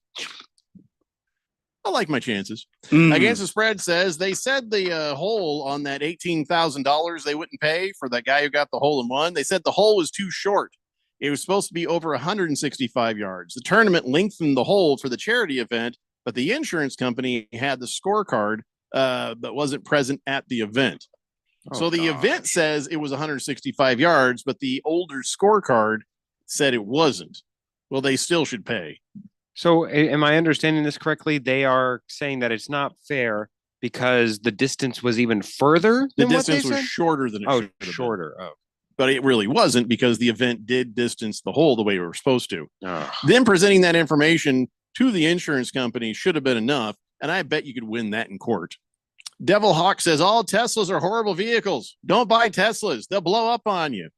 I like my chances. Mm. Against the Spread says they said the hole on that $18,000 they wouldn't pay for that guy who got the hole in one. They said the hole was too short. It was supposed to be over 165 yards. The tournament lengthened the hole for the charity event, but the insurance company had the scorecard but wasn't present at the event. So the event says it was 165 yards, but the older scorecard said it wasn't. Well, they still should pay. So, am I understanding this correctly? They are saying that it's not fair because the distance was even further. The than what they distance was said? shorter than it should have been. shorter. Oh, But it really wasn't because the event did distance the hole the way we were supposed to. Ugh. Them presenting that information to the insurance company should have been enough, and I bet you could win that in court. Devil Hawk says all Teslas are horrible vehicles. Don't buy Teslas. They'll blow up on you.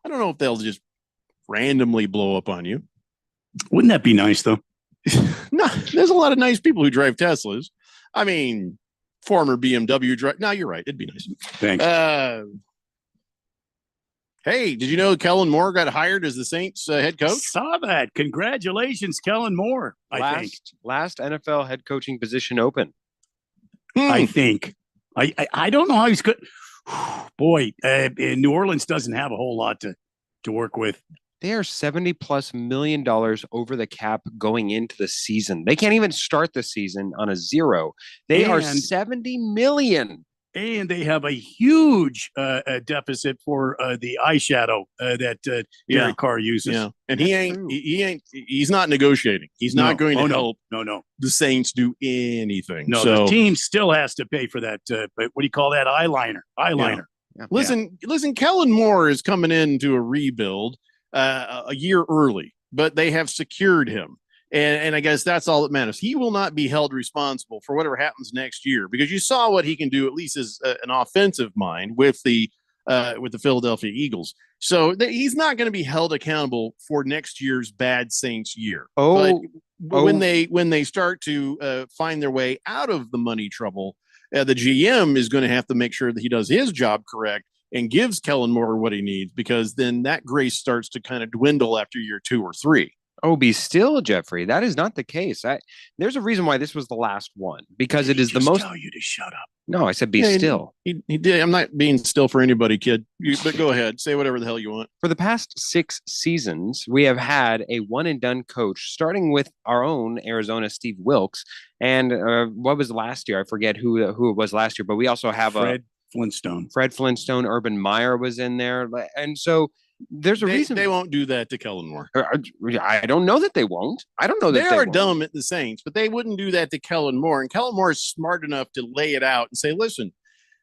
I don't know if they'll just randomly blow up on you. Wouldn't that be nice, though? No, there's a lot of nice people who drive Teslas. I mean, former BMW drive. No, you're right. It'd be nice. Thanks. Hey, did you know Kellen Moore got hired as the Saints head coach? Saw that. Congratulations, Kellen Moore. I think. last NFL head coaching position open. I think. I don't know how he's good. Boy, New Orleans doesn't have a whole lot to work with. They are $70+ million over the cap going into the season. They can't even start the season on a zero. They are And- 70 million. And they have a huge deficit for the eyeshadow that Derek Carr uses. Yeah, and he's not negotiating. He's not going to help. No. The Saints do anything. No, so, the team still has to pay for that. What do you call that? Eyeliner. Listen, Kellen Moore is coming into a rebuild a year early, but they have secured him. And I guess that's all that matters. He will not be held responsible for whatever happens next year because you saw what he can do, at least as an offensive mind with the Philadelphia Eagles. So he's not going to be held accountable for next year's bad Saints year. But when they start to find their way out of the money trouble, the GM is going to have to make sure that he does his job correct and gives Kellen Moore what he needs, because then that grace starts to kind of dwindle after year 2 or 3. Oh, be still, Jeffrey. That is not the case. There's a reason why this was the last one, because it is the most. Tell you to shut up. No, I said be Yeah, still. He did. I'm not being still for anybody, kid. But go ahead, say whatever the hell you want. For the past 6 seasons, we have had a one and done coach, starting with our own Arizona Steve Wilkes. And what was last year? I forget who it was last year, but we also have Fred Flintstone. Fred Flintstone, Urban Meyer was in there, and so. There's a reason they won't do that to Kellen Moore. I don't know that they won't. I don't know that they they are won't. dumb at the Saints, but they wouldn't do that to Kellen Moore. And Kellen Moore is smart enough to lay it out and say, listen,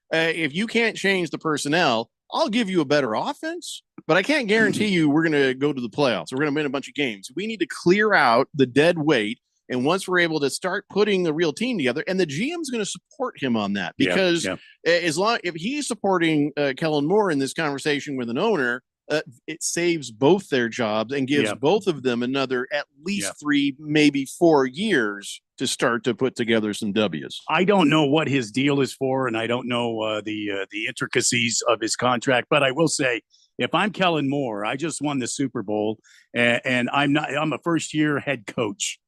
if you can't change the personnel, I'll give you a better offense, but I can't guarantee you we're going to go to the playoffs. We're going to win a bunch of games. We need to clear out the dead weight. And once we're able to start putting the real team together, and the GM's going to support him on that, because as long if he's supporting Kellen Moore in this conversation with an owner, it saves both their jobs and gives Yep. both of them another at least Yep. 3, maybe 4 years to start to put together some W's. I don't know what his deal is for, and I don't know the intricacies of his contract. But I will say, if I'm Kellen Moore, I just won the Super Bowl, and I'm a first-year head coach,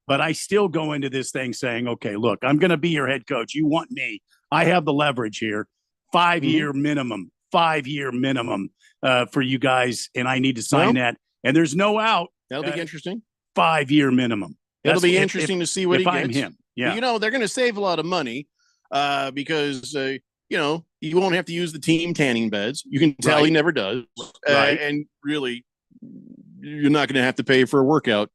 but I still go into this thing saying, okay, look, I'm going to be your head coach. You want me? I have the leverage here. 5-year minimum, 5-year minimum for you guys, and I need to sign that. And there's no out. That'll be interesting. 5-year minimum. It'll That's be if- interesting if- to see what if he I'm gets. him. But, Yeah. they're going to save a lot of money because, you won't have to use the team tanning beds. You can tell he Right. never does. Right. And really, you're not going to have to pay for a workout.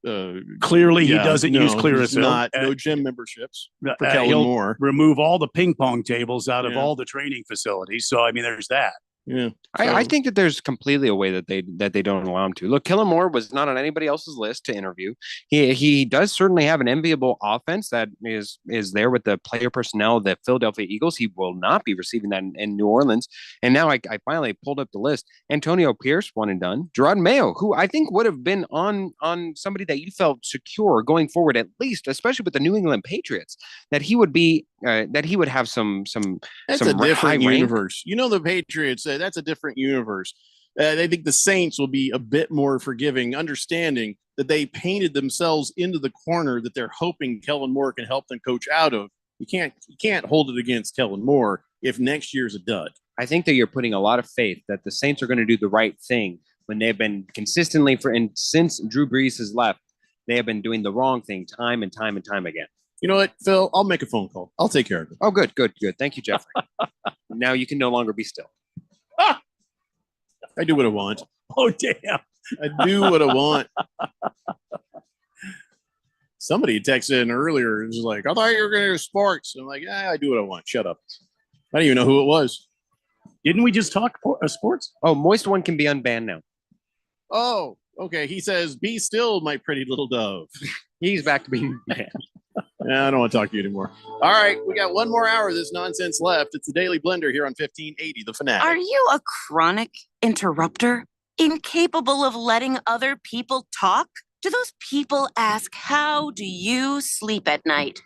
Clearly, he doesn't use he's Clearasil. not. No gym memberships for Kellen he'll Moore. remove all the ping pong tables out of Yeah. all the training facilities. So, I mean, there's that. Yeah. I think that there's completely a way that they don't allow him to. Look, Kellen Moore was not on anybody else's list to interview. He does certainly have an enviable offense that is there with the player personnel of the Philadelphia Eagles. He will not be receiving that in New Orleans. And now I finally pulled up the list. Antonio Pierce, one and done. Gerard Mayo, who I think would have been on somebody that you felt secure going forward, at least, especially with the New England Patriots, that he would be that he would have some That's some a different high rank. universe. The Patriots, that's a different universe. I think the Saints will be a bit more forgiving, understanding that they painted themselves into the corner that they're hoping Kellen Moore can help them coach out of. You can't hold it against Kellen Moore if next year's a dud. I think that you're putting a lot of faith that the Saints are going to do the right thing when they've been consistently since Drew Brees has left, they have been doing the wrong thing time and time and time again. You know what, Phil? I'll make a phone call. I'll take care of it. Oh, good. Thank you, Jeffrey. Now you can no longer be still. I do what I want. Oh, damn. I do what I want. Somebody texted in earlier. It was like, I thought you were going to do sports. I'm like, I do what I want. Shut up. I don't even know who it was. Didn't we just talk sports? Oh, Moist One can be unbanned now. Oh, okay. He says, be still, my pretty little dove. He's back to being banned. I don't want to talk to you anymore. All right. We got one more hour of this nonsense left. It's the Daily Blender here on 1580, The Fanatic. Are you a chronic interrupter? Incapable of letting other people talk? Do those people ask, how do you sleep at night?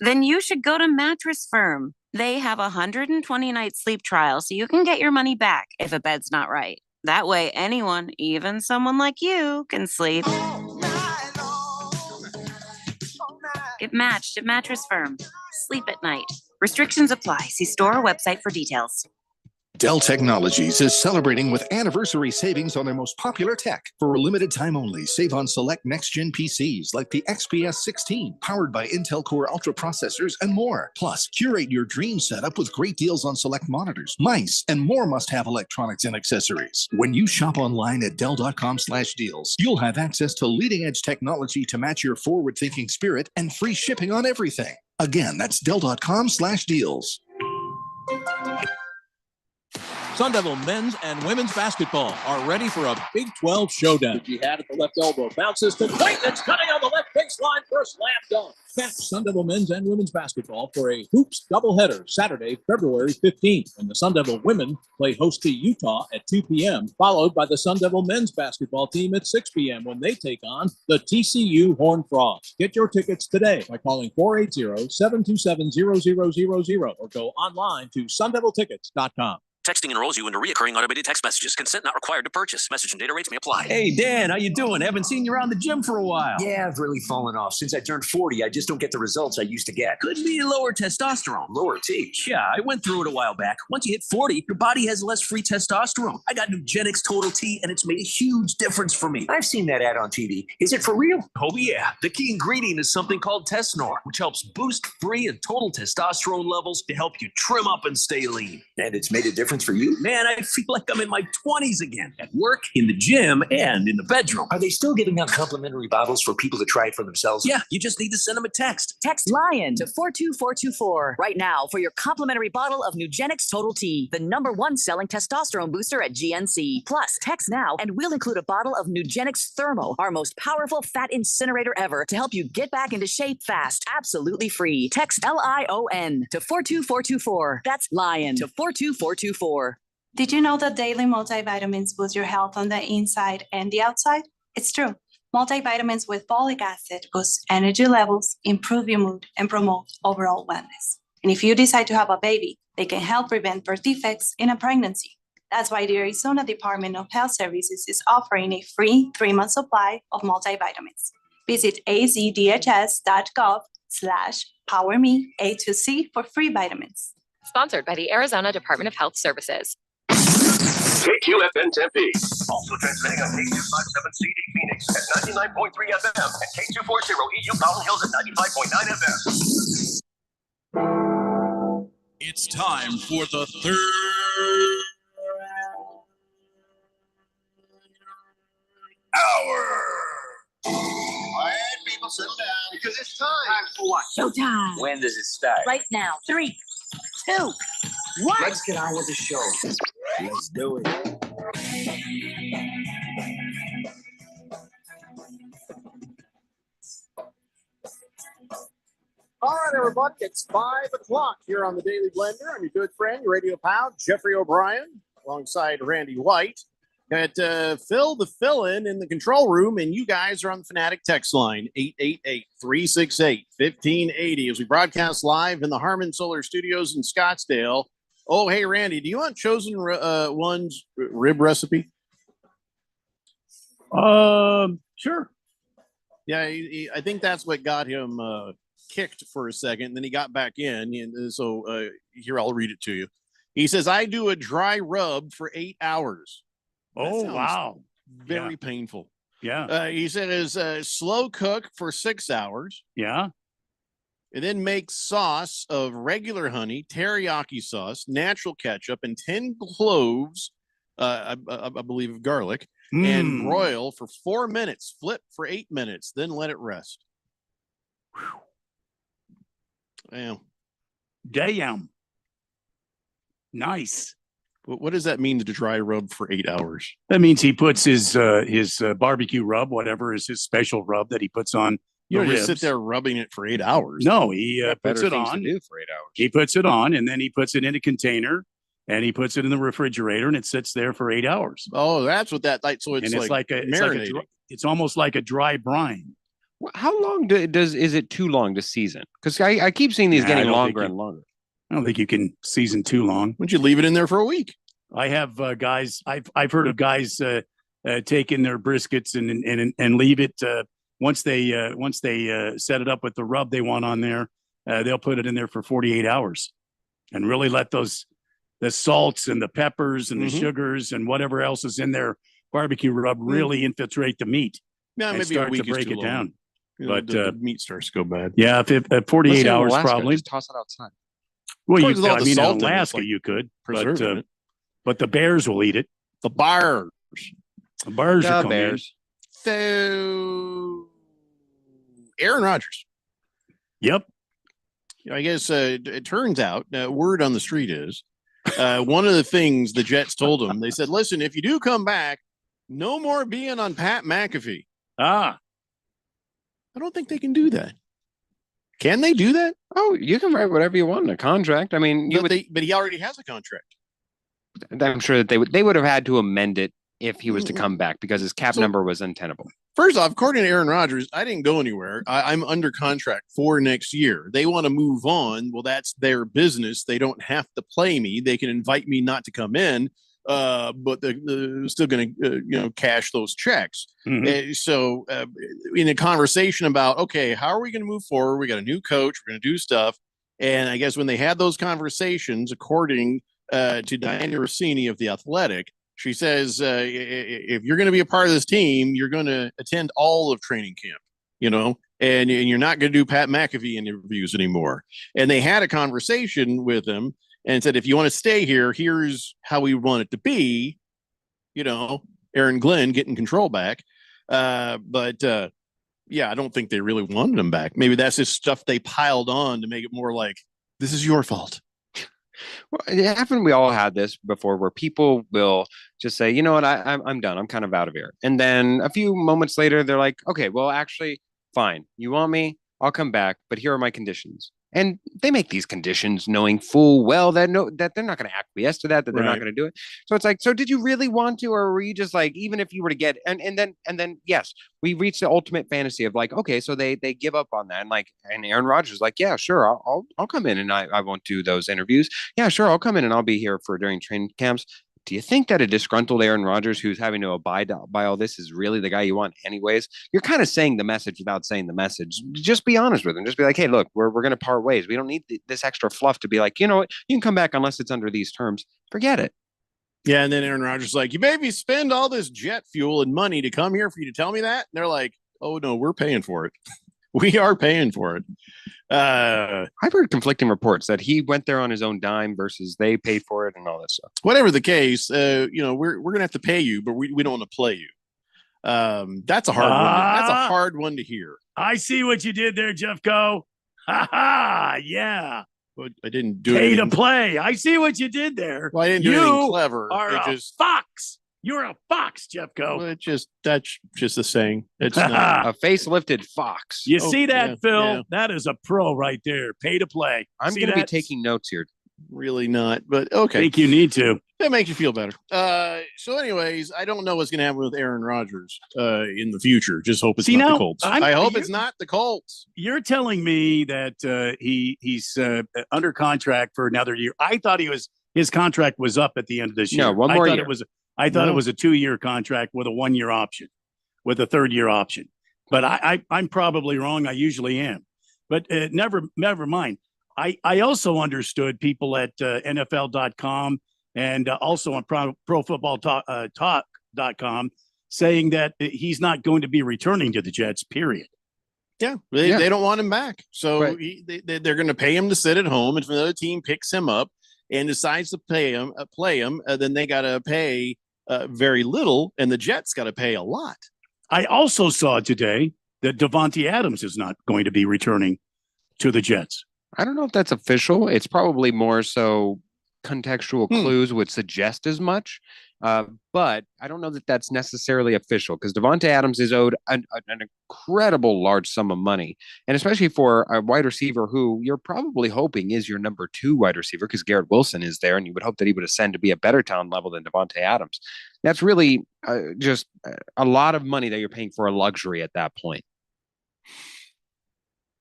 Then you should go to Mattress Firm. They have a 120-night sleep trial, so you can get your money back if a bed's not right. That way, anyone, even someone like you, can sleep. Get matched at Mattress Firm. Sleep at night. Restrictions apply. See store or website for details. Dell Technologies is celebrating with anniversary savings on their most popular tech. For a limited time only, save on select next-gen PCs like the XPS 16, powered by Intel Core Ultra processors and more. Plus, curate your dream setup with great deals on select monitors, mice, and more must-have electronics and accessories. When you shop online at Dell.com/deals, you'll have access to leading-edge technology to match your forward-thinking spirit and free shipping on everything. Again, that's Dell.com/deals. Sun Devil men's and women's basketball are ready for a Big 12 showdown. Jihad at the left elbow, bounces to White, that's cutting on the left baseline for a slam dunk. Catch Sun Devil men's and women's basketball for a Hoops doubleheader Saturday, February 15th, when the Sun Devil women play host to Utah at 2 p.m., followed by the Sun Devil men's basketball team at 6 p.m. when they take on the TCU Horned Frogs. Get your tickets today by calling 480-727-0000 or go online to sundeviltickets.com. Texting enrolls you into recurring automated text messages. Consent not required to purchase. Message and data rates may apply. Hey, Dan, how you doing? Haven't seen you around the gym for a while. Yeah, I've really fallen off. Since I turned 40, I just don't get the results I used to get. Could be lower testosterone. Lower T. Yeah, I went through it a while back. Once you hit 40, your body has less free testosterone. I got Nugenix Total T, and it's made a huge difference for me. I've seen that ad on TV. Is it for real? Oh, yeah. The key ingredient is something called Tesnor, which helps boost free and total testosterone levels to help you trim up and stay lean. And it's made a difference for you? Man, I feel like I'm in my 20s again, at work, in the gym, and in the bedroom. Are they still giving out complimentary bottles for people to try it for themselves? Yeah, you just need to send them a text. Text LION to 42424 right now for your complimentary bottle of Nugenix Total T, the #1 selling testosterone booster at GNC. Plus, text now and we'll include a bottle of Nugenix Thermo, our most powerful fat incinerator ever, to help you get back into shape fast, absolutely free. Text LION to 42424. That's LION to 42424. Did you know that daily multivitamins boost your health on the inside and the outside? It's true. Multivitamins with folic acid boost energy levels, improve your mood, and promote overall wellness. And if you decide to have a baby, they can help prevent birth defects in a pregnancy. That's why the Arizona Department of Health Services is offering a free 3-month supply of multivitamins. Visit azdhs.gov/PowerMe-A2C for free vitamins. Sponsored by the Arizona Department of Health Services. KQFN Tempe. Also transmitting on K257CD Phoenix at 99.3 FM and K240 EU Mountain Hills at 95.9 FM. It's time for the third hour. All right, people, settle down because it's time. Time for what? Showtime. When does it start? Right now. 3, 2, 1. Let's get on with the show. Let's do it. All right, everybody, it's 5 o'clock here on the Daily Blender. I'm your good friend, your radio pal, Jeffrey O'Brien, alongside Randy White. Got Phil the fill-in the control room, and you guys are on the Fanatic text line, 888-368-1580, as we broadcast live in the Harmon Solar Studios in Scottsdale. Oh, hey, Randy, do you want Chosen One's rib recipe? Sure. Yeah, I think that's what got him kicked for a second. Then he got back in. And so here, I'll read it to you. He says, I do a dry rub for 8 hours. Oh, wow. Very painful. Yeah. He said is slow cook for 6 hours. Yeah. And then make sauce of regular honey, teriyaki sauce, natural ketchup, and 10 cloves, I believe, of garlic, and broil for 4 minutes. Flip for 8 minutes, then let it rest. Damn. Damn. Nice. What does that mean to dry rub for 8 hours? That means he puts his barbecue rub, whatever is his special rub that he puts on. You don't just sit there rubbing it for 8 hours. No, he puts it to on. do for 8 hours. He puts it on, and then he puts it in a container, and he puts it in the refrigerator, and it sits there for 8 hours. Oh, that's what that like. So it's it's almost like a dry brine. How long is it too long to season? Because I keep seeing these getting longer and longer. I don't think you can season too long. Why don't you leave it in there for a week? I have guys. I've heard of guys taking their briskets and leave it once they set it up with the rub they want on there. They'll put it in there for 48 hours, and really let the salts and the peppers and the sugars and whatever else is in their barbecue rub really infiltrate the meat. Yeah, and maybe start a week to break is too it down. long. But the meat starts to go bad. Yeah, if 48 hours Alaska, probably. just toss it outside. Well, Of course, with all the in salt in it, it's Alaska like you could, preserving it. but the bears will eat it. The bears. The bears The are coming in. Bears. So, Aaron Rodgers. Yep. I guess it turns out, word on the street is, one of the things the Jets told him, they said, listen, if you do come back, no more being on Pat McAfee. I don't think they can do that. Can they do that? Oh, you can write whatever you want in a contract. I mean, but he already has a contract. I'm sure that they would have had to amend it if he was to come back because his cap number was untenable. First off, according to Aaron Rodgers, I didn't go anywhere. I'm under contract for next year. They want to move on. Well, that's their business. They don't have to play me. They can invite me not to come in, but they're still going to cash those checks. So in a conversation about, okay, how are we going to move forward? We got a new coach. We're going to do stuff. And I guess when they had those conversations, according to Diana Rossini of The Athletic, she says, if you're going to be a part of this team, you're going to attend all of training camp, and you're not going to do Pat McAfee interviews anymore. And they had a conversation with him and said, if you want to stay here, here's how we want it to be, Aaron Glenn getting control back. But I don't think they really wanted him back. Maybe that's just stuff they piled on to make it more like, this is your fault. Well, haven't we all had this before where people will just say, you know what, I'm done. I'm kind of out of here. And then a few moments later, they're like, okay, well, actually, fine. You want me? I'll come back. But here are my conditions. And they make these conditions knowing full well that that they're not going to acquiesce to that they're not Right. going to do it. So it's like, so did you really want to, or were you just like, even if you were to get, and then yes, we reached the ultimate fantasy of like, okay, so they give up on that, and like, and Aaron Rodgers is like, yeah, sure, I'll come in and I won't do those interviews. Yeah, sure, I'll come in and I'll be here for during training camps. Do you think that a disgruntled Aaron Rodgers who's having to abide by all this is really the guy you want anyways? You're kind of saying the message without saying the message. Just be honest with him. Just be like, hey, look, we're going to part ways. We don't need this extra fluff to be like, you know what, you can come back unless it's under these terms. Forget it. Yeah, and then Aaron Rodgers is like, you made me spend all this jet fuel and money to come here for you to tell me that? And they're like, oh, no, we're paying for it. We are paying for it. I've heard conflicting reports that he went there on his own dime versus they paid for it and all that stuff. Whatever the case, we're gonna have to pay you, but we don't want to play you. That's a hard one. That's a hard one to hear. I see what you did there, Jeffco. Ha ha! Yeah. But I didn't do Pay it. to play. I see what you did there. Well, I didn't do you anything clever. are It a just- fox. You're a fox, Jeffco. Well, that's just a saying. It's not. A facelifted fox. You Oh, see that, yeah, Phil? yeah. That is a pro right there. Pay to play. I'm See going to be that? taking notes here. Really not, but okay. Think you need to. That makes you feel better. So anyways, I don't know what's going to happen with Aaron Rodgers in the future. Just hope it's See, not now, the Colts. I hope it's not the Colts. You're telling me that he's under contract for another year. I thought his contract was up at the end of this year. No, one more I thought year. I thought No. it was a 2-year contract with a 1-year option, with a 3rd-year option. But I'm probably wrong. I usually am. But never mind. I also understood people at NFL.com and also on ProFootballTalk.com saying that he's not going to be returning to the Jets, period. Yeah, they don't want him back. So Right. they're going to pay him to sit at home. If another team picks him up and decides to play him, then they got to pay very little, and the Jets got to pay a lot. I also saw today that Devontae Adams is not going to be returning to the Jets. I don't know if that's official. It's probably more so contextual clues would suggest as much. But I don't know that that's necessarily official because Devontae Adams is owed an incredible large sum of money. And especially for a wide receiver who you're probably hoping is your number 2 wide receiver because Garrett Wilson is there and you would hope that he would ascend to be a better talent level than Devontae Adams. That's really just a lot of money that you're paying for a luxury at that point.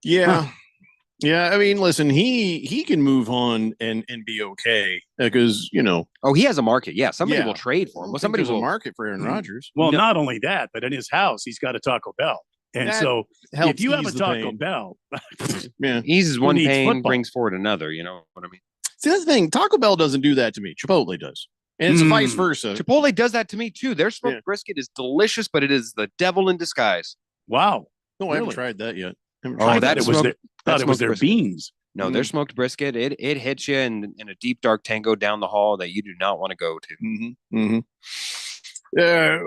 Yeah. Yeah, I mean, listen, he can move on and be okay because Oh, he has a market. Yeah, somebody Yeah. will trade for him. Well, somebody there's a will. market for Aaron Rodgers. Well, not only that, but in his house, he's got a Taco Bell. And That so helps if you have a ease the Taco pain. Bell, Yeah. Eases Who one needs pain, football? brings forward another. You know what I mean? See, that's the thing. Taco Bell doesn't do that to me. Chipotle does. And it's vice versa. Chipotle does that to me too. Their smoked brisket is delicious, but it is the devil in disguise. wow. No, I haven't Really? tried that yet. Haven't Oh, tried I that thought it was smoked- their, that thought it was smoked their brisket. beans. No, their smoked brisket, it hits you in a deep dark tango down the hall that you do not want to go to.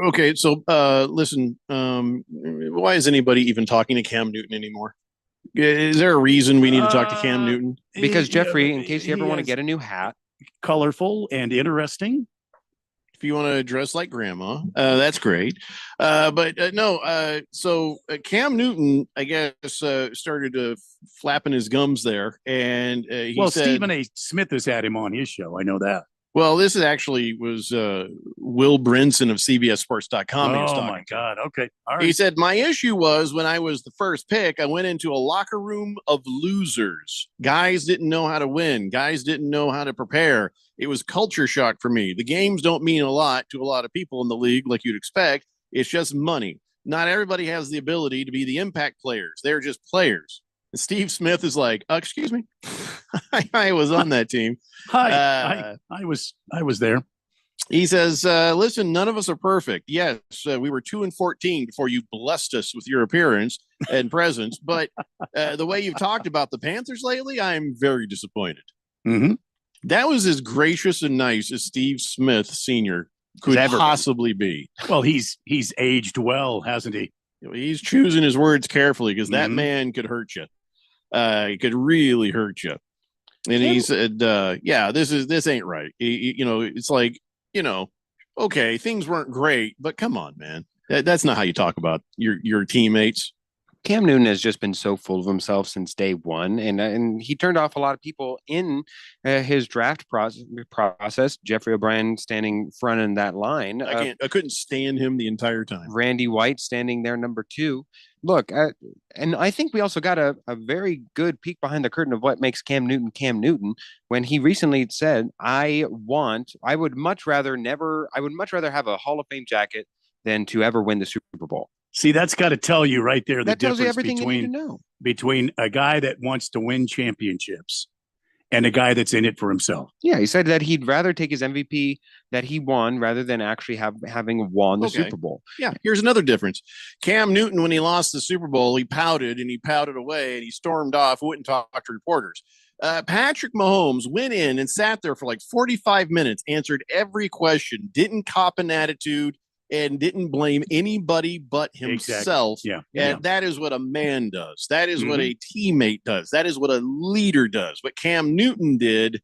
Okay, so listen, why is anybody even talking to Cam Newton anymore? Is there a reason we need to talk to Cam Newton? Because He- Jeffrey, in case you ever he want to has get a new hat, colorful and interesting. If you want to dress like grandma, that's great. But no, so Cam Newton, I guess, started flapping his gums there, and he Well, said, Stephen A. Smith has had him on his show. I know that. well, this is actually was Will Brinson of CBSSports.com. he was Oh talking my to. God. Okay. All He right. said, my issue was when I was the first pick, I went into a locker room of losers. Guys didn't know how to win. Guys didn't know how to prepare. It was culture shock for me. The games don't mean a lot to a lot of people in the league like you'd expect. It's just money. Not everybody has the ability to be the impact players. They're just players. And Steve Smith is like, excuse me. I was on that team. Hi. I was there. He says, listen, none of us are perfect. Yes, we were 2-14 before you blessed us with your appearance and presence. But the way you've talked about the Panthers lately, I'm very disappointed. Mm-hmm. That was as gracious and nice as Steve Smith Sr. could Has ever been. possibly be. Well, he's aged well, hasn't he? He's choosing his words carefully because that Mhm. man could hurt you. He could really hurt you. And he said, yeah, this ain't right. It's like, okay, things weren't great, but come on, man. That's not how you talk about your teammates. Cam Newton has just been so full of himself since day one, and he turned off a lot of people in his draft process. Jeffrey O'Brien standing front in that line. I couldn't stand him the entire time. Randy White standing there number 2. Look, and I think we also got a very good peek behind the curtain of what makes Cam Newton when he recently said, I would much rather have a Hall of Fame jacket than to ever win the Super Bowl. See, that's got to tell you right there the That tells you difference everything you need to know. between a guy that wants to win championships and a guy that's in it for himself. Yeah, he said that he'd rather take his MVP that he won rather than actually having won the Super Bowl. Yeah, here's another difference. Cam Newton, when he lost the Super Bowl, he pouted away and he stormed off, wouldn't talk to reporters. Patrick Mahomes went in and sat there for like 45 minutes, answered every question, didn't cop an attitude, and didn't blame anybody but himself. Exactly. And that is what a man does. That is what a teammate does. That is what a leader does. What Cam Newton did,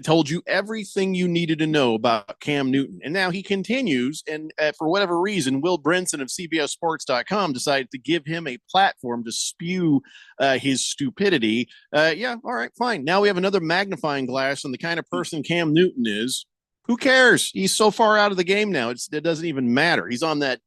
told you everything you needed to know about Cam Newton. And now he continues, and for whatever reason, Will Brinson of CBSSports.com decided to give him a platform to spew his stupidity. Yeah, all right, fine. Now we have another magnifying glass on the kind of person Cam Newton is. Who cares? He's so far out of the game now. It doesn't even matter. He's on that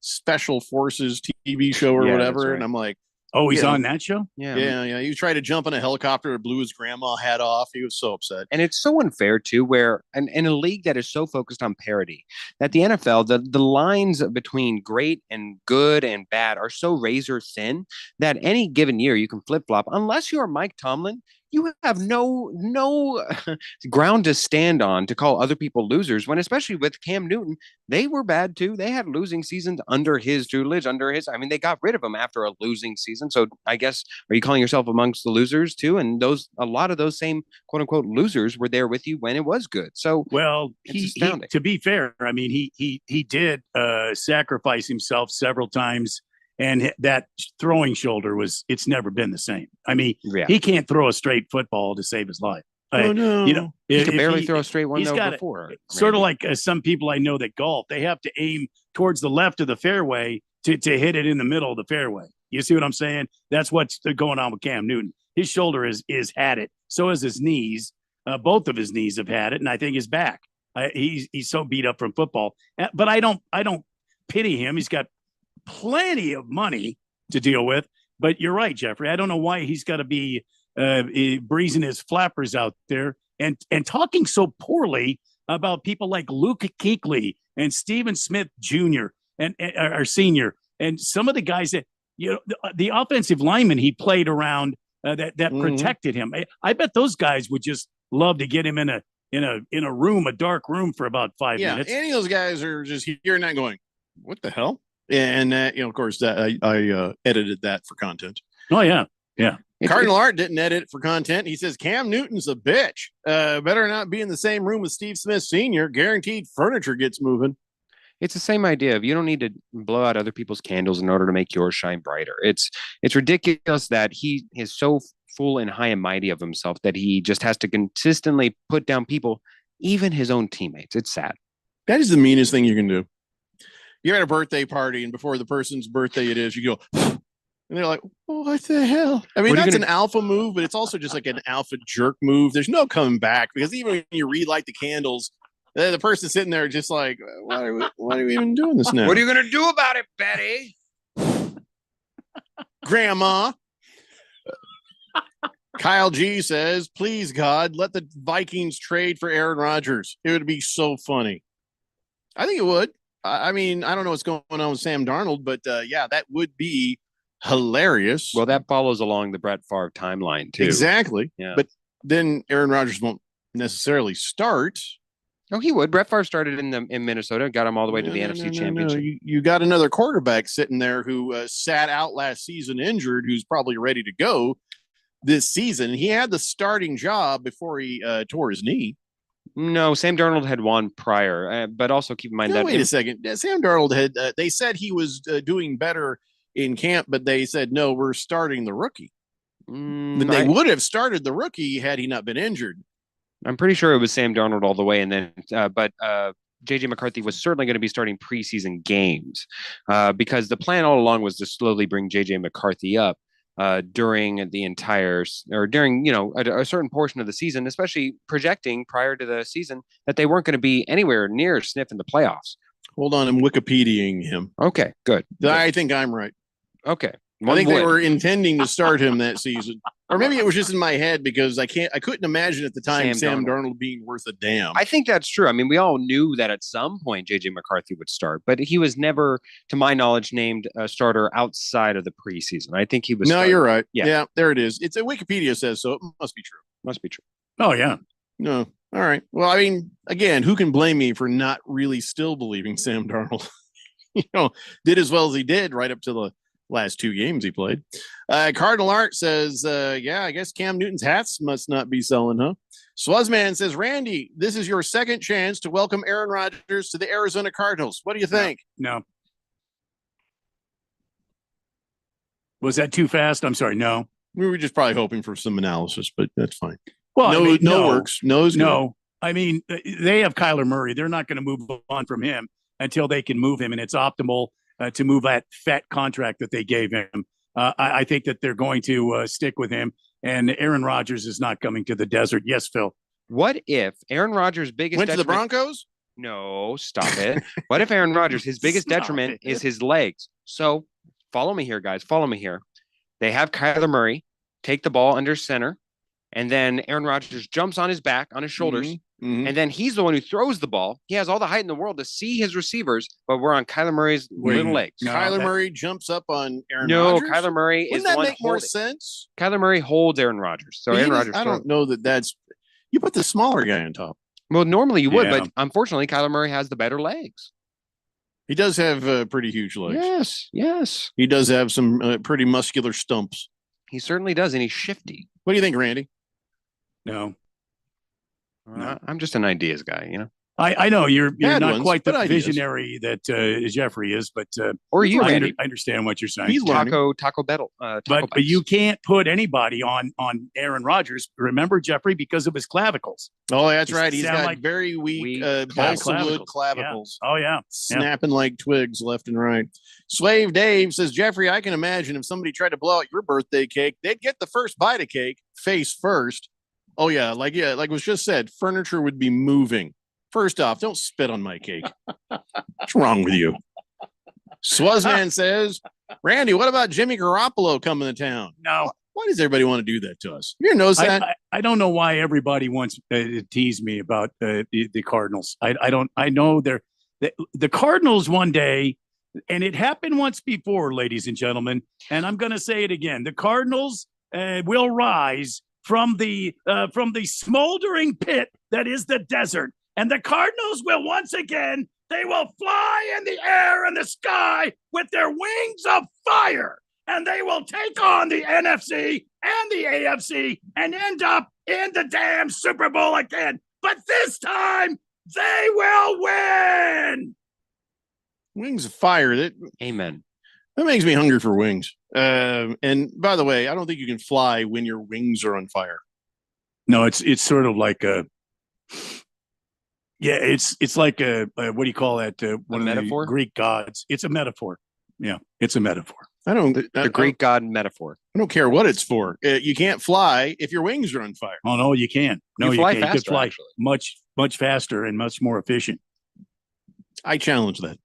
Special Forces TV show or whatever. Right. And I'm like, oh, he's on that show? Yeah. He tried to jump in a helicopter and blew his grandma hat off. He was so upset. And it's so unfair, too, where in a league that is so focused on parity, that the NFL, the lines between great and good and bad are so razor thin that any given year you can flip-flop. Unless you're Mike Tomlin, you have no ground to stand on to call other people losers, when especially with Cam Newton, they were bad too. They had losing seasons under his tutelage, they got rid of him after a losing season. So I guess, are you calling yourself amongst the losers too? And a lot of those same quote unquote losers were there with you when it was good. So, well, he to be fair, he did sacrifice himself several times. And that throwing shoulder it's never been the same. He can't throw a straight football to save his life. Oh, no. He could barely throw a straight one before. Sort of like some people I know that golf, they have to aim towards the left of the fairway to hit it in the middle of the fairway. You see what I'm saying? That's what's going on with Cam Newton. His shoulder is had it. So is his knees. Both of his knees have had it, and I think his back. He's so beat up from football. But I don't pity him. He's got plenty of money to deal with, but you're right, Jeffrey. I don't know why he's got to be breezing his flappers out there and talking so poorly about people like Luke Kuechly and Stephen Smith Jr. and our senior, and some of the guys that the offensive linemen he played around that protected him. I bet those guys would just love to get him in a room, a dark room, for about 5 minutes. Yeah, any of those guys are just hearing that going, "What the hell?" And of course, that I edited that for content. Oh yeah. Cardinal Art didn't edit it for content. He says Cam Newton's a bitch. Better not be in the same room with Steve Smith Sr. Guaranteed furniture gets moving. It's the same idea of you don't need to blow out other people's candles in order to make yours shine brighter. It's ridiculous that he is so full and high and mighty of himself that he just has to consistently put down people, even his own teammates. It's sad. That is the meanest thing you can do. You're at a birthday party, and before the person's birthday it is, you go, and they're like, oh, what the hell? That's an alpha move, but it's also just like an alpha jerk move. There's no coming back, because even when you relight the candles, the person sitting there just like, why are we even doing this now? What are you going to do about it, Betty? Grandma. Kyle G says, please, God, let the Vikings trade for Aaron Rodgers. It would be so funny. I think it would. I don't know what's going on with Sam Darnold, but that would be hilarious. Well, that follows along the Brett Favre timeline too. Exactly. Yeah. But then Aaron Rodgers won't necessarily start. Oh, he would. Brett Favre started in Minnesota, got him all the way to the NFC Championship. You got another quarterback sitting there who sat out last season injured, who's probably ready to go this season. He had the starting job before he tore his knee. No, Sam Darnold had won prior, but also keep in mind that. Wait a second. Sam Darnold had. They said he was doing better in camp, but they said no, we're starting the rookie. But they would have started the rookie had he not been injured. I'm pretty sure it was Sam Darnold all the way, and then, but JJ McCarthy was certainly going to be starting preseason games because the plan all along was to slowly bring JJ McCarthy up during the entire or during, you know, a certain portion of the season, especially projecting prior to the season that they weren't going to be anywhere near sniffing the playoffs. Hold on, I'm Wikipediaing him. Okay, good. I think I'm right. Okay. I think they were intending to start him that season. Or maybe it was just in my head because I couldn't imagine at the time Sam Darnold being worth a damn. I think that's true. I mean, we all knew that at some point JJ McCarthy would start, but he was never, to my knowledge, named a starter outside of the preseason. I think he was. No, started. you're right. Yeah. Yeah, there it is. It's a Wikipedia says so. It must be true. Must be true. Oh, yeah. No. All right. Well, I mean, again, who can blame me for not really still believing Sam Darnold, did as well as he did right up to the last 2 games he played. Cardinal Art says, yeah, I guess Cam Newton's hats must not be selling, huh? Swazman says, Randy, this is your second chance to welcome Aaron Rodgers to the Arizona Cardinals. What do you think? No. Was that too fast? I'm sorry. No. We were just probably hoping for some analysis, but that's fine. Well, no, I mean, no works. No's good. No. I mean, they have Kyler Murray. They're not going to move on from him until they can move him, and it's optimal to move that fat contract that they gave him. I think that they're going to stick with him, and Aaron Rodgers is not coming to the desert. Yes, Phil. What if Aaron Rodgers' biggest went to the detriment- Broncos? No, stop it. What if Aaron Rodgers, his biggest detriment is his legs? So follow me here, guys. Follow me here. They have Kyler Murray take the ball under center, and then Aaron Rodgers jumps on his back, on his shoulders, and then he's the one who throws the ball. He has all the height in the world to see his receivers, but we're on Kyler Murray's little legs. Kyler Murray jumps up on Aaron No, Rodgers? Kyler Murray is Wouldn't the that one make more holding. sense? Kyler Murray holds Aaron Rodgers. So But Aaron he Rodgers. I don't know that's – you put the smaller guy on top. Well, normally you would, Yeah. but unfortunately, Kyler Murray has the better legs. He does have pretty huge legs. Yes, yes. He does have some pretty muscular stumps. He certainly does, and he's shifty. What do you think, Randy? No. I'm just an ideas guy, you know. I know you're Bad not ones, quite the but ideas. visionary that Jeffrey is, but Or you, I, Randy. I understand what you're saying. He's Taco Bell. But you can't put anybody on Aaron Rodgers. Remember, Jeffrey, because of his clavicles. Oh, that's He right. He's sound got like very weak balsa clavicles. wood clavicles. Yeah. Oh, yeah. Snapping like twigs left and right. Slave Dave says, Jeffrey, I can imagine if somebody tried to blow out your birthday cake, they'd get the first bite of cake face first. Oh, yeah. Like was just said, furniture would be moving. First off, don't spit on my cake. What's wrong with you? Swazman says, Randy, what about Jimmy Garoppolo coming to town? No. Why does everybody want to do that to us? You notice that? I don't know why everybody wants to tease me about the Cardinals. I don't. I know the Cardinals one day, and it happened once before, ladies and gentlemen. And I'm going to say it again: the Cardinals will rise from the smoldering pit that is the desert, and the Cardinals will once again. They will fly in the air and the sky with their wings of fire. And they will take on the NFC and the AFC and end up in the damn Super Bowl again. But this time, they will win. Wings of fire. Amen. That makes me hungry for wings. And by the way, I don't think you can fly when your wings are on fire. No, it's sort of like a. Yeah, it's like a what do you call that? One of metaphor? the Greek gods. It's a metaphor. Yeah, it's a metaphor. I don't. The Greek god metaphor. I don't care what it's for. You can't fly if your wings are on fire. Oh no, you can. No, You fly can't. You faster, can fly actually. much faster and much more efficient. I challenge that.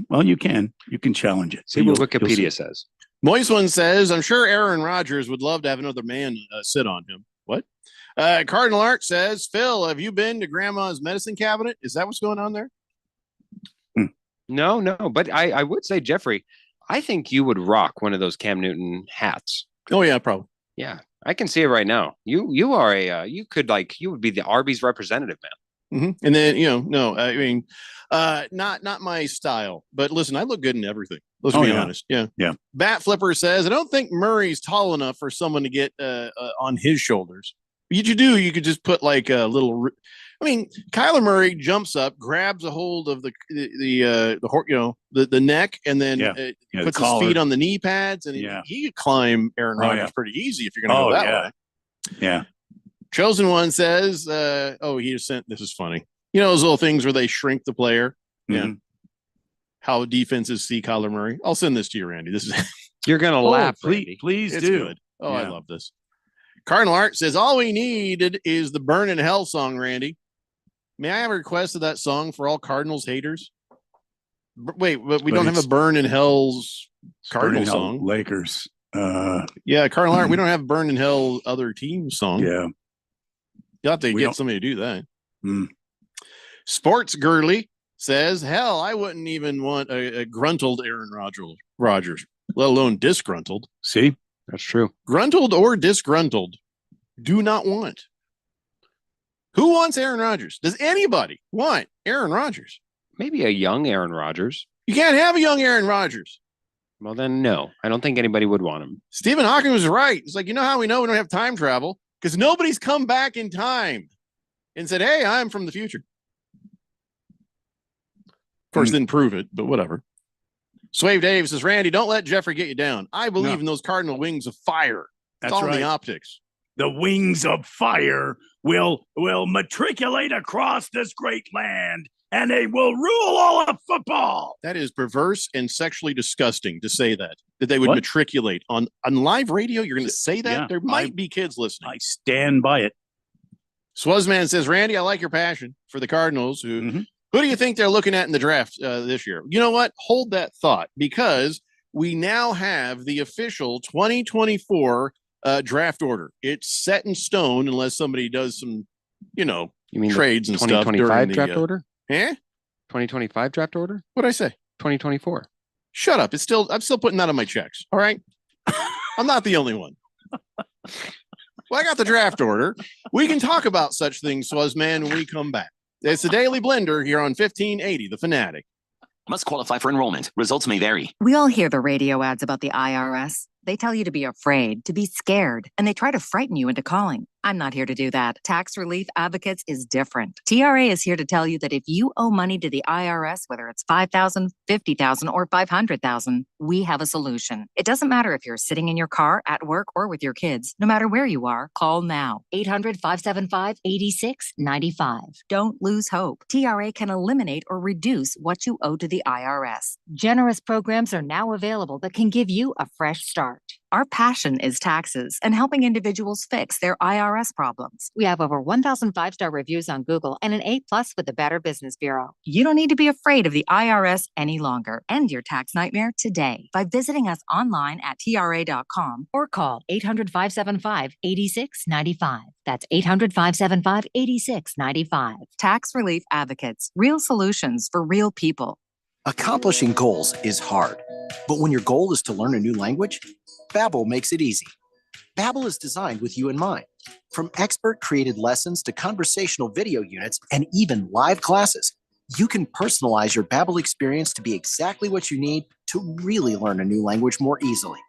Well, you can. You can challenge it. See what You'll Wikipedia see. says. Moist One says, I'm sure Aaron Rodgers would love to have another man sit on him. What? Cardinal Art says, Phil, have you been to Grandma's medicine cabinet? Is that what's going on there? No, but I would say, Jeffrey, I think you would rock one of those Cam Newton hats. Oh yeah, probably. Yeah, I can see it right now. You are you would be the Arby's representative, man. Mm-hmm. And then I mean, not my style. But listen, I look good in everything. Let's be honest. Yeah. Bat Flipper says, I don't think Murray's tall enough for someone to get on his shoulders. You could just put like a little. I mean, Kyler Murray jumps up, grabs a hold of the neck, and then puts his collar. feet on the knee pads, and he could climb Aaron Rodgers pretty easy if you're going to go that way. Yeah. Chosen One says, he just sent, this is funny. You know those little things where they shrink the player? Yeah. Mhm. How defenses see Kyler Murray. I'll send this to you, Randy. This is You're gonna laugh, please, Randy. Please it's do. good. Oh, I Yeah. love this. Cardinal Art says all we needed is the Burn in Hell song, Randy. May I have a request of that song for all Cardinals haters? Wait, but we But don't have it's- a Burn in Hell's Cardinal Burning Hell song. Lakers. Yeah, Cardinal Art, we don't have Burn in Hell other team song. Yeah. You'll have to We get don't- somebody to do that. Mm. Sports Girly says, hell, I wouldn't even want a gruntled Aaron Rodgers, let alone disgruntled. See? That's true. Gruntled or disgruntled, do not want. Who wants Aaron Rodgers? Does anybody want Aaron Rodgers? Maybe a young Aaron Rodgers. You can't have a young Aaron Rodgers. Well, then no. I don't think anybody would want him. Stephen Hawking was right. It's like, you know how we know we don't have time travel? Because nobody's come back in time and said, hey, I'm from the future. Of course, didn't prove it, but whatever. Swave Dave says, Randy, don't let Jeffrey get you down. I believe No. in those cardinal wings of fire. It's That's all in right. the optics. The wings of fire will matriculate across this great land, and they will rule all of football. That is perverse and sexually disgusting to say that they would What? matriculate on live radio. You're going to say that? Yeah, There might be kids listening. I stand by it. Swazman says, Randy, I like your passion for the Cardinals. Who do you think they're looking at in the draft this year? You know what? Hold that thought, because we now have the official 2024 draft order. It's set in stone unless somebody does some, You mean trades the and stuff 2025 during the, draft order? Eh? 2025 draft order? What'd I say? 2024. Shut up. I'm still putting that on my checks. All right. I'm not the only one. Well, I got the draft order. We can talk about such things, Swazman, when we come back. It's the Daily Blender here on 1580, The Fanatic. Must qualify for enrollment. Results may vary. We all hear the radio ads about the IRS. They tell you to be afraid, to be scared, and they try to frighten you into calling. I'm not here to do that. Tax Relief Advocates is different. TRA is here to tell you that if you owe money to the IRS, whether it's $5,000, $50,000, or $500,000, we have a solution. It doesn't matter if you're sitting in your car, at work, or with your kids. No matter where you are, call now. 800-575-8695. Don't lose hope. TRA can eliminate or reduce what you owe to the IRS. Generous programs are now available that can give you a fresh start. Our passion is taxes and helping individuals fix their IRS problems. We have over 1,000 5-star reviews on Google and an A+ with the Better Business Bureau. You don't need to be afraid of the IRS any longer. End your tax nightmare today by visiting us online at TRA.com or call 800-575-8695. That's 800-575-8695. Tax Relief Advocates. Real solutions for real people. Accomplishing goals is hard, but when your goal is to learn a new language, Babbel makes it easy. Babbel is designed with you in mind. From expert-created lessons to conversational video units and even live classes, you can personalize your Babbel experience to be exactly what you need to really learn a new language more easily.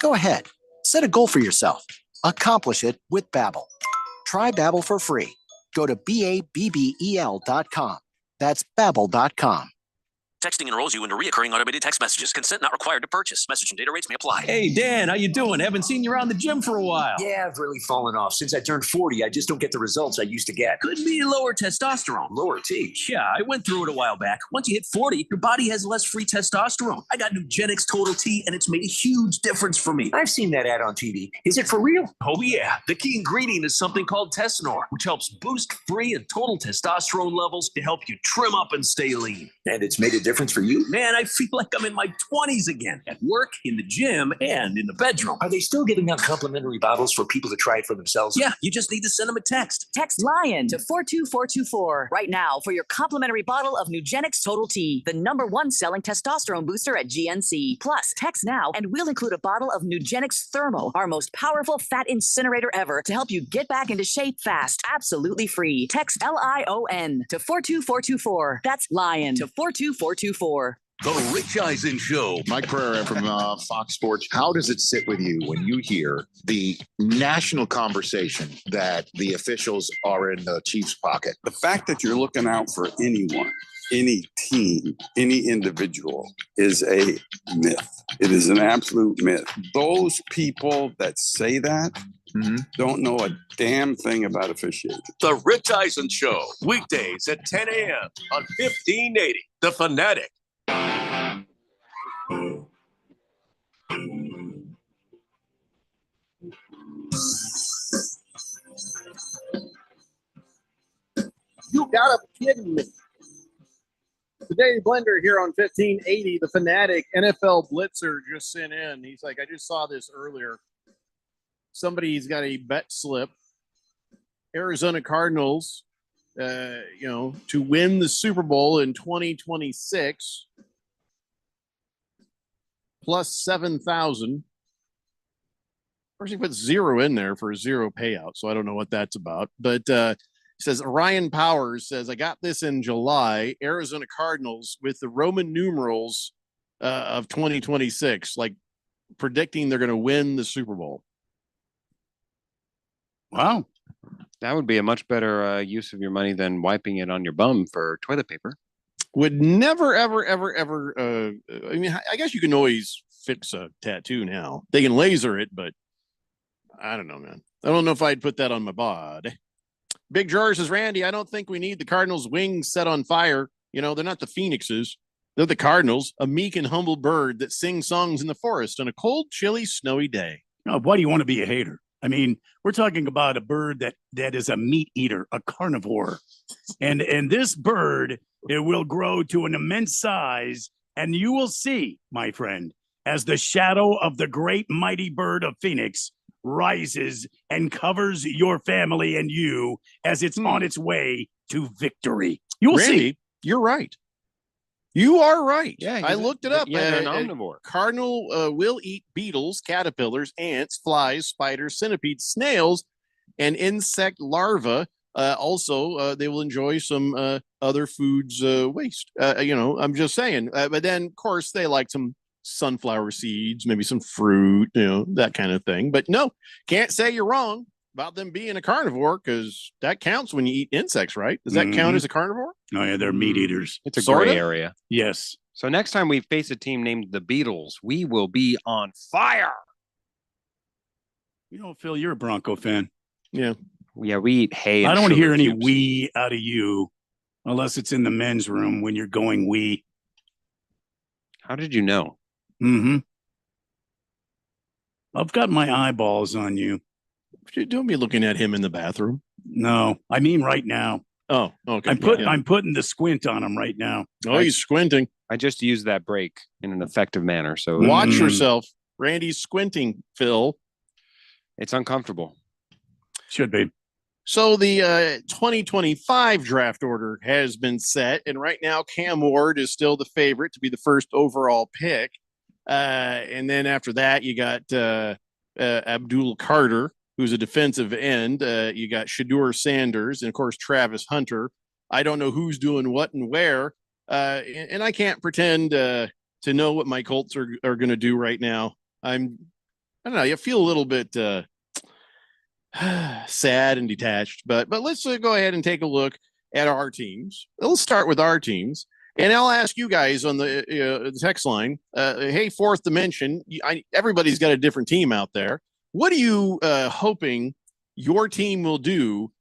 Go ahead, set a goal for yourself. Accomplish it with Babbel. Try Babbel for free. Go to BABBEL.com. That's Babbel.com. Texting enrolls you into reoccurring automated text messages. Consent not required to purchase. Message and data rates may apply. Hey, Dan, how you doing? Haven't seen you around the gym for a while. Yeah, I've really fallen off. Since I turned 40, I just don't get the results I used to get. Could be lower testosterone. Lower T. Yeah, I went through it a while back. Once you hit 40, your body has less free testosterone. I got Nugenix Total T, and it's made a huge difference for me. I've seen that ad on TV. Is it for real? Oh, yeah. The key ingredient is something called Tesnor, which helps boost free and total testosterone levels to help you trim up and stay lean. And it's made a difference for you? Man, I feel like I'm in my 20s again, at work, in the gym, and in the bedroom. Are they still giving out complimentary bottles for people to try it for themselves? Yeah, you just need to send them a text. Text LION to 42424 right now for your complimentary bottle of Nugenix Total T, the #1 selling testosterone booster at GNC. Plus, text now and we'll include a bottle of Nugenix Thermo, our most powerful fat incinerator ever, to help you get back into shape fast, absolutely free. Text LION to 42424. That's LION to 42424. The Rich Eisen Show. Mike Pereira from Fox Sports. How does it sit with you when you hear the national conversation that the officials are in the Chiefs' pocket? The fact that you're looking out for anyone, any team, any individual is a myth. It is an absolute myth. Those people that say that, Don't know a damn thing about officiating. The Rich Eisen Show, weekdays at 10 a.m. on 1580. The Fanatic. You gotta be kidding me. Today, Blender here on 1580, the Fanatic NFL Blitzer just sent in. He's like, I just saw this earlier. Somebody's got a bet slip. Arizona Cardinals, to win the Super Bowl in 2026, plus 7,000. Of course, he put zero in there for a zero payout, so I don't know what that's about. But says Ryan Powers says, I got this in July. Arizona Cardinals with the Roman numerals of 2026, like predicting they're going to win the Super Bowl. Wow. That would be a much better use of your money than wiping it on your bum for toilet paper. Would never, ever, ever, ever. I mean, I guess you can always fix a tattoo now. They can laser it, but I don't know, man. I don't know if I'd put that on my body. Big George says, Randy, I don't think we need the Cardinals' wings set on fire. You know, they're not the Phoenixes. They're the Cardinals, a meek and humble bird that sings songs in the forest on a cold, chilly, snowy day. Oh, why do you want to be a hater? I mean, we're talking about a bird that is a meat eater, a carnivore. And this bird, it will grow to an immense size, and you will see, my friend, as the shadow of the great mighty bird of Phoenix rises and covers your family and you as it's on its way to victory. You'll see. You're right. You are right. Yeah, I looked it up. Yeah, they're an omnivore. Cardinal will eat beetles, caterpillars, ants, flies, spiders, centipedes, snails, and insect larvae. Also, they will enjoy some other foods waste. I'm just saying. But then, of course, they like some sunflower seeds, maybe some fruit, that kind of thing. But no, can't say you're wrong about them being a carnivore, because that counts when you eat insects, right? Does that count as a carnivore? Oh, yeah, they're meat eaters. It's a Sorta? gray area. Yes. So next time we face a team named the Beatles, we will be on fire. You know, Phil, you're a Bronco fan. Yeah. Yeah, we eat hay. I and don't want to hear sugar any cubes. "we" out of you unless it's in the men's room when you're going "we." How did you know? Mm-hmm. I've got my eyeballs on you. Don't be looking at him in the bathroom. No, I mean right now. Oh, okay. I'm putting the squint on him right now. Oh, he's squinting. I just used that break in an effective manner. So Watch yourself. Randy's squinting, Phil. It's uncomfortable. Should be. So the 2025 draft order has been set, and right now Cam Ward is still the favorite to be the first overall pick. And then after that, you got Abdul Carter, who's a defensive end. You got Shadur Sanders, and of course Travis Hunter. I don't know who's doing what and where, and I can't pretend to know what my Colts are going to do right now. I don't know. You feel a little bit sad and detached, but let's go ahead and take a look at our teams. Let's start with our teams, and I'll ask you guys on the text line. Hey, Fourth Dimension, everybody's got a different team out there. What are you hoping your team will do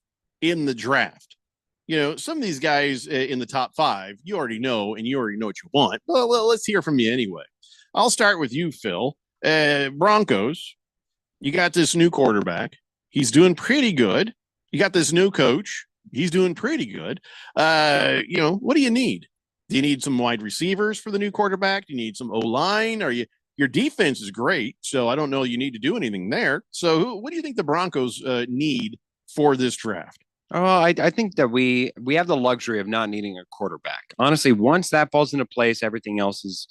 in the draft? Some of these guys in the top 5, you already know, and you already know what you want. Well, let's hear from you anyway. I'll start with you, Phil. Broncos, you got this new quarterback. He's doing pretty good. You got this new coach. He's doing pretty good. What do you need? Do you need some wide receivers for the new quarterback? Do you need some O-line? Your defense is great, so I don't know you need to do anything there. So what do you think the Broncos need for this draft? Oh, I think that we have the luxury of not needing a quarterback. Honestly, once that falls into place, everything else is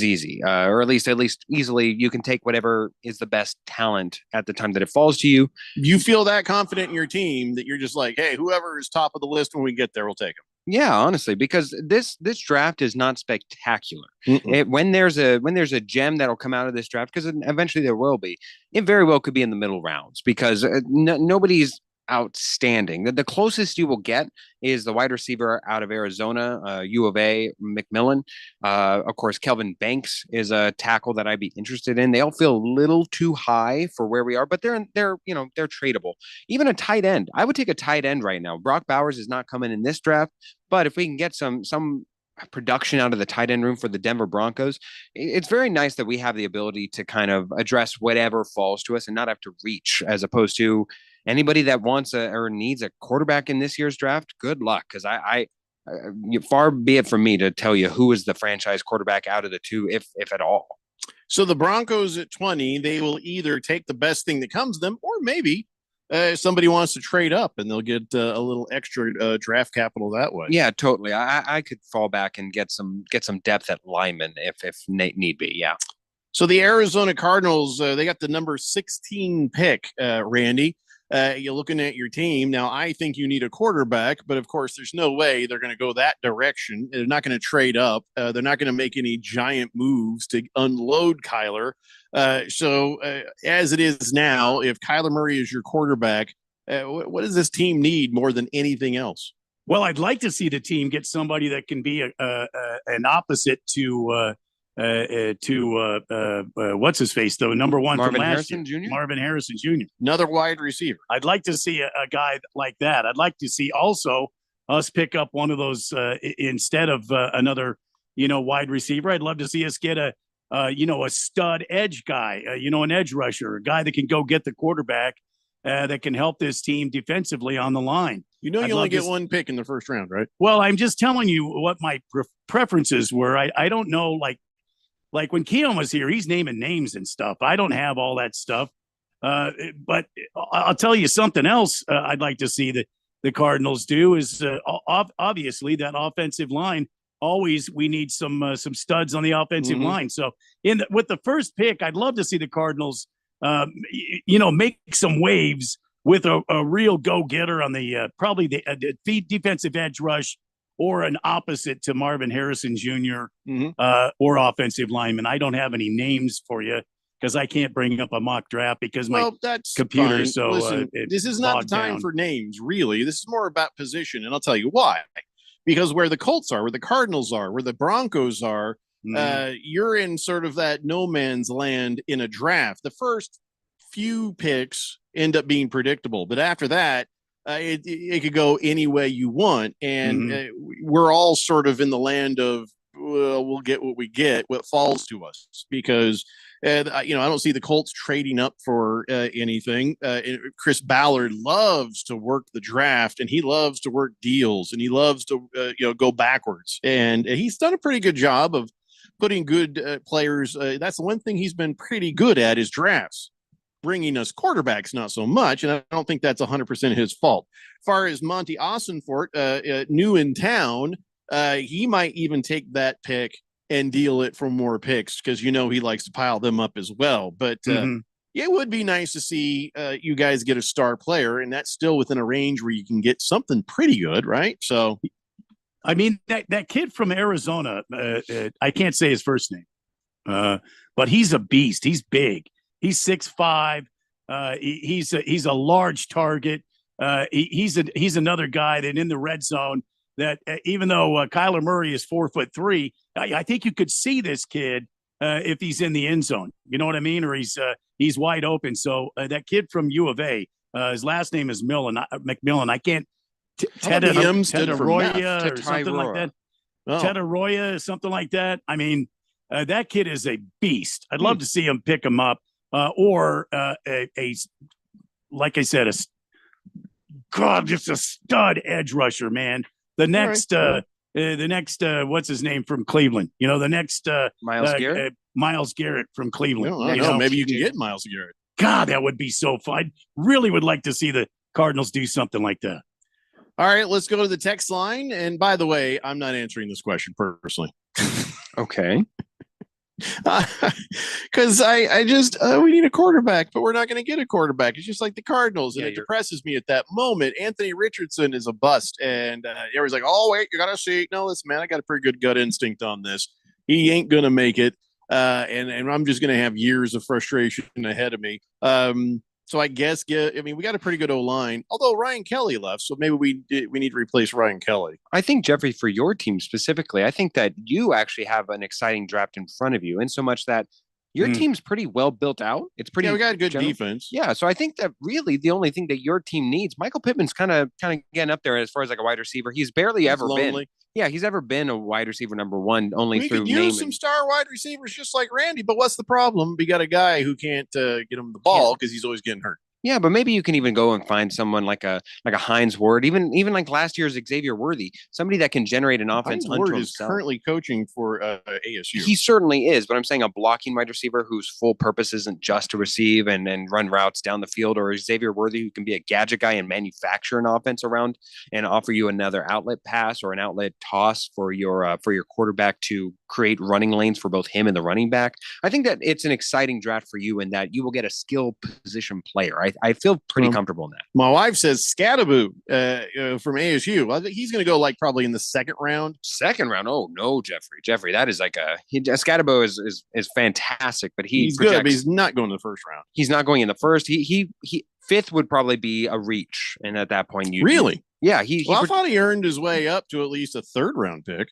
easy, or at least easily. You can take whatever is the best talent at the time that it falls to you. You feel that confident in your team that you're just like, hey, whoever is top of the list when we get there, we'll take them. Yeah, honestly, because this draft is not spectacular. When there's a gem that'll come out of this draft, because eventually there will be, it very well could be in the middle rounds, because nobody's outstanding. The closest you will get is the wide receiver out of Arizona, U of A, McMillan. Of course, Kelvin Banks is a tackle that I'd be interested in. They all feel a little too high for where we are, but they're tradable. Even a tight end. I would take a tight end right now. Brock Bowers is not coming in this draft, but if we can get some production out of the tight end room for the Denver Broncos, it's very nice that we have the ability to kind of address whatever falls to us and not have to reach, as opposed to anybody that wants or needs a quarterback in this year's draft. Good luck, because far be it from me to tell you who is the franchise quarterback out of the two, if at all. So the Broncos at 20, they will either take the best thing that comes to them, or maybe somebody wants to trade up and they'll get a little extra draft capital that way. Yeah, totally. I could fall back and get some depth at lineman if need be. Yeah. So the Arizona Cardinals, they got the number 16 pick, Randy. You're looking at your team. Now, I think you need a quarterback, but of course, there's no way they're going to go that direction. They're not going to trade up. They're not going to make any giant moves to unload Kyler. So as it is now, if Kyler Murray is your quarterback, what does this team need more than anything else? Well, I'd like to see the team get somebody that can be an opposite to what's his face, though, number one Marvin from last Harrison year, Jr.? Marvin Harrison Jr. Another wide receiver. I'd like to see a guy like that. I'd like to see also us pick up one of those instead of another, wide receiver. I'd love to see us get a stud edge guy, an edge rusher, a guy that can go get the quarterback, that can help this team defensively on the line. You only get one pick in the first round, right? Well, I'm just telling you what my preferences were. I don't know, like when Keon was here, he's naming names and stuff. I don't have all that stuff. But I'll tell you something else I'd like to see that the Cardinals do is obviously that offensive line. Always we need some studs on the offensive line. So with the first pick, I'd love to see the Cardinals, make some waves with a real go-getter on the probably the defensive edge rush, or an opposite to Marvin Harrison Jr. Or offensive lineman. I don't have any names for you because I can't bring up a mock draft because my computer. Fine. So listen, this is not the time for names, really. This is more about position, and I'll tell you why. Because where the Colts are, where the Cardinals are, where the Broncos are, you're in sort of that no man's land in a draft. The first few picks end up being predictable, but after that, it could go any way you want. And we're all sort of in the land of, well, we'll get what we get, what falls to us, because I don't see the Colts trading up for anything. Chris Ballard loves to work the draft, and he loves to work deals, and he loves to go backwards. And he's done a pretty good job of putting good players. That's the one thing he's been pretty good at is drafts. Bringing us quarterbacks, not so much, and I don't think that's 100% his fault. As far as Monty Ossenfort, new in town, he might even take that pick and deal it for more picks because he likes to pile them up as well. But it would be nice to see you guys get a star player, and that's still within a range where you can get something pretty good, right? So, I mean, that kid from Arizona, I can't say his first name, but he's a beast. He's big. He's 6'5". He's a large target. He's another guy that in the red zone that even though Kyler Murray is 4'3", I think you could see this kid if he's in the end zone. You know what I mean? Or he's wide open. So that kid from U of A, his last name is McMillan. I can't. Tedoroya or something like that. Tedoroya, something like that. I mean, that kid is a beast. I'd love to see him pick him up. Or like I said, just a stud edge rusher, man. The next, what's his name from Cleveland? The next Myles Garrett. Myles Garrett from Cleveland. I don't know. Maybe you can get Myles Garrett. God, that would be so fun. Really would like to see the Cardinals do something like that. All right, let's go to the text line. And by the way, I'm not answering this question personally. Okay. Because I just we need a quarterback, but we're not going to get a quarterback. It's just like the Cardinals, and it depresses me at that moment. Anthony Richardson is a bust, and everyone's like, "Oh wait, you got to see." No, listen, man, I got a pretty good gut instinct on this. He ain't going to make it, and I'm just going to have years of frustration ahead of me. So I guess we got a pretty good O-line, although Ryan Kelly left, so maybe we need to replace Ryan Kelly. I think, Jeffrey, for your team specifically, I think that you actually have an exciting draft in front of you, in so much that your team's pretty well built out. It's pretty. Yeah, we got a good defense. Yeah, so I think that really the only thing that your team needs, Michael Pittman's kind of getting up there as far as like a wide receiver. He's barely ever been. Yeah, he's ever been a wide receiver number one only we through could name. use some star wide receivers just like Randy, but what's the problem? We got a guy who can't get him the ball because he's always getting hurt. Yeah, but maybe you can even go and find someone like a Hines Ward, even like last year's Xavier Worthy, somebody that can generate an offense Hines unto Ward himself. is currently coaching for ASU. He certainly is, but I'm saying a blocking wide receiver whose full purpose isn't just to receive and run routes down the field, or Xavier Worthy who can be a gadget guy and manufacture an offense around and offer you another outlet pass or an outlet toss for your quarterback to create running lanes for both him and the running back. I think that it's an exciting draft for you in that you will get a skill position player. I feel pretty comfortable in that. My wife says Scadaboo from ASU. I think he's going to go like probably in the second round. Second round? Oh no, Jeffrey, that is like Scadaboo is fantastic, but he's good, but he's not going to the first round. He's not going in the first. He fifth would probably be a reach, and at that point, you really. Yeah, I thought he earned his way up to at least a third round pick.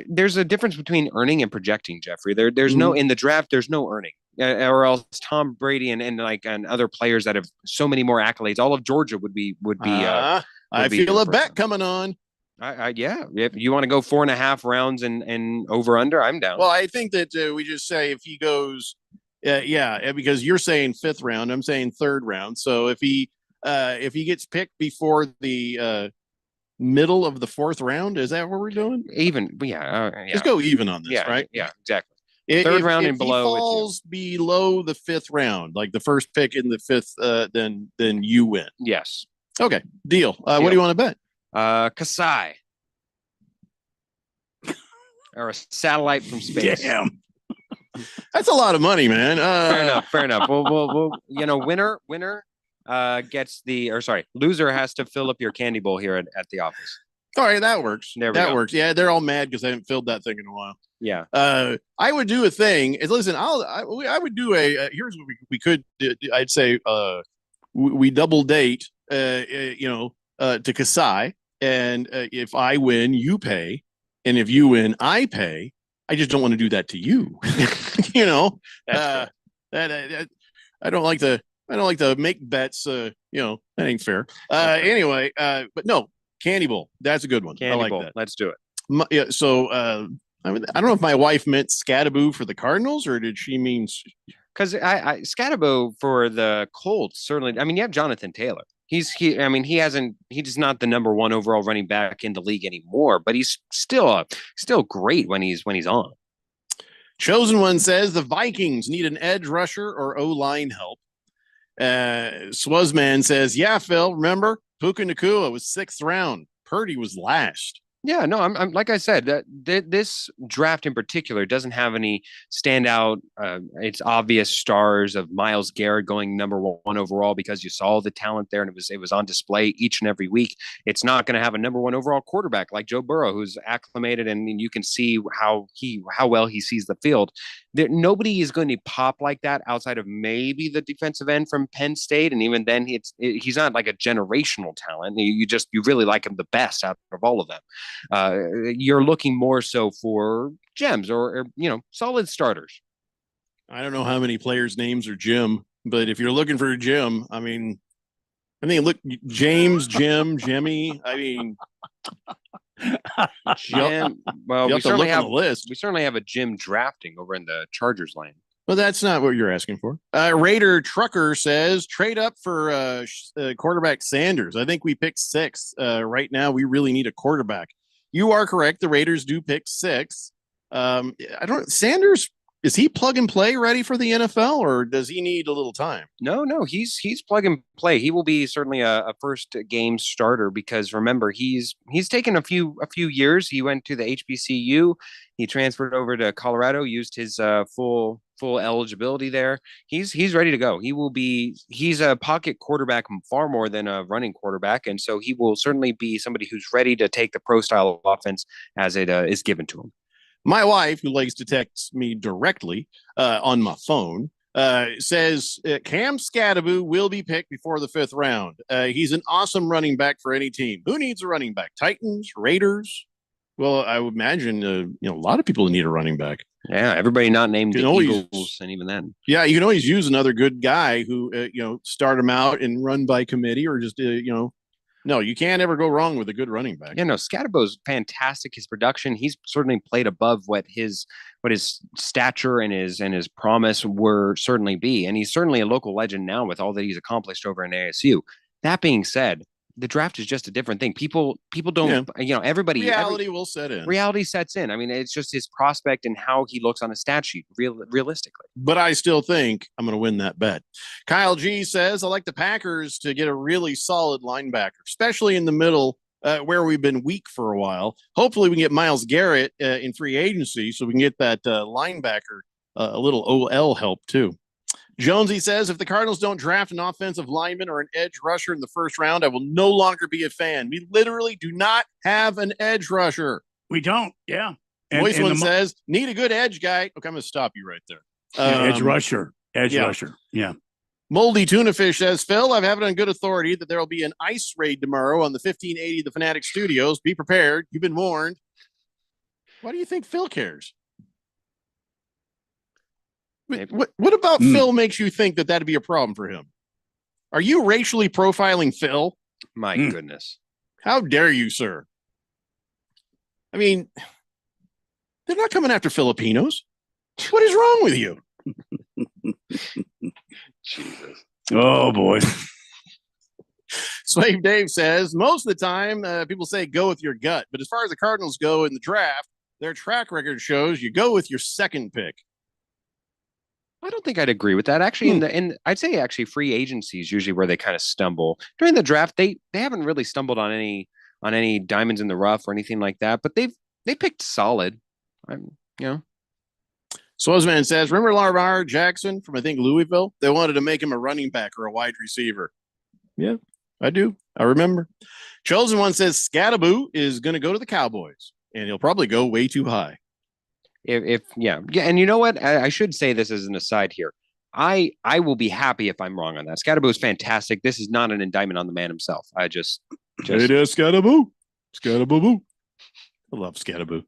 There's a difference between earning and projecting, Jeffrey. There's no in the draft. There's no earning, or else Tom Brady and other players that have so many more accolades. All of Georgia would be. I feel a bet coming on. Yeah, if you want to go 4.5 rounds and over under, I'm down. Well, I think that we just say if he goes, because you're saying fifth round, I'm saying third round. So if he gets picked before the middle of the fourth round, is that what we're doing? Even, Let's go even on this, right? Yeah, exactly. Third round if and below. He falls below the fifth round, like the first pick in the fifth, then you win. Yes. Okay, deal. What do you want to bet? Kasai. Or a satellite from space. Damn. That's a lot of money, man. Fair enough. We'll winner gets loser has to fill up your candy bowl here at the office. All right, that works. That works. Yeah, they're all mad because I haven't filled that thing in a while. Yeah. I would do a thing. Listen, I would do here's what we could do. I'd say we double date to Kasai, and if I win, you pay, and if you win, I pay. I just don't want to do that to you. I don't like to make bets. That ain't fair. Anyway, but no, Candy Bowl. That's a good one. Candy I like Bowl. that. Let's do it. Yeah. So I don't know if my wife meant Scadaboo for the Cardinals or did she mean? Because Scadaboo for the Colts certainly. I mean, you have Jonathan Taylor. He's just not the number one overall running back in the league anymore, but he's still great when he's on. Chosen One says the Vikings need an edge rusher or O-line help. Swazman says, yeah, Phil, remember Puka Nacua was 6th round. Purdy was last. Yeah, no, I'm like I said, that this draft in particular doesn't have any standout. It's obvious stars of Myles Garrett going number 1 overall because you saw the talent there and it was on display each and every week. It's not going to have a number 1 overall quarterback like Joe Burrow, who's acclimated and you can see how well he sees the field. Nobody is going to pop like that outside of maybe the defensive end from Penn State, and even then, he's not like a generational talent. You really like him the best out of all of them. You're looking more so for gems or solid starters. I don't know how many players' names are Jim, but if you're looking for a Jim, I think look James, Jim, Jimmy. I mean, Jim. Well, we certainly have a Jim drafting over in the Chargers lane. Well, that's not what you're asking for. Raider Trucker says trade up for quarterback Sanders. I think we picked 6. Right now, we really need a quarterback. You are correct. The Raiders do pick 6. Sanders, is he plug and play ready for the NFL or does he need a little time? No, he's plug and play. He will be certainly a first game starter because remember, he's taken a few years. He went to the HBCU. He transferred over to Colorado, used his full eligibility there. He's ready to go. He's a pocket quarterback far more than a running quarterback. And so he will certainly be somebody who's ready to take the pro style of offense as it is given to him. My wife, who likes to text me directly on my phone, Says Cam Scadaboo will be picked before the 5th round. He's an awesome running back for any team. Who needs a running back? Titans, Raiders? Well, I would imagine a lot of people need a running back. Yeah, everybody not named the Eagles, and even then. Yeah, you can always use another good guy who start him out and run by committee, or just no, you can't ever go wrong with a good running back. Yeah, no, Scadaboo's fantastic. His production, he's certainly played above what his stature and his promise were certainly be, and he's certainly a local legend now with all that he's accomplished over in ASU. That being said, the draft is just a different thing. People don't, everybody. Reality will set in. Reality sets in. I mean, it's just his prospect and how he looks on a stat sheet, realistically. But I still think I'm going to win that bet. Kyle G says, I like the Packers to get a really solid linebacker, especially in the middle where we've been weak for a while. Hopefully we can get Myles Garrett in free agency so we can get that linebacker a little OL help too. Jonesy says, if the Cardinals don't draft an offensive lineman or an edge rusher in the 1st round, I will no longer be a fan. We literally do not have an edge rusher. We don't. Yeah. Voice one says, need a good edge guy. Okay, I'm going to stop you right there. Edge rusher. Rusher. Yeah. Moldy Tuna Fish says, Phil, I have it on good authority that there will be an ice raid tomorrow on the 1580 The Fanatic Studios. Be prepared. You've been warned. Why do you think Phil cares? What about Phil makes you think that that'd be a problem for him? Are you racially profiling Phil? My goodness. How dare you, sir? I mean, they're not coming after Filipinos. What is wrong with you? Jesus. Oh, boy. Slave Dave says, most of the time, people say go with your gut. But as far as the Cardinals go in the draft, their track record shows you go with your 2nd pick. I don't think I'd agree with that. Actually, I'd say actually free agency is usually where they kind of stumble. During the draft, they haven't really stumbled on any diamonds in the rough or anything like that, but they picked solid. Swozman says, remember Lamar Jackson from, I think, Louisville? They wanted to make him a running back or a wide receiver. Yeah, I do. I remember. Chosen One says Scadaboo is going to go to the Cowboys, and he'll probably go way too high. And you know what? I should say this as an aside here. I will be happy if I'm wrong on that. Scadaboo is fantastic. This is not an indictment on the man himself. It is Scadaboo. Scadaboo. I love Scadaboo.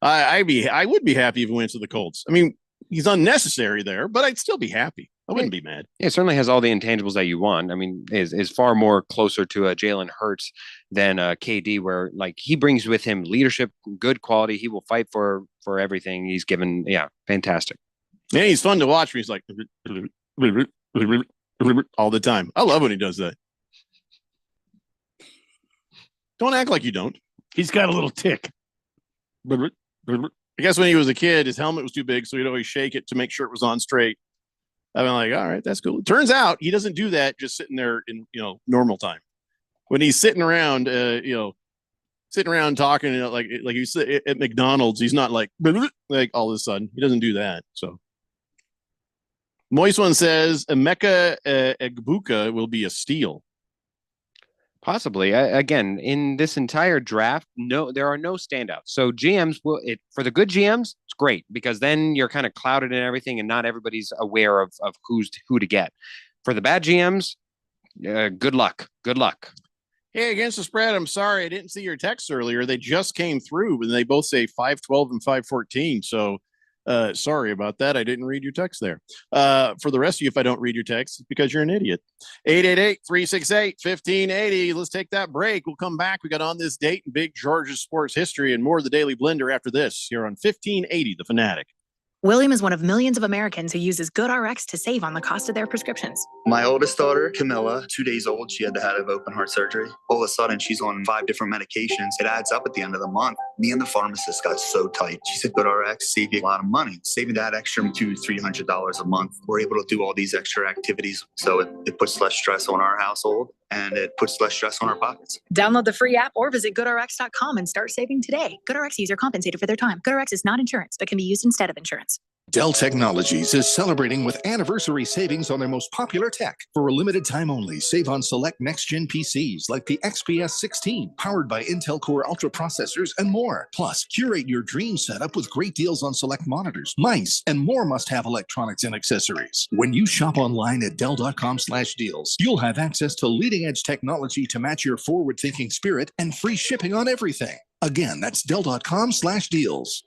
I would be happy if he went to the Colts. I mean, he's unnecessary there, but I'd still be happy. I wouldn't be mad. Yeah, it certainly has all the intangibles that you want. I mean, is far more closer to a Jalen Hurts than a KD, where like he brings with him leadership, good quality. He will fight for everything he's given. Yeah, fantastic. Yeah, he's fun to watch. He's like all the time. I love when he does that. Don't act like you don't. He's got a little tick. I guess when he was a kid, his helmet was too big, so he'd always shake it to make sure it was on straight. I've been like, all right, that's cool. Turns out he doesn't do that just sitting there in normal time. When he's sitting around, talking, like he's at McDonald's, he's not like all of a sudden. He doesn't do that. So Moist One says Emeka Egbuka will be a steal. Possibly. Again, in this entire draft, there are no standouts. So GMs for the good GMs, it's great because then you're kind of clouded in everything and not everybody's aware of who to get. For the bad GMs, good luck. Good luck. Hey, against the spread, I'm sorry I didn't see your texts earlier. They just came through and they both say 512 and 514. So sorry about that. I didn't read your text there. For the rest of you, if I don't read your text, it's because you're an idiot. 888-368-1580. Let's take that break. We'll come back. We got On This Date in Big Georgia sports history and more of the Daily Blender after this here on 1580 The Fanatic. William is one of millions of Americans who uses GoodRx to save on the cost of their prescriptions. My oldest daughter, Camilla, 2 days old, she had to have open heart surgery. All of a sudden, she's on 5 different medications. It adds up at the end of the month. Me and the pharmacist got so tight. She said, GoodRx save you a lot of money. Saving that extra $200-300 a month. We're able to do all these extra activities. So it puts less stress on our household and it puts less stress on our pockets. Download the free app or visit GoodRx.com and start saving today. GoodRx user compensated for their time. GoodRx is not insurance, but can be used instead of insurance. Dell Technologies is celebrating with anniversary savings on their most popular tech. For a limited time only, save on select next-gen PCs like the XPS 16, powered by Intel Core Ultra processors and more. Plus, curate your dream setup with great deals on select monitors, mice, and more must-have electronics and accessories. When you shop online at Dell.com/deals, you'll have access to leading-edge technology to match your forward-thinking spirit and free shipping on everything. Again, that's Dell.com/deals.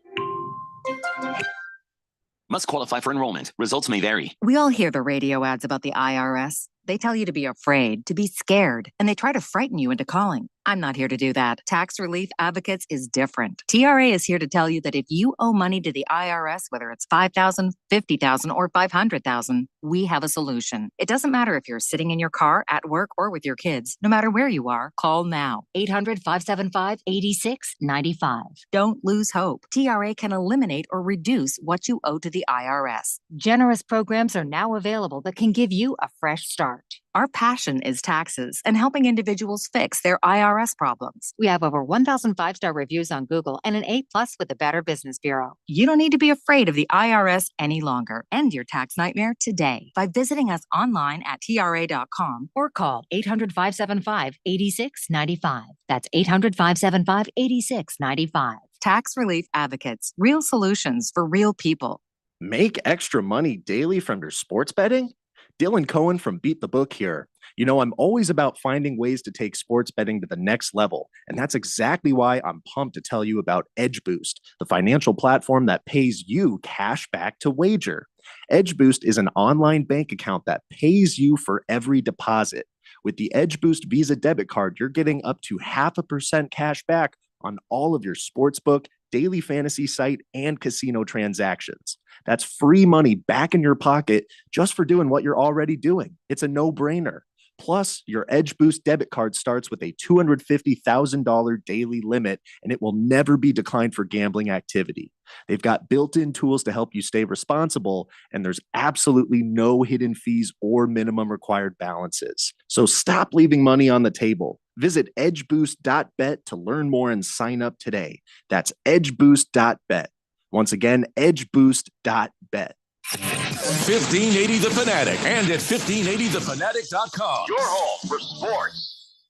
Must qualify for enrollment. Results may vary. We all hear the radio ads about the IRS. They tell you to be afraid, to be scared, and they try to frighten you into calling. I'm not here to do that. Tax Relief Advocates is different. TRA is here to tell you that if you owe money to the IRS, whether it's $5,000, $50,000, or $500,000, we have a solution. It doesn't matter if you're sitting in your car, at work, or with your kids. No matter where you are, call now. 800-575-8695. Don't lose hope. TRA can eliminate or reduce what you owe to the IRS. Generous programs are now available that can give you a fresh start. Our passion is taxes and helping individuals fix their IRS problems. We have over 1,000 5-star reviews on Google and an A+ with the Better Business Bureau. You don't need to be afraid of the IRS any longer. End your tax nightmare today by visiting us online at TRA.com or call 800-575-8695. That's 800-575-8695. Tax Relief Advocates. Real solutions for real people. Make extra money daily from your sports betting? Dylan Cohen from Beat the Book here. You know, I'm always about finding ways to take sports betting to the next level, and that's exactly why I'm pumped to tell you about Edge Boost, the financial platform that pays you cash back to wager. Edge Boost is an online bank account that pays you for every deposit. With the Edge Boost Visa debit card, you're getting up to 0.5% cash back on all of your sportsbook, daily fantasy site, and casino transactions. That's free money back in your pocket just for doing what you're already doing. It's a no-brainer. Plus, your Edge Boost debit card starts with a $250,000 daily limit, and it will never be declined for gambling activity. They've got built-in tools to help you stay responsible, and there's absolutely no hidden fees or minimum required balances. So stop leaving money on the table. Visit edgeboost.bet to learn more and sign up today. That's edgeboost.bet. Once again, edgeboost.bet. 1580 The Fanatic and at 1580thefanatic.com. Your home for sports.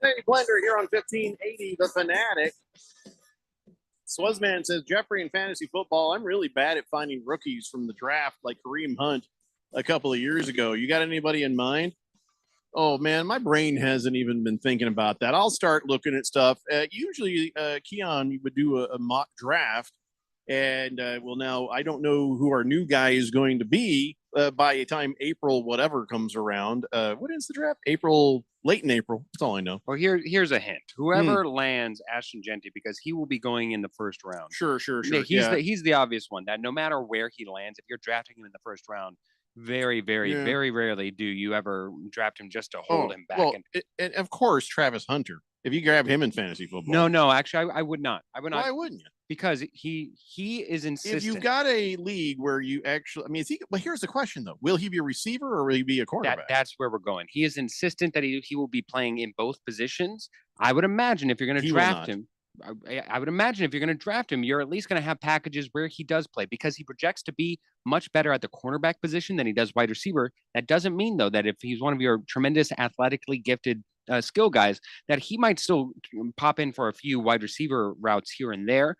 Hey, Blender here on 1580 The Fanatic. Swazman says, Jeffrey, in fantasy football, I'm really bad at finding rookies from the draft like Kareem Hunt a couple of years ago. You got anybody in mind? Oh, man, my brain hasn't even been thinking about that. I'll start looking at stuff. Usually, Keon would do a mock draft. And, well, now I don't know who our new guy is going to be by the time April whatever comes around. What is the draft? Late in April. That's all I know. Well, here's a hint. Whoever lands Ashton Genty, because he will be going in the first round. Sure. He's the obvious one that no matter where he lands, if you're drafting him in the first round, very rarely do you ever draft him just to hold him back. Well, and of course, Travis Hunter. If you grab him in fantasy football. No, actually, I would not. I would not. Why wouldn't you? Because he is insistent. If you've got a league where you actually, I mean, well, here's the question though: will he be a receiver or will he be a quarterback? That's where we're going. He is insistent that he will be playing in both positions. I would imagine if you're going to draft him, I would imagine if you're going to draft him, you're at least going to have packages where he does play because he projects to be much better at the cornerback position than he does wide receiver. That doesn't mean though that if he's one of your tremendous athletically gifted skill guys, that he might still pop in for a few wide receiver routes here and there.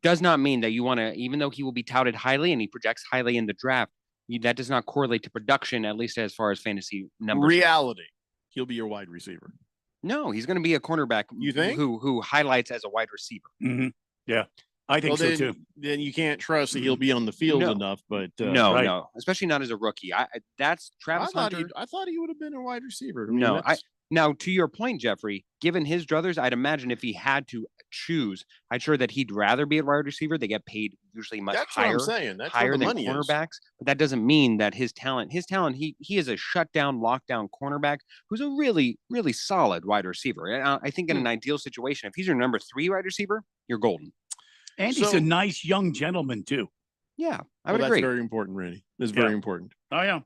Does not mean that you want to, even though he will be touted highly and he projects highly in the draft, that does not correlate to production, at least as far as fantasy numbers. Reality, he'll be your wide receiver. No, he's going to be a cornerback. You think? Who highlights as a wide receiver? Mm-hmm. Yeah, I think so too. Then you can't trust that he'll be on the field enough. But no, especially not as a rookie. That's Travis Hunter. I thought he would have been a wide receiver. Now, to your point, Jeffrey, given his druthers, I'd imagine if he had to choose, I'm sure that he'd rather be a wide receiver. They get paid usually much higher, what I'm saying. That's higher than cornerbacks. But that doesn't mean that his talent, he is a shutdown, lockdown cornerback who's a really, really solid wide receiver. And I think in an ideal situation, if he's your number 3 wide receiver, you're golden. And he's a nice young gentleman too. Yeah, I would agree. That's very important, Randy. That's very important. Oh yeah.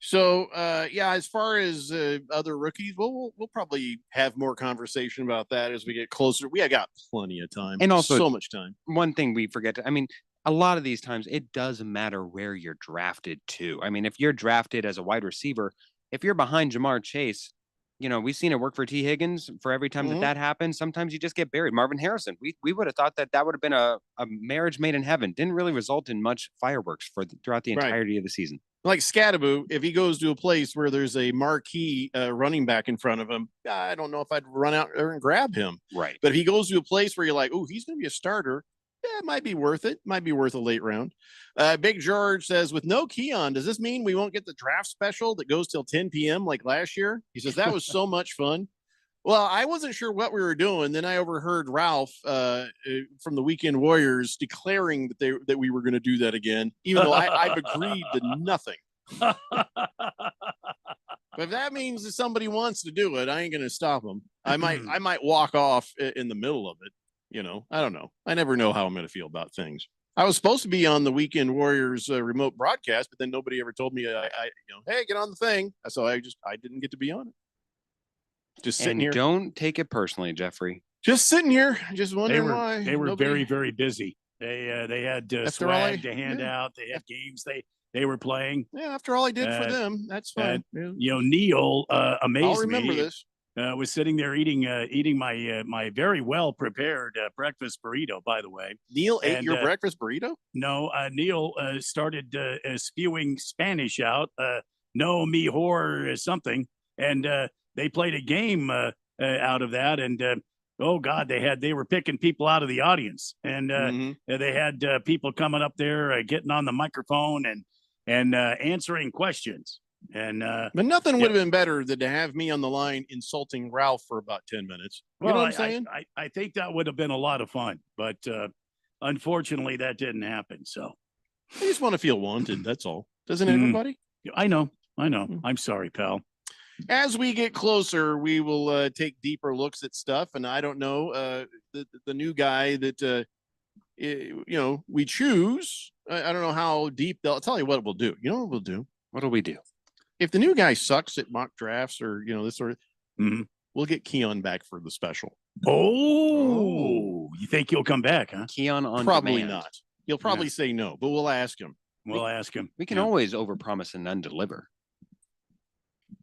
So, yeah, as far as other rookies, we'll probably have more conversation about that as we get closer. We got plenty of time, And also, so much time. One thing we forget to, I mean, a lot of these times it doesn't matter where you're drafted to. I mean, if you're drafted as a wide receiver, if you're behind Jamar Chase, you know, we've seen it work for T. Higgins for every time that happens. Sometimes you just get buried. Marvin Harrison, we would have thought that would have been a marriage made in heaven. Didn't really result in much fireworks throughout the entirety of the season. Like Scadaboo, if he goes to a place where there's a marquee running back in front of him, I don't know if I'd run out there and grab him. Right. But if he goes to a place where you're like, oh, he's going to be a starter, yeah, it might be worth it. Might be worth a late round. Big George says, with no Keon, does this mean we won't get the draft special that goes till 10 p.m. like last year? He says, that was so much fun. Well, I wasn't sure what we were doing. Then I overheard Ralph from the Weekend Warriors declaring that we were going to do that again, even though I've agreed to nothing. But if that means that somebody wants to do it, I ain't going to stop them. I might walk off in the middle of it. You know, I don't know. I never know how I'm going to feel about things. I was supposed to be on the Weekend Warriors remote broadcast, but then nobody ever told me, hey, get on the thing. So I didn't get to be on it. Just sitting here. Don't take it personally, Jeffrey. Just sitting here, just wondering why. They were very, very busy. They had swag to hand out. They had games they were playing. Yeah, after all I did for them, that's fine. You know, Neil amazed I'll remember me. this. Was sitting there eating my very well prepared breakfast burrito. By the way, Neil ate your breakfast burrito? No, Neil started spewing Spanish out. No, mejor something, and they played a game out of that. And oh God, they were picking people out of the audience, and they had people coming up there, getting on the microphone and answering questions. And but nothing would have been better than to have me on the line insulting Ralph for about 10 minutes. You know what I'm saying? I think that would have been a lot of fun, but unfortunately that didn't happen. So I just want to feel wanted. That's all. Doesn't everybody? I know. I'm sorry, pal. As we get closer, we will take deeper looks at stuff. And I don't know, the new guy that, we choose. I don't know how deep I'll tell you what we'll do. You know what we'll do? What'll we do? If the new guy sucks at mock drafts or, this sort of, we'll get Keon back for the special. Oh, you think he'll come back, huh? Keon on Probably demand. not. He'll probably say no, but we'll ask him. We'll ask him. We can always overpromise and undeliver.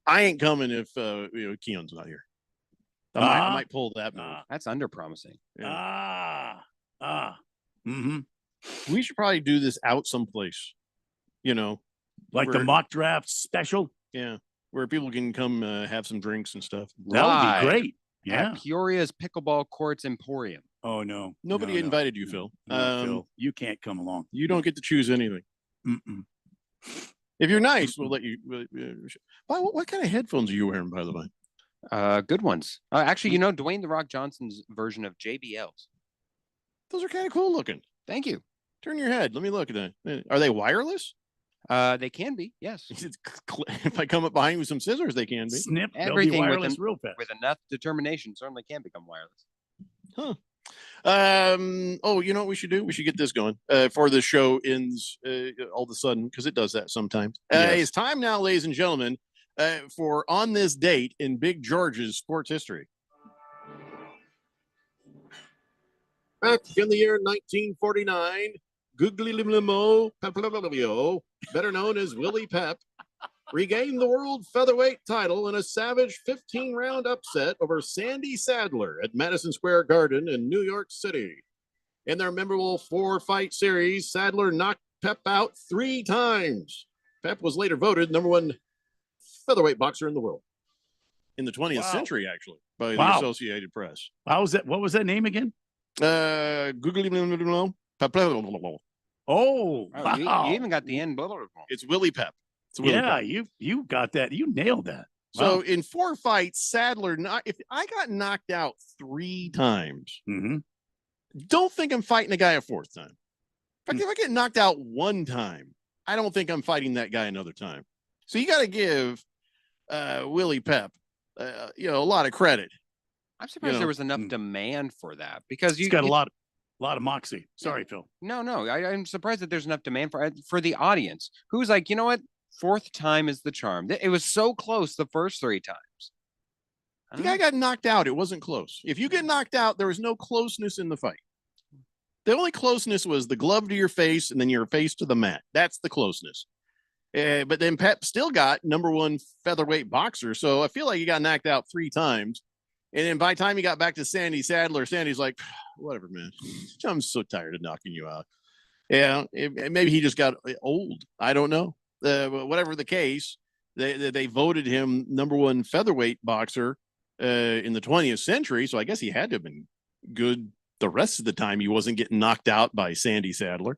I ain't coming if Keon's not here. I might pull that move. That's underpromising. We should probably do this out someplace. Like the mock draft special. Yeah, where people can come have some drinks and stuff. That would be great. Yeah, At Peoria's Pickleball Courts Emporium. Oh no, Nobody invited you, Phil. No, Phil, you can't come along. You don't get to choose anything. If you're nice, we'll let you. What kind of headphones are you wearing, by the way? Good ones. Actually, Dwayne The Rock Johnson's version of JBLs. Those are kind of cool looking. Thank you. Turn your head. Let me look at that. Are they wireless? They can be. Yes. If I come up behind you with some scissors, they can be. Snip. Everything wireless real fast. with enough determination certainly can become wireless. Huh. You know what we should do? We should get this going before the show ends all of a sudden, because it does that sometimes. It's time now, ladies and gentlemen, for On This Date in Big George's sports history. Back in the year 1949, Guglielmo Papalio, better known as Willie Pep, regained the world featherweight title in a savage 15-round upset over Sandy Sadler at Madison Square Garden in New York City. In their memorable 4-fight series, Sadler knocked Pep out 3 times. Pep was later voted #1 featherweight boxer in the world in the 20th century, actually, by the Associated Press. What was that name again? Guglielmo Papalio. Oh, wow. You even got the end. It's Willie Pep. You got that. You nailed that. So Wow. in 4 fights, Sadler, if I got knocked out 3 times, don't think I'm fighting a guy a 4th time. If I get knocked out 1 time, I don't think I'm fighting that guy another time. So you got to give Willie Pep, a lot of credit. I'm surprised there was enough demand for that, because He's got a lot of moxie. Sorry, Phil. No, I'm surprised that there's enough demand for the audience who's like, you know what? Fourth time is the charm. It was so close the first 3 times. The guy got knocked out. It wasn't close. If you get knocked out, there was no closeness in the fight. The only closeness was the glove to your face and then your face to the mat. That's the closeness. But then Pep still got #1 featherweight boxer. So I feel like he got knocked out 3 times. And then by the time he got back to Sandy Sadler, Sandy's like, whatever, man. I'm so tired of knocking you out. Yeah, maybe he just got old. I don't know. Whatever the case, they voted him #1 featherweight boxer in the 20th century. So I guess he had to have been good the rest of the time. He wasn't getting knocked out by Sandy Sadler.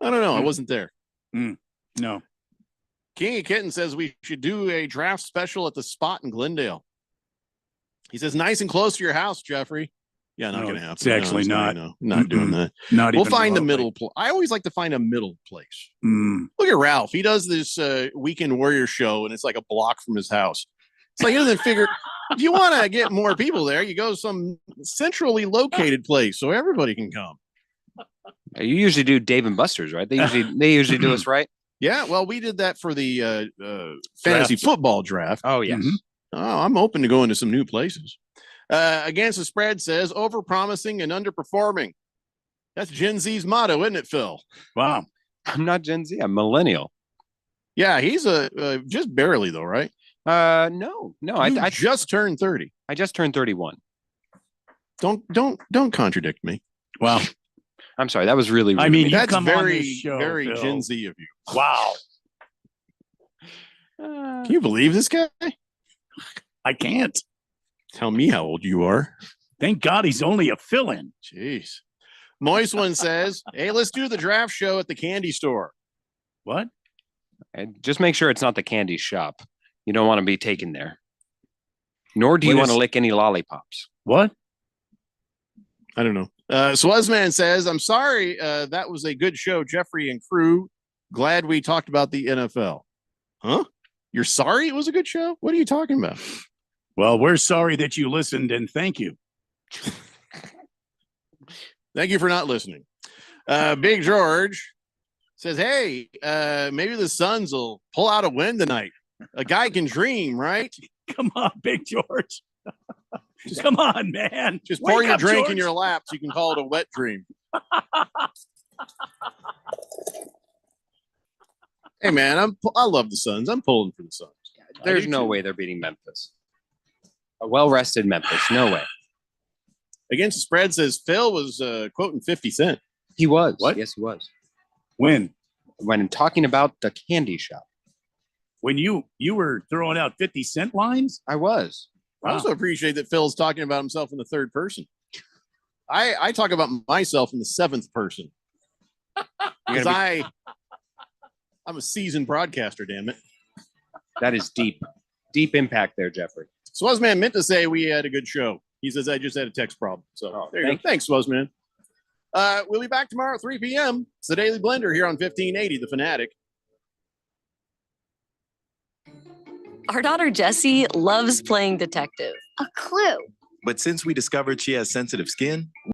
I don't know. I wasn't there. No. King of Kitten says we should do a draft special at the Spot in Glendale. He says, nice and close to your house, Jeffrey. Yeah, not going to happen. It's actually not. Not doing that. Not we'll even find the remotely. middle. I always like to find a middle place. Look at Ralph. He does this Weekend Warrior show, and it's like a block from his house. It's like he doesn't figure. If you want to get more people there, you go to some centrally located place so everybody can come. You usually do Dave and Buster's, right? They usually do us right. Yeah, well, we did that for the fantasy football draft. Oh, yes. Oh, I'm open to going to some new places. Against the Spread says overpromising and underperforming. That's Gen Z's motto, isn't it, Phil? Wow. I'm not Gen Z. I'm millennial. Yeah, he's just barely though, right? No. I just turned 30. I just turned 31. Don't contradict me. Wow. I'm sorry. That was really rude. I mean, you that's come on very, this show, very Phil. Gen Z of you. Wow. Can you believe this guy? I can't. Tell me how old you are. Thank God he's only a fill-in. Jeez. Moist One says, hey, let's do the draft show at the candy store. What? And just make sure it's not the candy shop. You don't want to be taken there. Nor do you What want to is- lick any lollipops. What? I don't know. Swazman says, I'm sorry. That was a good show, Jeffrey and crew. Glad we talked about the NFL. Huh? You're sorry it was a good show? What are you talking about? Well, we're sorry that you listened, and thank you. Thank you for not listening. Big George says, hey, maybe the Suns will pull out a win tonight. A guy can dream, right? Come on, Big George. Come on, man. Just pour Wake your up, drink George. in your lap so you can call it a wet dream. Hey, man, I love the Suns. I'm pulling for the Suns. There's no way they're beating Memphis. A well-rested Memphis. No way. Against the Spread says Phil was quoting 50 Cent. He was. What? Yes, he was. When talking about the candy shop. When you were throwing out 50 cent lines? I was. I also appreciate that Phil's talking about himself in the third person. I talk about myself in the seventh person. Because I'm a seasoned broadcaster, damn it. That is deep. Deep impact there, Jeffrey. Swazman meant to say we had a good show. He says I just had a text problem. So there you go. Thanks, Swazman. We'll be back tomorrow at 3 p.m. It's the Daily Blender here on 1580, The Fanatic. Our daughter Jessie loves playing detective. A clue. But since we discovered she has sensitive skin,